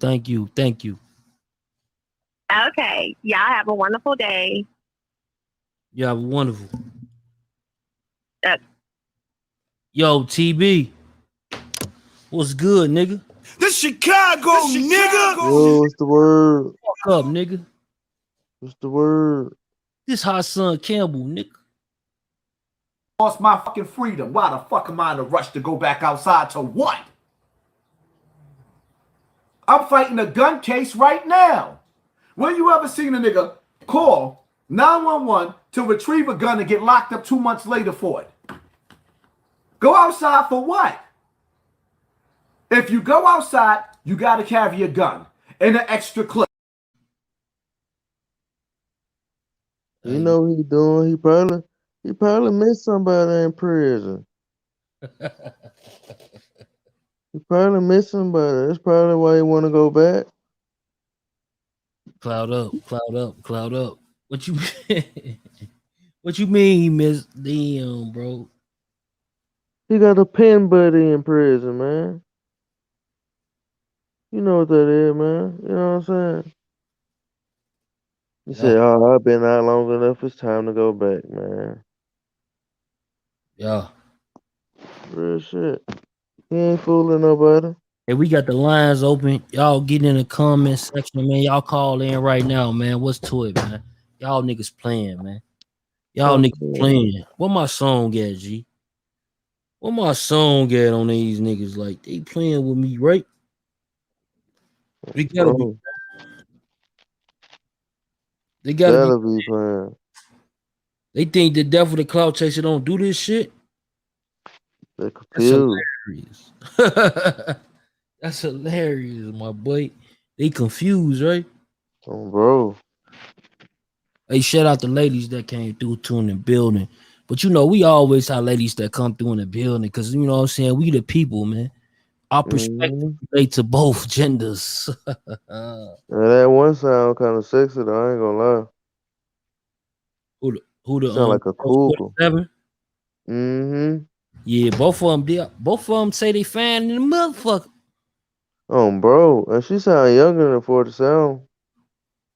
Okay. Y'all have a wonderful day. You have a wonderful. Yo, TB. What's good, nigga? This Chicago, nigga. Yo, what's the word? Fuck up, nigga. What's the word? This Hassan Cambell, nigga. Lost my fucking freedom. Why the fuck am I in a rush to go back outside to what? I'm fighting a gun case right now. When you ever seen a nigga call 911 to retrieve a gun and get locked up 2 months later for it? Go outside for what? If you go outside, you got to carry a gun and an extra clip. You know what he doing? He probably missed somebody in prison. He probably missed somebody. That's probably why he want to go back. Cloud up. What you what you mean he missed them, bro? He got a pen buddy in prison, man. You know what that is, man. You know what I'm saying? He said, "Oh, I've been out long enough. It's time to go back, man." Yeah. Real shit. He ain't fooling nobody. Hey, we got the lines open. Y'all get in the comment section, man. Y'all call in right now, man. What's to it, man? Y'all niggas playing, man. Y'all niggas playing. What my song at, G? What my song at on these niggas? Like, they playing with me, right? They gotta be. They gotta be playing. They think the Devil the Cloud Chaser don't do this shit. They're confused. That's hilarious. That's hilarious, my boy. They confused, right? Oh, bro. Hey, shout out the ladies that came through to in the building. But you know, we always have ladies that come through in the building because you know what I'm saying, we the people, man. Our perspective relate to both genders. That one sound kind of sexy though, I ain't gonna lie. Who the sound like a cougar. Yeah, both of them say they fine in the motherfucker. Oh, bro. And she sound younger than 47.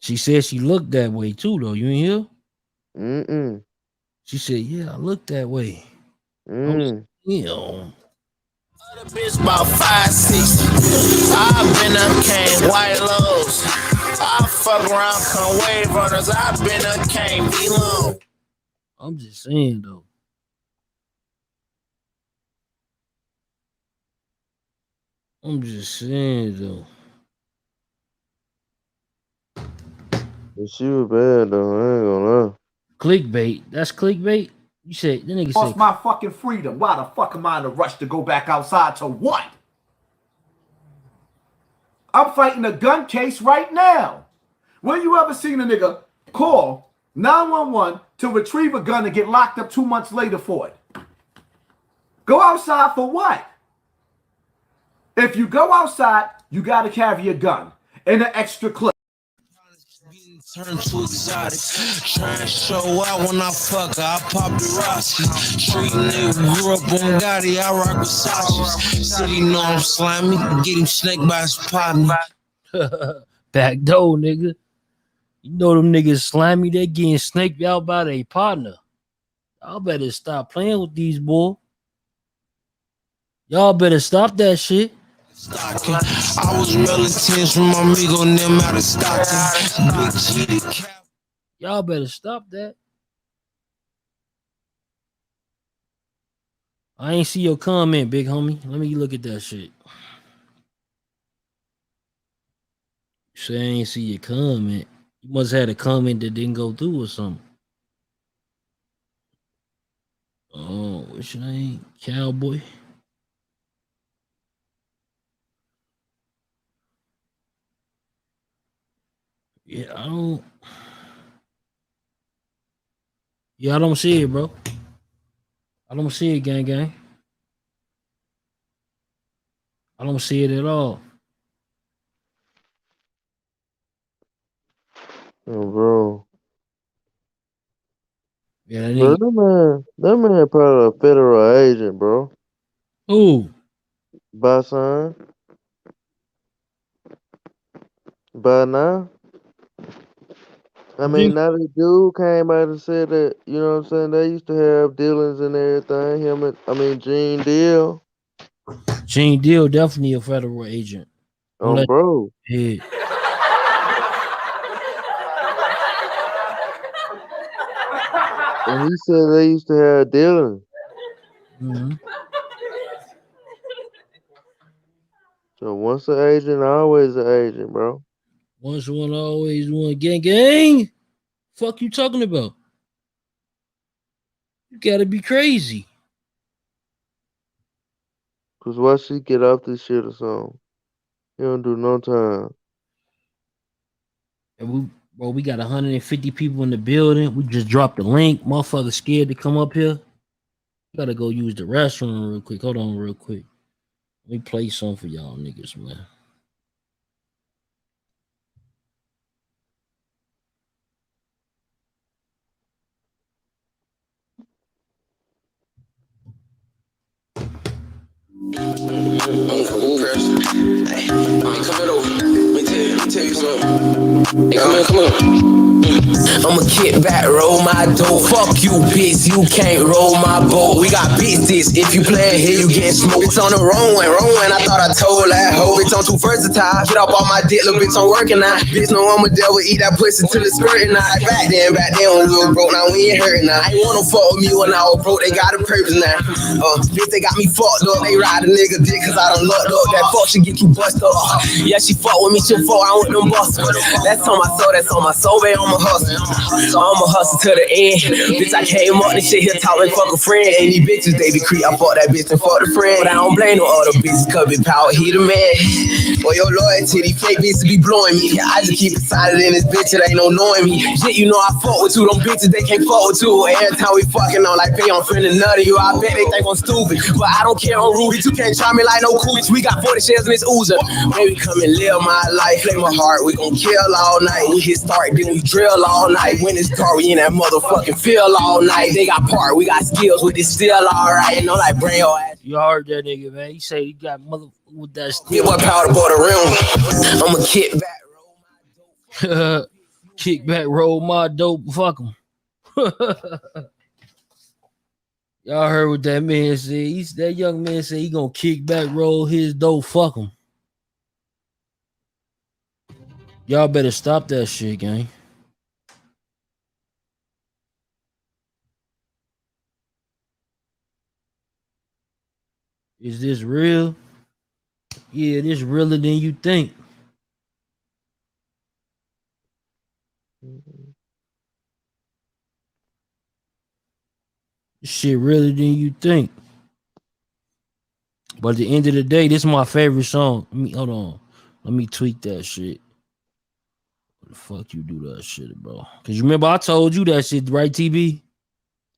She said she looked that way too, though. You ain't hear? Mm-mm. She said, "Yeah, I look that way." The bitch about 5'6". I've been a king, white lows. I fuck around, come wave runners. I've been a king, be long. I'm just saying though. I'm just saying though. But she was bad though. I ain't gonna lie. Clickbait. That's clickbait. You said the nigga Lost said my fucking freedom. Why the fuck am I in a rush to go back outside to what? I'm fighting a gun case right now. When you ever seen a nigga call 911 to retrieve a gun and get locked up 2 months later for it? Go outside for what? If you go outside, you gotta carry a gun and an extra clip. Turn too exotic. Try and show out when I fuck her. I pop the Rossi. Street nigga, grew up on Gotti. I rock with Sasha. City know I'm slimy. Get him snaked by his partner. back door, nigga. You know them niggas slimy. They getting snaked out by their partner. Y'all better stop playing with these boys. Y'all better stop that shit. I was melting tins from my amigo and them out of Stockton. Big G. Y'all better stop that. I ain't see your comment, big homie. Let me look at that shit. You say I ain't see your comment. You must have had a comment that didn't go through or something. Oh, what's your name? Cowboy. Yeah, I don't see it, bro. I don't see it, gang gang. I don't see it at all. Oh, bro. Yeah, Bro, that man probably a federal agent, bro. Who? Hassan. By now. I mean, now the dude came out and said that, you know what I'm saying, they used to have dealings and everything. Gene Deal. Gene Deal definitely a federal agent. Oh, bro. Yeah. And he said they used to have dealings. Mm-hmm. So once an agent, always an agent, bro. Once one, always one. Gang gang. Fuck you talking about? You gotta be crazy. Cause why she get off this shit or something? He don't do no time. And we got 150 people in the building. We just dropped the link. Motherfuckers scared to come up here. Gotta go use the restroom real quick. Hold on real quick. Let me play some for y'all niggas, man. Hey, come over. Let me tell you something. Hey, come on. I'ma kick back, roll my dough. Fuck you, bitch, you can't roll my boat. We got business, if you play here, you get smoked. It's on the wrong one, I thought I told that hoe. Bitch, I'm too versatile, get up on my dick, little bitch, I'm working now. Bitch, no, I'm a devil, eat that pussy till it's squirting now. Back then, when we was broke, now we ain't hurting now. I ain't wanna fuck with me when I was broke, they got a purpose now. Bitch, they got me fucked up, they ride a nigga dick, cause I done looked up. That fuck should get you busted up. Yeah, she fuck with me, she'll fuck, I want them busters. That's on my soul, babe, I'm a hustler. So I'ma hustle to the end. Bitch, I came up and shit here talking fuck a friend. And these bitches, they be creep. I fuck that bitch and fuck the friend. But I don't blame no other bitches, cause big power, he the man. Boy, your loyalty, these fake bitches be blowing me. I just keep it silent in this bitch, it ain't no knowing me. Shit, you know I fuck with you, them bitches, they can't fuck with you. Every time we fucking on like pay on friend and none of you, I bet they think I'm stupid. But I don't care on Ruby, you can't try me like no cooch. We got 40 shares in this oozer. Baby, come and live my life, play my heart, we gon' kill all night. We hit start, then we drill chill all night. When it's dark, we in that motherfucking field all night. They got part, we got skills with this still alright. And I'm like, bring your ass. You heard that nigga, man. He say he got mother with that Me still. what powder boy the rim. I'ma kick back. Kick back, roll my dope. Fuck him. Y'all heard what that man said. That young man said he gonna kick back, roll his dope. Fuck him. Y'all better stop that shit, gang. Is this real? Yeah, this realer than you think. This shit realer than you think. But at the end of the day, this is my favorite song. Hold on. Let me tweak that shit. What the fuck you do that shit, bro? Cause you remember I told you that shit, right, TB?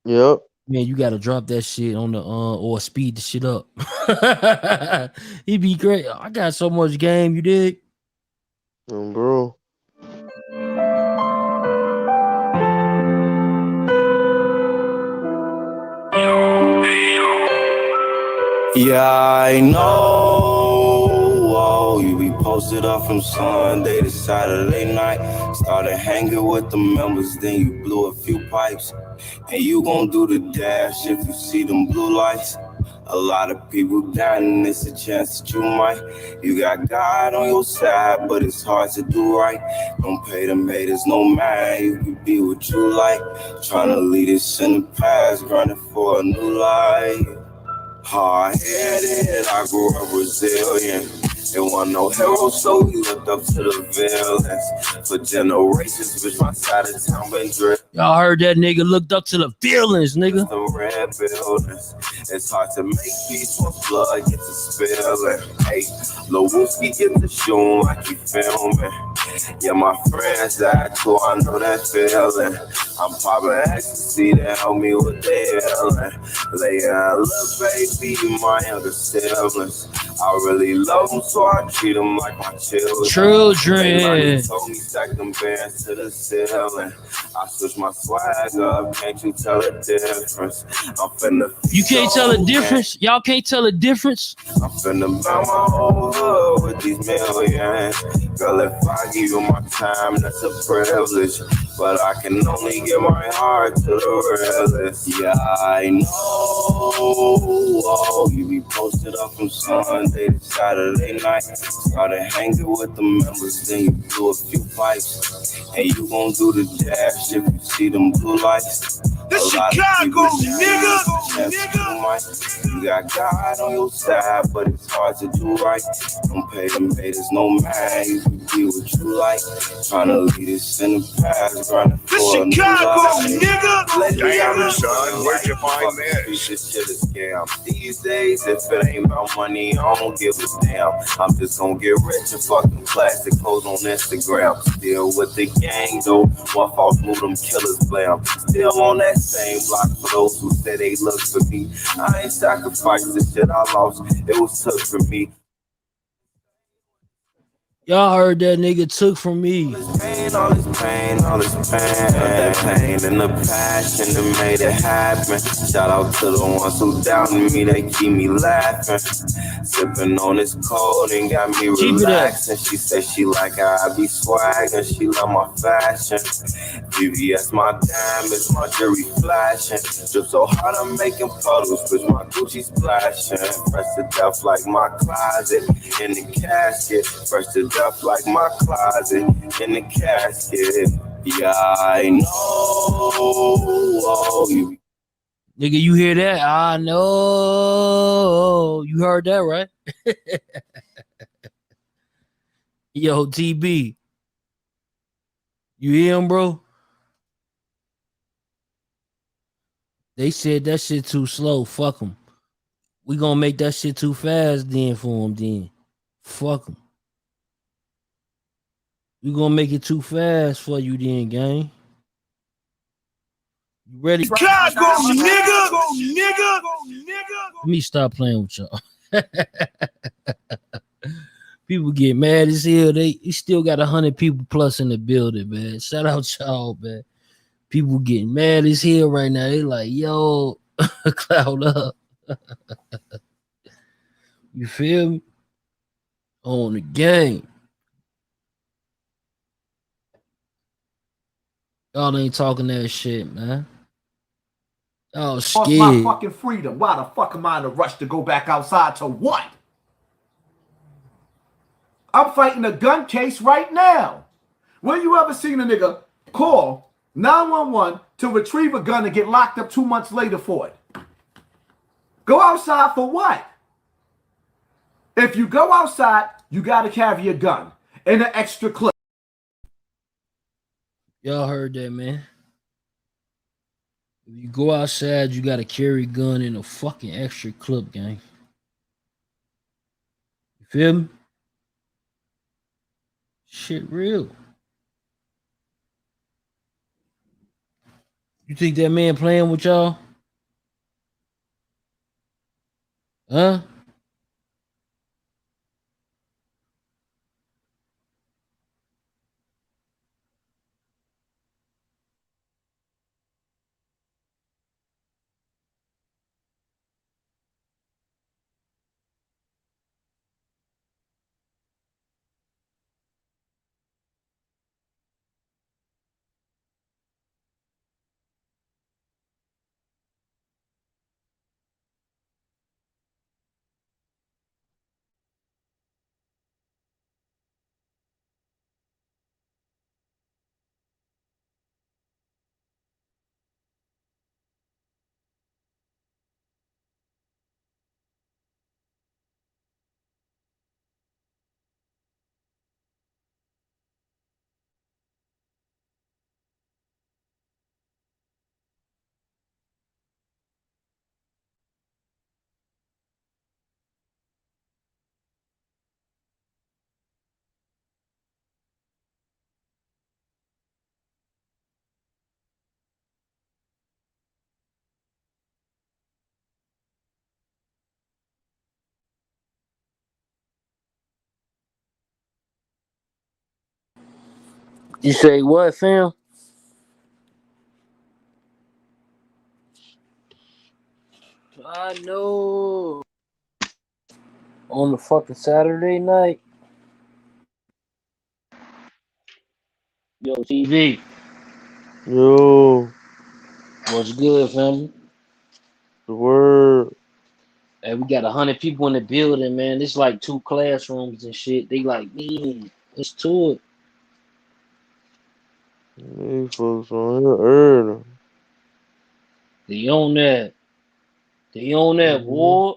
Yep. Man, you gotta drop that shit on the or speed the shit up. He be great. I got so much game, you dig? Bro. Yeah, I know. Oh, you be posted up from Sunday to Saturday night. Started hanging with the members, then you blew a few pipes. And you gon' do the dash if you see them blue lights. A lot of people dying, and it's a chance that you might. You got God on your side, but it's hard to do right. Don't pay them haters no mind, you can be what you like. Tryna lead us in the past, grinding for a new life. Hard-headed, I grew up resilient. There wasn't no hero, so we looked up to the villains. For generations, bitch, my side of town been driven. Y'all heard that nigga looked up to the feelings, nigga. The red buildings. It's hard to make peace when blood gets to spilling. Hey, Lil Wooski get the shoe like he filming. Yeah, my friends died too, I know that feeling. I'm popping ecstasy to help me with the healing. Leia, little baby, my younger siblings. I really love them, so I treat them like my children. They told me stack them bands to the ceiling. I switch my swag up, can't you tell the difference? I'm finna. You can't tell the difference? Y'all can't tell the difference? I'm finna buy my whole hood with these millions. Girl, if I give you my time, that's a privilege. But I can only give my heart to the realest. Yeah, I know. Oh, you be posted up from Sunday to Saturday night. Started hanging with the members, then you blew a few pipes. And you gon' do the dash if you see them blue lights. This Chicago, nigga. You got God on your side, but it's hard to do right. Don't pay them haters no mind, you can be what you like. Tryna lead us in the past, grinding for a new life. Damn, son, where'd you find this? This shit is scam. These days, if it ain't about money, I don't give a damn. I'm just gonna get rich and fucking plastic clothes on Instagram. Still with the gang though, one false move, them killers blam. Still on that same block for those who say they look for me. I ain't sacrificed the shit I lost, it was took from me. Y'all heard that nigga took from me. All this pain, that pain and the passion that made it happen. Shout out to the ones who doubted me, they keep me laughing. Sipping on this cold and got me relaxing. She said she like how I be swagging, she love my fashion. VVS my diamonds, my jewelry flashing. Drip so hard I'm making photos, bitch my Gucci splashing. Fresh to death like my closet in the casket. Fresh to death like my closet in the casket. Yeah, I know. Oh, Nigga, you hear that? I know. You heard that, right? Yo, TB. You hear him, bro? They said that shit too slow. Fuck them. We gonna make that shit too fast then for him then. Fuck them. We gonna make it too fast for you then, gang. You ready? Chicago, nigga. Let me stop playing with y'all. People get mad as hell. He still got 100 people plus in the building, man. Shout out y'all, man. People getting mad as hell right now. They like, yo, cloud up. You feel me? On the game. Y'all ain't talking that shit, man. Oh, scared. Lost my fucking freedom. Why the fuck am I in a rush to go back outside to what? I'm fighting a gun case right now. When you ever seen a nigga call 911 to retrieve a gun and get locked up 2 months later for it? Go outside for what? If you go outside, you got to carry a gun and an extra clip. Y'all heard that, man. If you go outside, you got to carry a gun and a fucking extra clip, gang. You feel me? Shit real. You think that man playing with y'all? Huh? You say what, fam? I know. On the fucking Saturday night. Yo, TV. Yo. What's good, family? The word. Hey, we got 100 people in the building, man. It's like 2 classrooms and shit. They like, man, let's to it. These folks on here early. They on that. They on that, boy.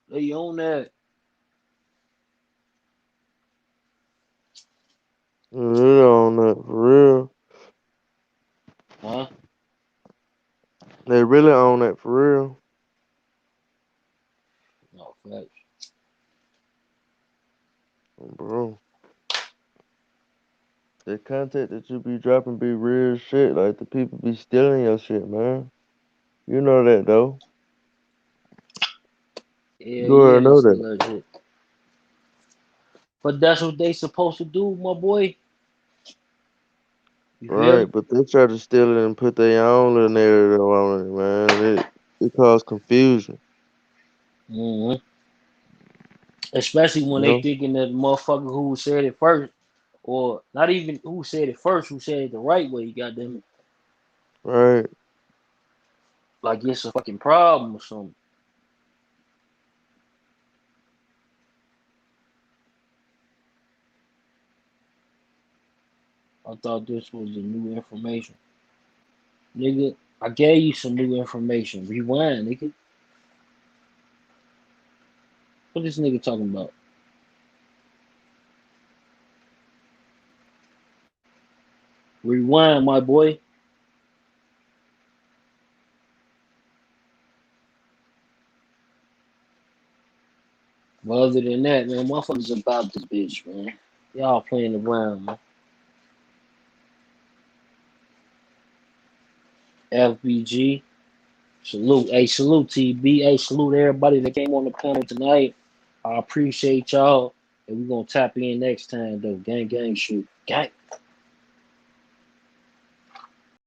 They on that. They really on that for real. Huh? They really on that for real. No, facts. Bro. The content that you be dropping be real shit. Like the people be stealing your shit, man. You know that though. Yeah, You already they know still that. that shit. But that's what they supposed to do, my boy. You feel Right, me? but they try to steal it and put their own little narrative on it, man. It cause confusion. Mm-hmm. Especially when You they know? thinking that the motherfucker who said it first, or not even who said it first, who said it the right way, goddamn it. Right. Like it's a fucking problem or something. I thought this was the new information. Nigga, I gave you some new information. Rewind, nigga. What this nigga talking about? Rewind, my boy. But other than that, man, motherfuckers about this bitch, man. Y'all playing around, man. FBG. Salute. Hey, salute TB. Hey, salute everybody that came on the panel tonight. I appreciate y'all. And we're gonna tap in next time though. Gang shoot. Gang.